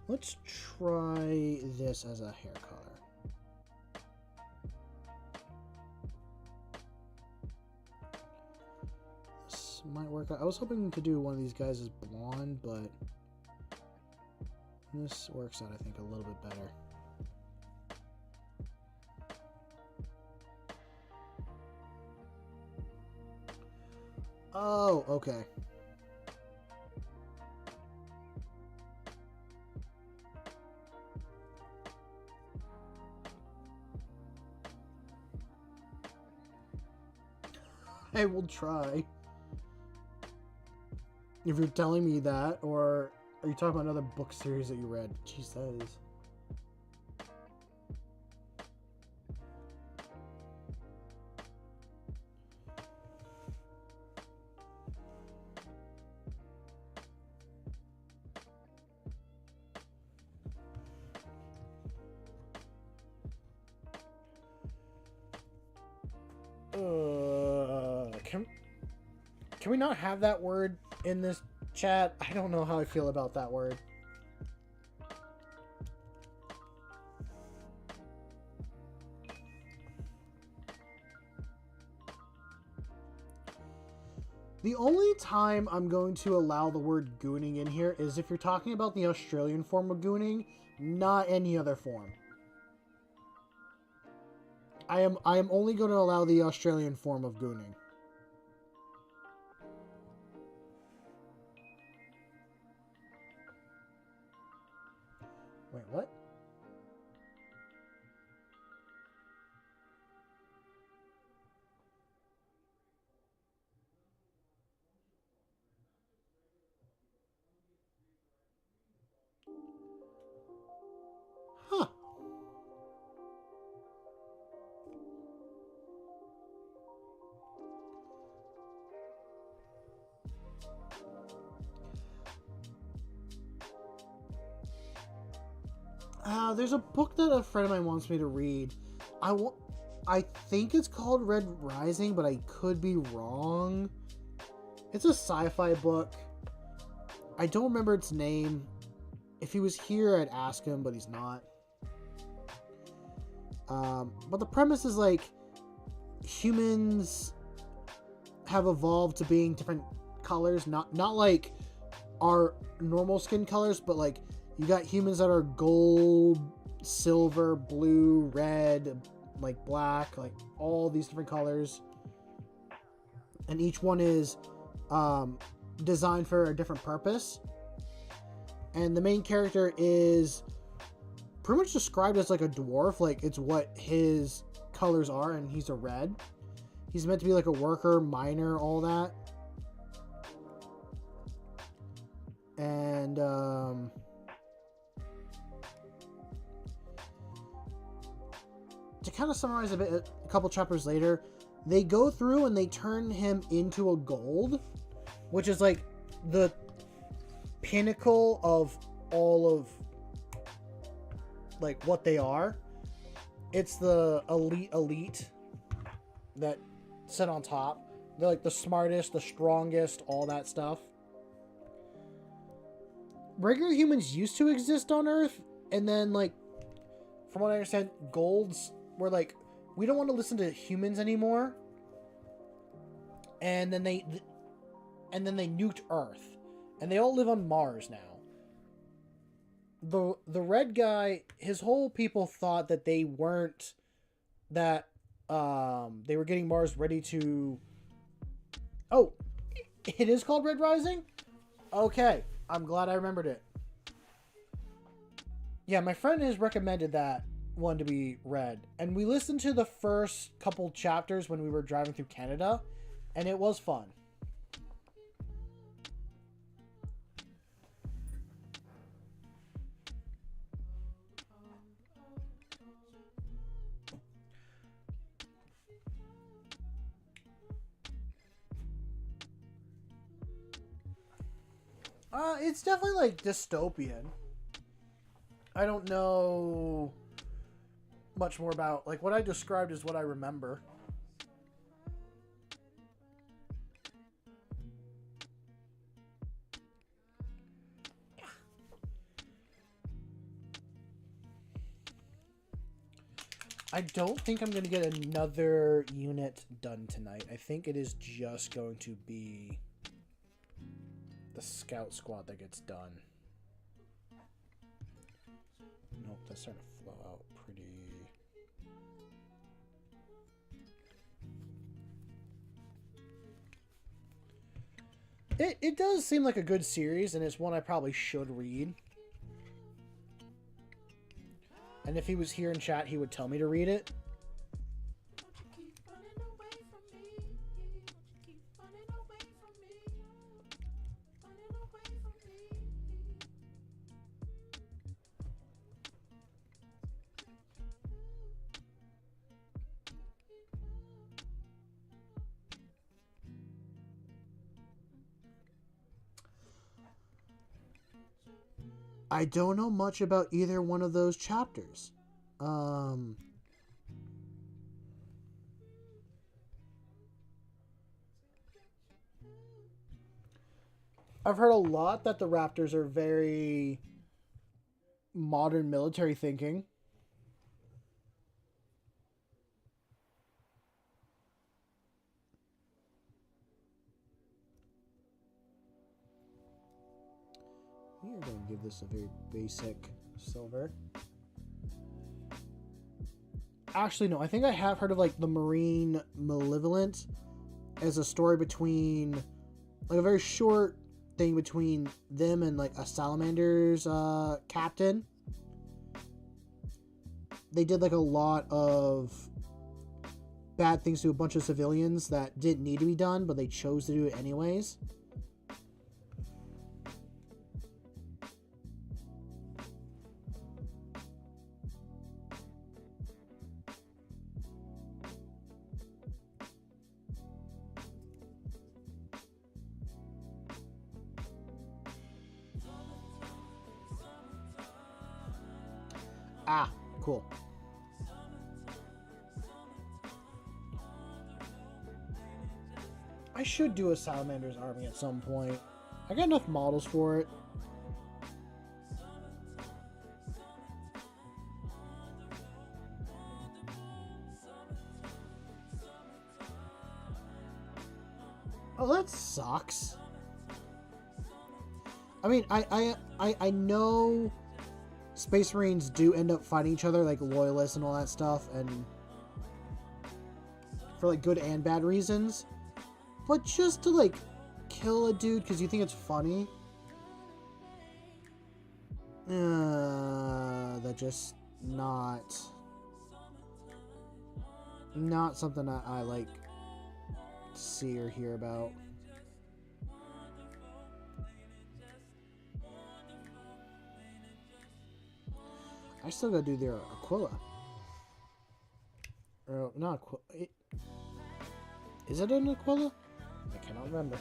Let's try this as a hair color. This might work out. I was hoping to do one of these guys as blonde, but this works out, I think, a little bit better. Oh, okay. I will try. If you're telling me that, or are you talking about another book series that you read? Jesus. Can we not have that word in this chat? I don't know how I feel about that word. The only time I'm going to allow the word gooning in here is if you're talking about the Australian form of gooning, not any other form. I am only going to allow the Australian form of gooning. Wait, what? Huh. There's a book that a friend of mine wants me to read. I think it's called Red Rising, but I could be wrong. It's a sci-fi book. I don't remember its name. If he was here, I'd ask him, but he's not. But the premise is like humans have evolved to being different colors, not like our normal skin colors, but like you got humans that are gold, silver, blue, red, like black, like all these different colors, and each one is designed for a different purpose. And the main character is pretty much described as like a dwarf, like it's what his colors are, and he's a red. He's meant to be like a worker, miner, all that. And to kind of summarize a couple chapters later, they go through and they turn him into a gold, which is like the pinnacle of all of like what they are. It's the elite that sit on top. They're like the smartest, the strongest, all that stuff. Regular humans used to exist on Earth, and then like from what I understand, golds were like, we don't want to listen to humans anymore. And then they nuked Earth, and they all live on Mars now. The red guy, his whole people thought that they weren't, that they were getting Mars ready to. Oh, it is called Red Rising? Okay, I'm glad I remembered it. Yeah, my friend has recommended that one to be read, and we listened to the first couple chapters when we were driving through Canada, and it was fun. It's definitely like dystopian. I don't know much more about, like, what I described is what I remember. I don't think I'm going to get another unit done tonight. I think it is just going to be the scout squad that gets done. Nope, that's starting to flow out pretty. It does seem like a good series, and it's one I probably should read. And if he was here in chat, he would tell me to read it. I don't know much about either one of those chapters. I've heard a lot that the Raptors are very modern military thinking. We are going to give this a very basic silver. Actually, no. I think I have heard of like the Marine Malevolent as a story between, like a very short thing between them and like a Salamander's captain. They did like a lot of bad things to a bunch of civilians that didn't need to be done, but they chose to do it anyways. Ah, cool. I should do a Salamander's army at some point. I got enough models for it. Oh, that sucks. I mean, I know Space Marines do end up fighting each other, like loyalists and all that stuff, and for like good and bad reasons. But just to like kill a dude because you think it's funny, that just not something that I like see or hear about. I still gotta do their Aquila. Or not Aquila. Is it an Aquila? I cannot remember.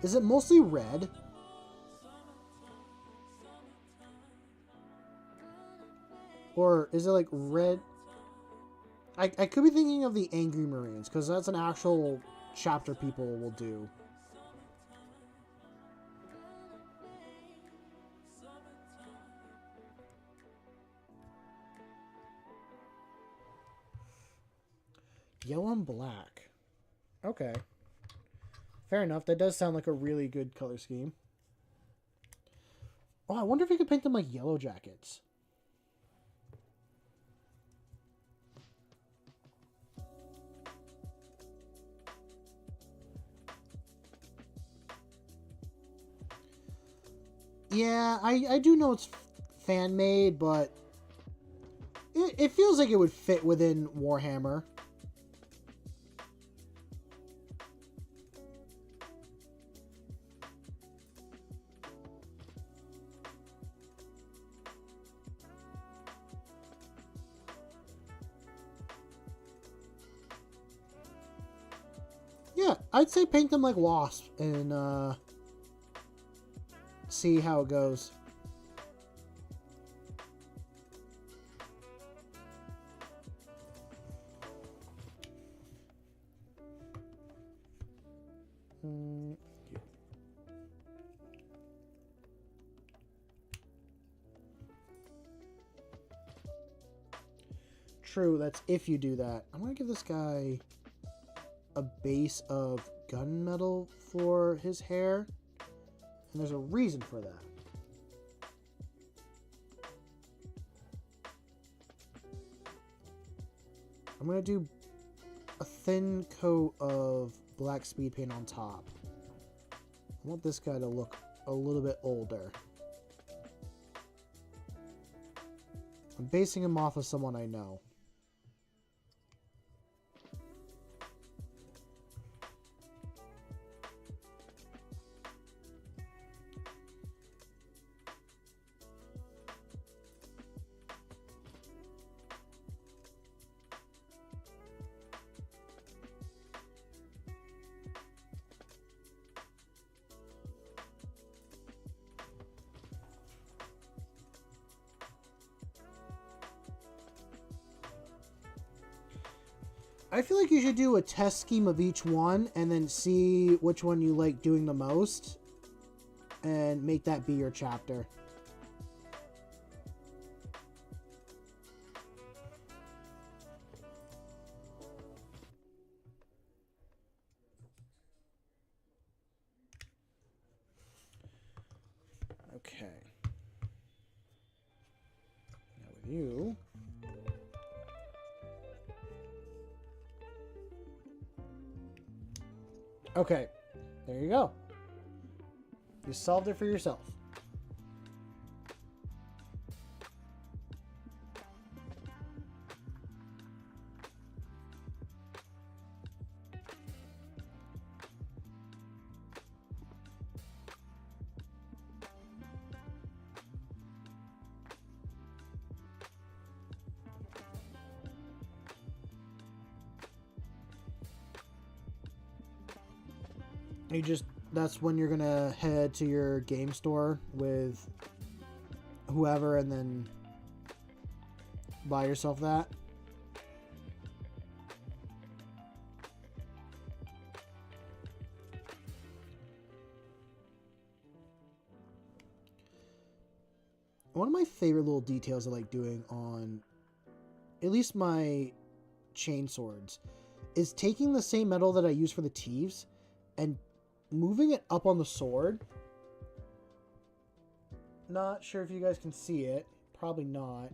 Is it mostly red? Or is it like red? I could be thinking of the Angry Marines, because that's an actual chapter people will do. Yellow and black. Okay. Fair enough. That does sound like a really good color scheme. Oh, I wonder if you could paint them like Yellow Jackets. Yeah, I do know it's fan-made, but it feels like it would fit within Warhammer. Yeah, I'd say paint them like Wasp and see how it goes. True, that's if you do that. I'm gonna give this guy a base of gunmetal for his hair, and there's a reason for that. I'm gonna do a thin coat of black speed paint on top. I want this guy to look a little bit older. I'm basing him off of someone I know. I feel like you should do a test scheme of each one and then see which one you like doing the most and make that be your chapter. Okay. Now with you. Okay, there you go. You solved it for yourself. That's when you're gonna head to your game store with whoever and then buy yourself that. One of my favorite little details I like doing on at least my chain swords is taking the same metal that I use for the teeves and moving it up on the sword. Not sure if you guys can see it. Probably not.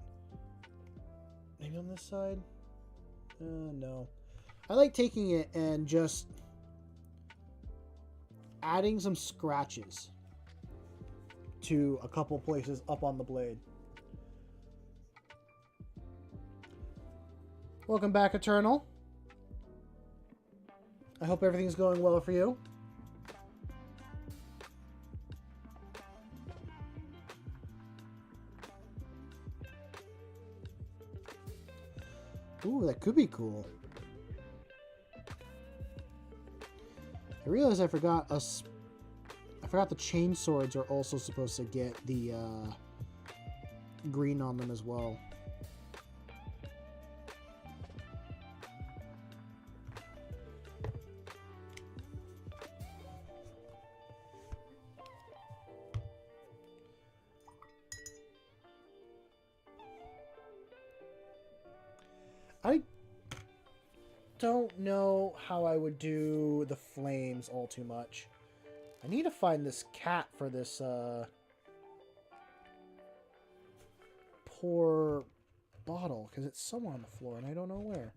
Maybe on this side? No. I like taking it and just adding some scratches to a couple places up on the blade. Welcome back, Eternal. I hope everything's going well for you. Ooh, that could be cool. I realized I forgot the chain swords are also supposed to get the green on them as well. I don't know how I would do the flames all too much. I need to find this cap for this poor bottle because it's somewhere on the floor and I don't know where.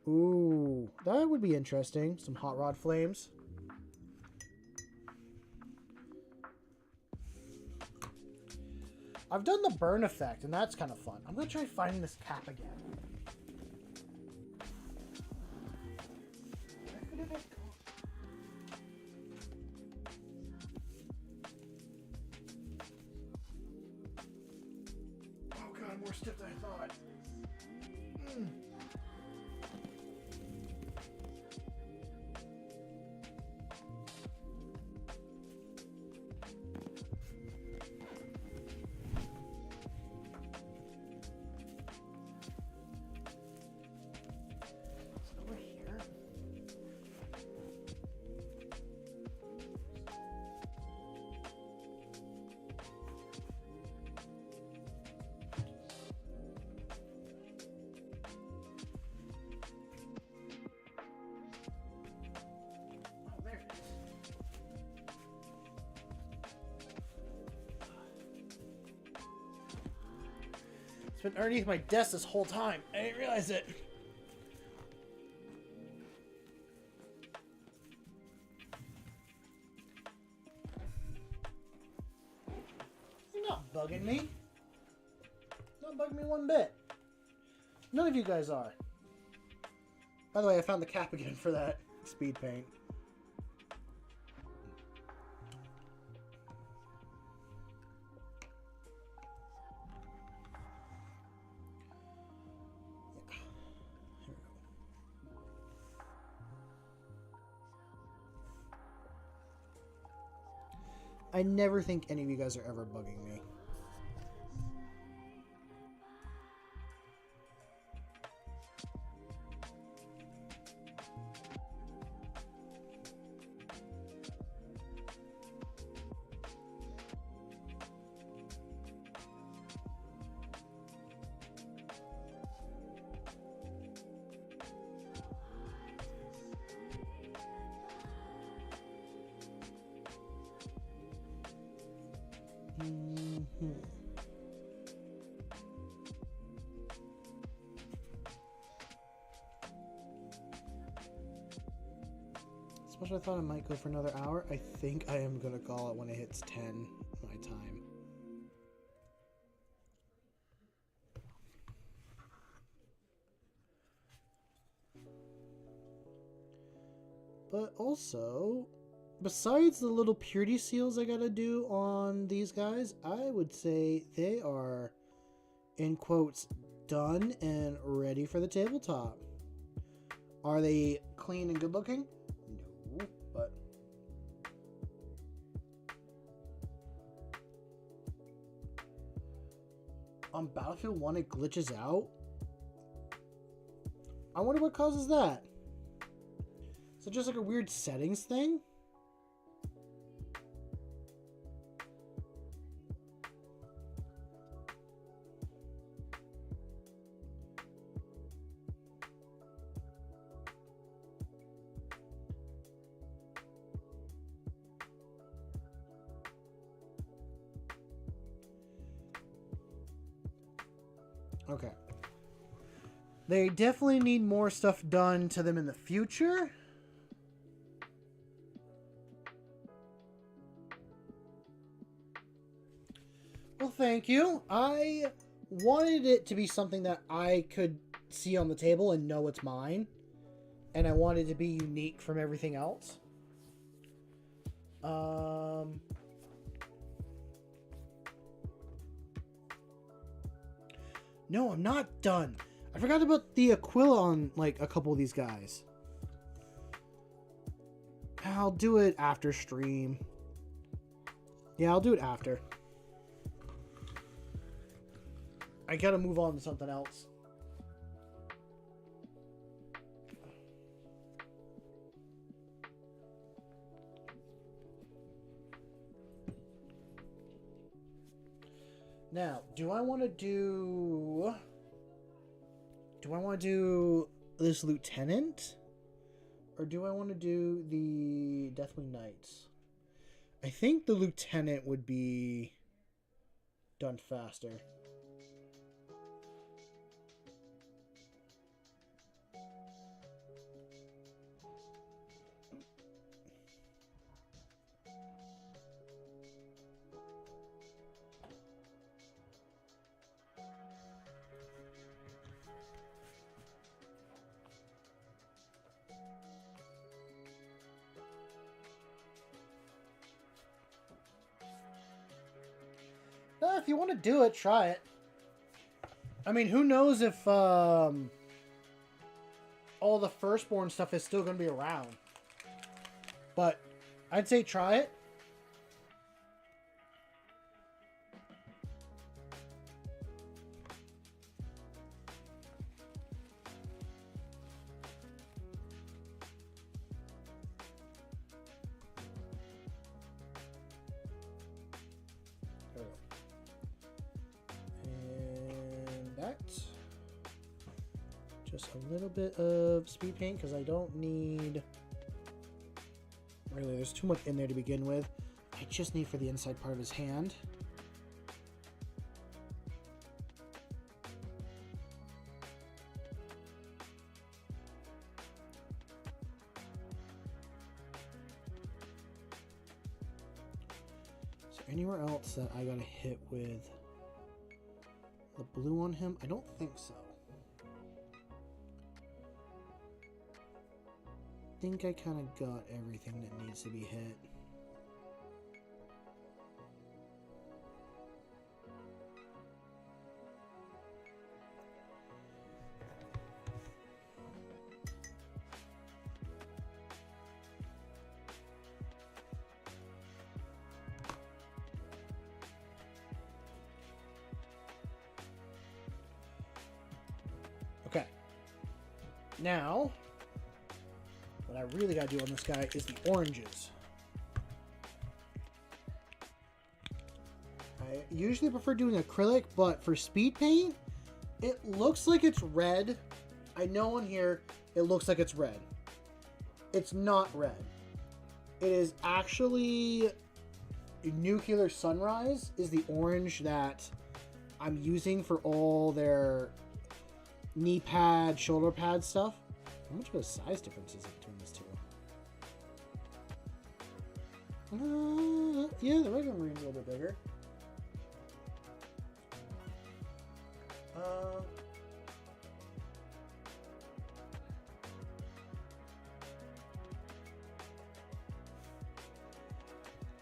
Ooh, that would be interesting. Some hot rod flames. I've done the burn effect, and that's kind of fun. I'm going to try finding this cap again. Where could it have gone? Oh god, more stiff than I thought. It's been underneath my desk this whole time. I didn't realize it. You're not bugging me. Not bugging me one bit. None of you guys are. By the way, I found the cap again for that speed paint. I never think any of you guys are ever bugging me. As much as I thought I might go for another hour, I think I am going to call it when it hits 10 my time. But also, besides the little purity seals I gotta do on these guys, I would say they are, in quotes, done and ready for the tabletop. Are they clean and good looking? No, but on Battlefield 1 it glitches out. I wonder what causes that. Is it just like a weird settings thing? Okay. They definitely need more stuff done to them in the future. Well, thank you. I wanted it to be something that I could see on the table and know it's mine. And I wanted it to be unique from everything else. No, I'm not done. I forgot about the Aquila on, like, a couple of these guys. I'll do it after stream. Yeah, I'll do it after. I gotta move on to something else. Now, do I want to do this lieutenant? Or do I want to do the Deathwing Knights? I think the lieutenant would be done faster. If you want to do it, try it. I mean, who knows if all the Firstborn stuff is still going to be around. But I'd say try it. Just a little bit of speed paint because I don't need... Really, there's too much in there to begin with. I just need for the inside part of his hand. Is there anywhere else that I gotta hit with the blue on him? I don't think so. I think I kind of got everything that needs to be hit. Okay. Now, what I really got to do on this guy is the oranges. I usually prefer doing acrylic, but for speed paint, it looks like it's red. I know on here it looks like it's red. It's not red. It is actually Nuclear Sunrise is the orange that I'm using for all their knee pad, shoulder pad stuff. How much of a size difference is it between these two? Yeah, the regular Marine's a little bit bigger.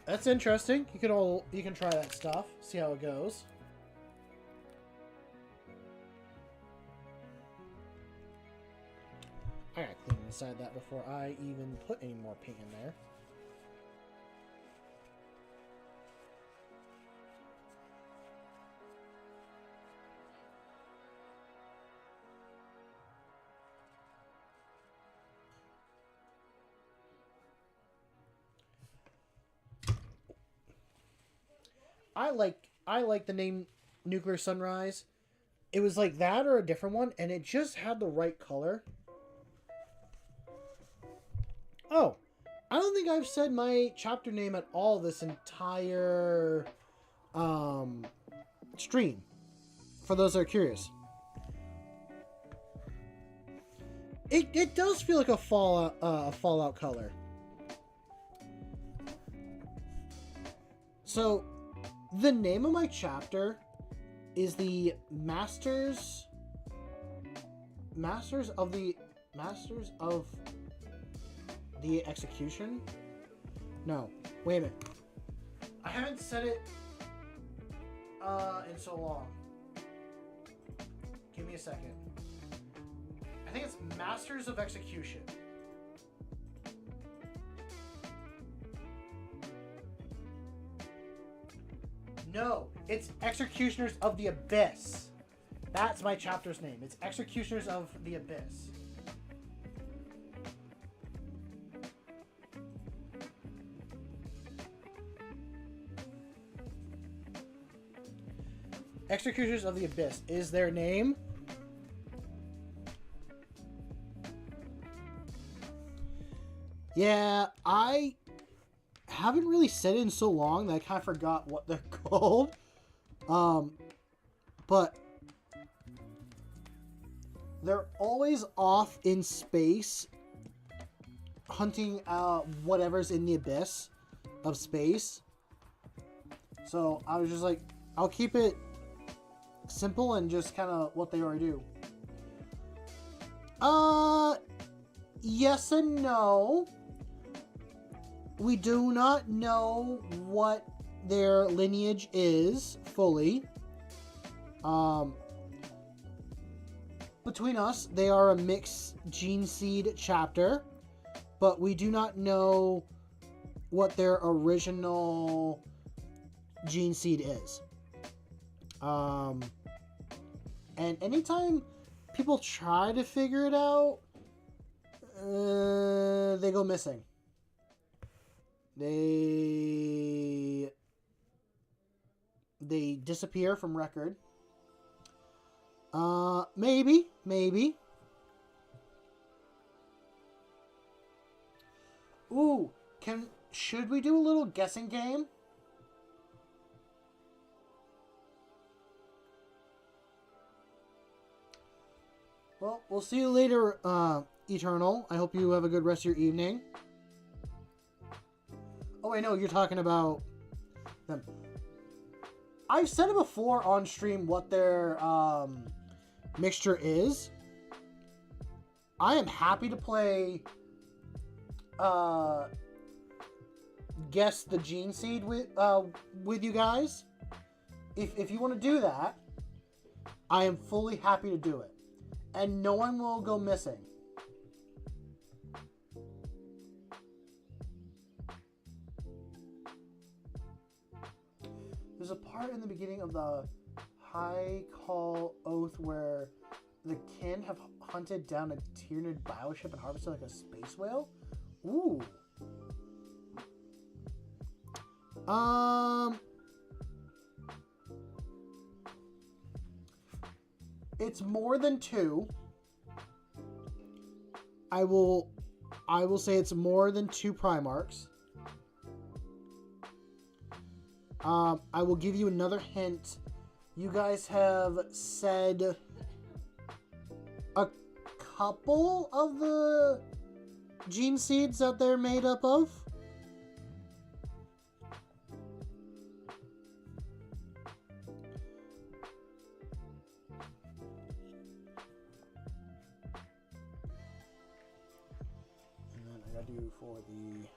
That's interesting. You can try that stuff. See how it goes. I gotta clean inside that before I even put any more paint in there. I like the name Nuclear Sunrise. It was like that or a different one, and it just had the right color. Oh, I don't think I've said my chapter name at all this entire stream. For those that are curious, it does feel like a Fallout color. So, the name of my chapter is the Masters of the Execution. No, wait a minute. I haven't said it in so long. Give me a second. I think it's Masters of Execution. No, it's Executioners of the Abyss. That's my chapter's name. It's Executioners of the Abyss. Executioners of the Abyss is their name. Yeah, I haven't really said it in so long that I kind of forgot what they're called. But they're always off in space hunting whatever's in the abyss of space. So I was just like, I'll keep it simple and just kind of what they already do. Yes and no. We do not know what their lineage is fully. Between us, they are a mixed gene seed chapter, but we do not know what their original gene seed is. And anytime people try to figure it out, they go missing. They disappear from record. Maybe. Ooh, should we do a little guessing game? Well, we'll see you later, Eternal. I hope you have a good rest of your evening. Oh, I know, you're talking about them. I've said it before on stream what their mixture is. I am happy to play guess the gene seed with you guys. If you want to do that, I am fully happy to do it. And no one will go missing. There's a part in the beginning of the High Call Oath where the kin have hunted down a Tyranid bioship and harvested like a space whale. Ooh. It's more than 2. I will say it's more than 2 Primarchs. I will give you another hint. You guys have said a couple of the gene seeds that they're made up of. And then I gotta do for the...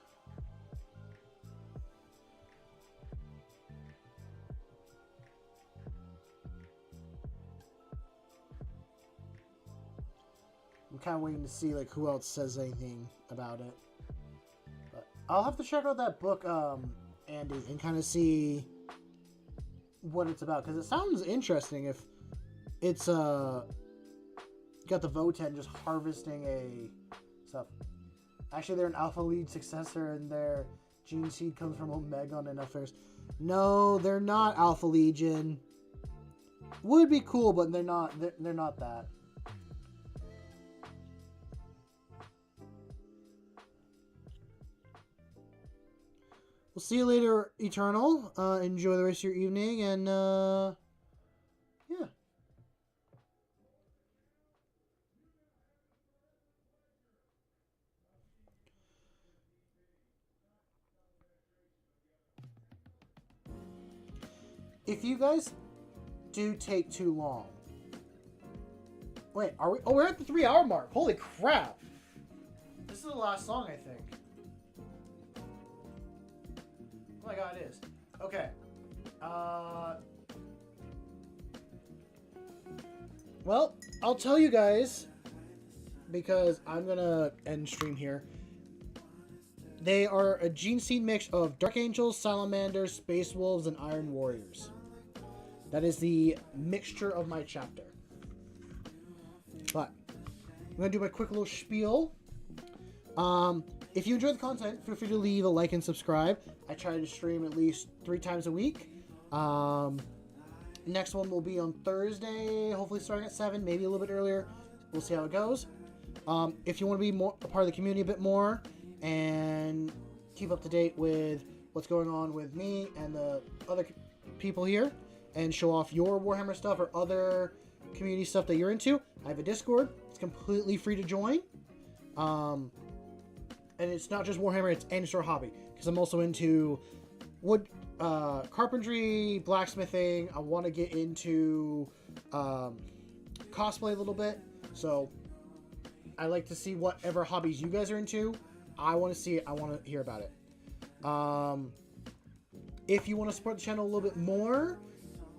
I'm kind of waiting to see like who else says anything about it. But I'll have to check out that book, Andy, and kind of see what it's about, because it sounds interesting. If it's got the Voten just harvesting a stuff. Actually, they're an Alpha Lead successor, and their gene seed comes from Omegon and Affairs. No, they're not Alpha Legion. Would be cool, but they're not. They're not that. We'll see you later, Eternal. Enjoy the rest of your evening, and yeah. If you guys do take too long. Wait, are we? Oh, we're at the 3-hour mark. Holy crap. This is the last song, I think. Oh my god, it is. Okay. Well, I'll tell you guys, because I'm gonna end stream here. They are a gene seed mix of Dark Angels, Salamanders, Space Wolves, and Iron Warriors. That is the mixture of my chapter. But I'm going to do my quick little spiel. If you enjoy the content, feel free to leave a like and subscribe. I try to stream at least 3 times a week. Next one will be on Thursday, hopefully starting at 7, maybe a little bit earlier. We'll see how it goes. If you want to be more a part of the community a bit more and keep up to date with what's going on with me and the other people here, and show off your Warhammer stuff or other community stuff that you're into, I have a Discord. It's completely free to join. And it's not just Warhammer, it's any sort of hobby. Because I'm also into wood carpentry, blacksmithing. I want to get into cosplay a little bit. So I like to see whatever hobbies you guys are into. I want to see it. I want to hear about it. If you want to support the channel a little bit more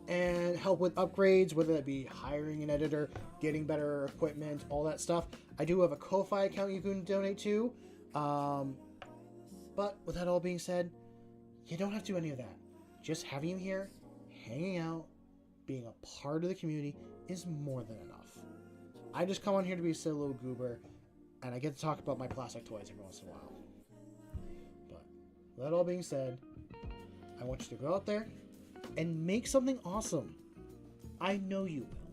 and help with upgrades, whether that be hiring an editor, getting better equipment, all that stuff, I do have a Ko-Fi account you can donate to. But with that all being said, you don't have to do any of that. Just having you here, hanging out, being a part of the community is more than enough. I just come on here to be a silly little goober, and I get to talk about my plastic toys every once in a while. But with that all being said, I want you to go out there and make something awesome. I know you will.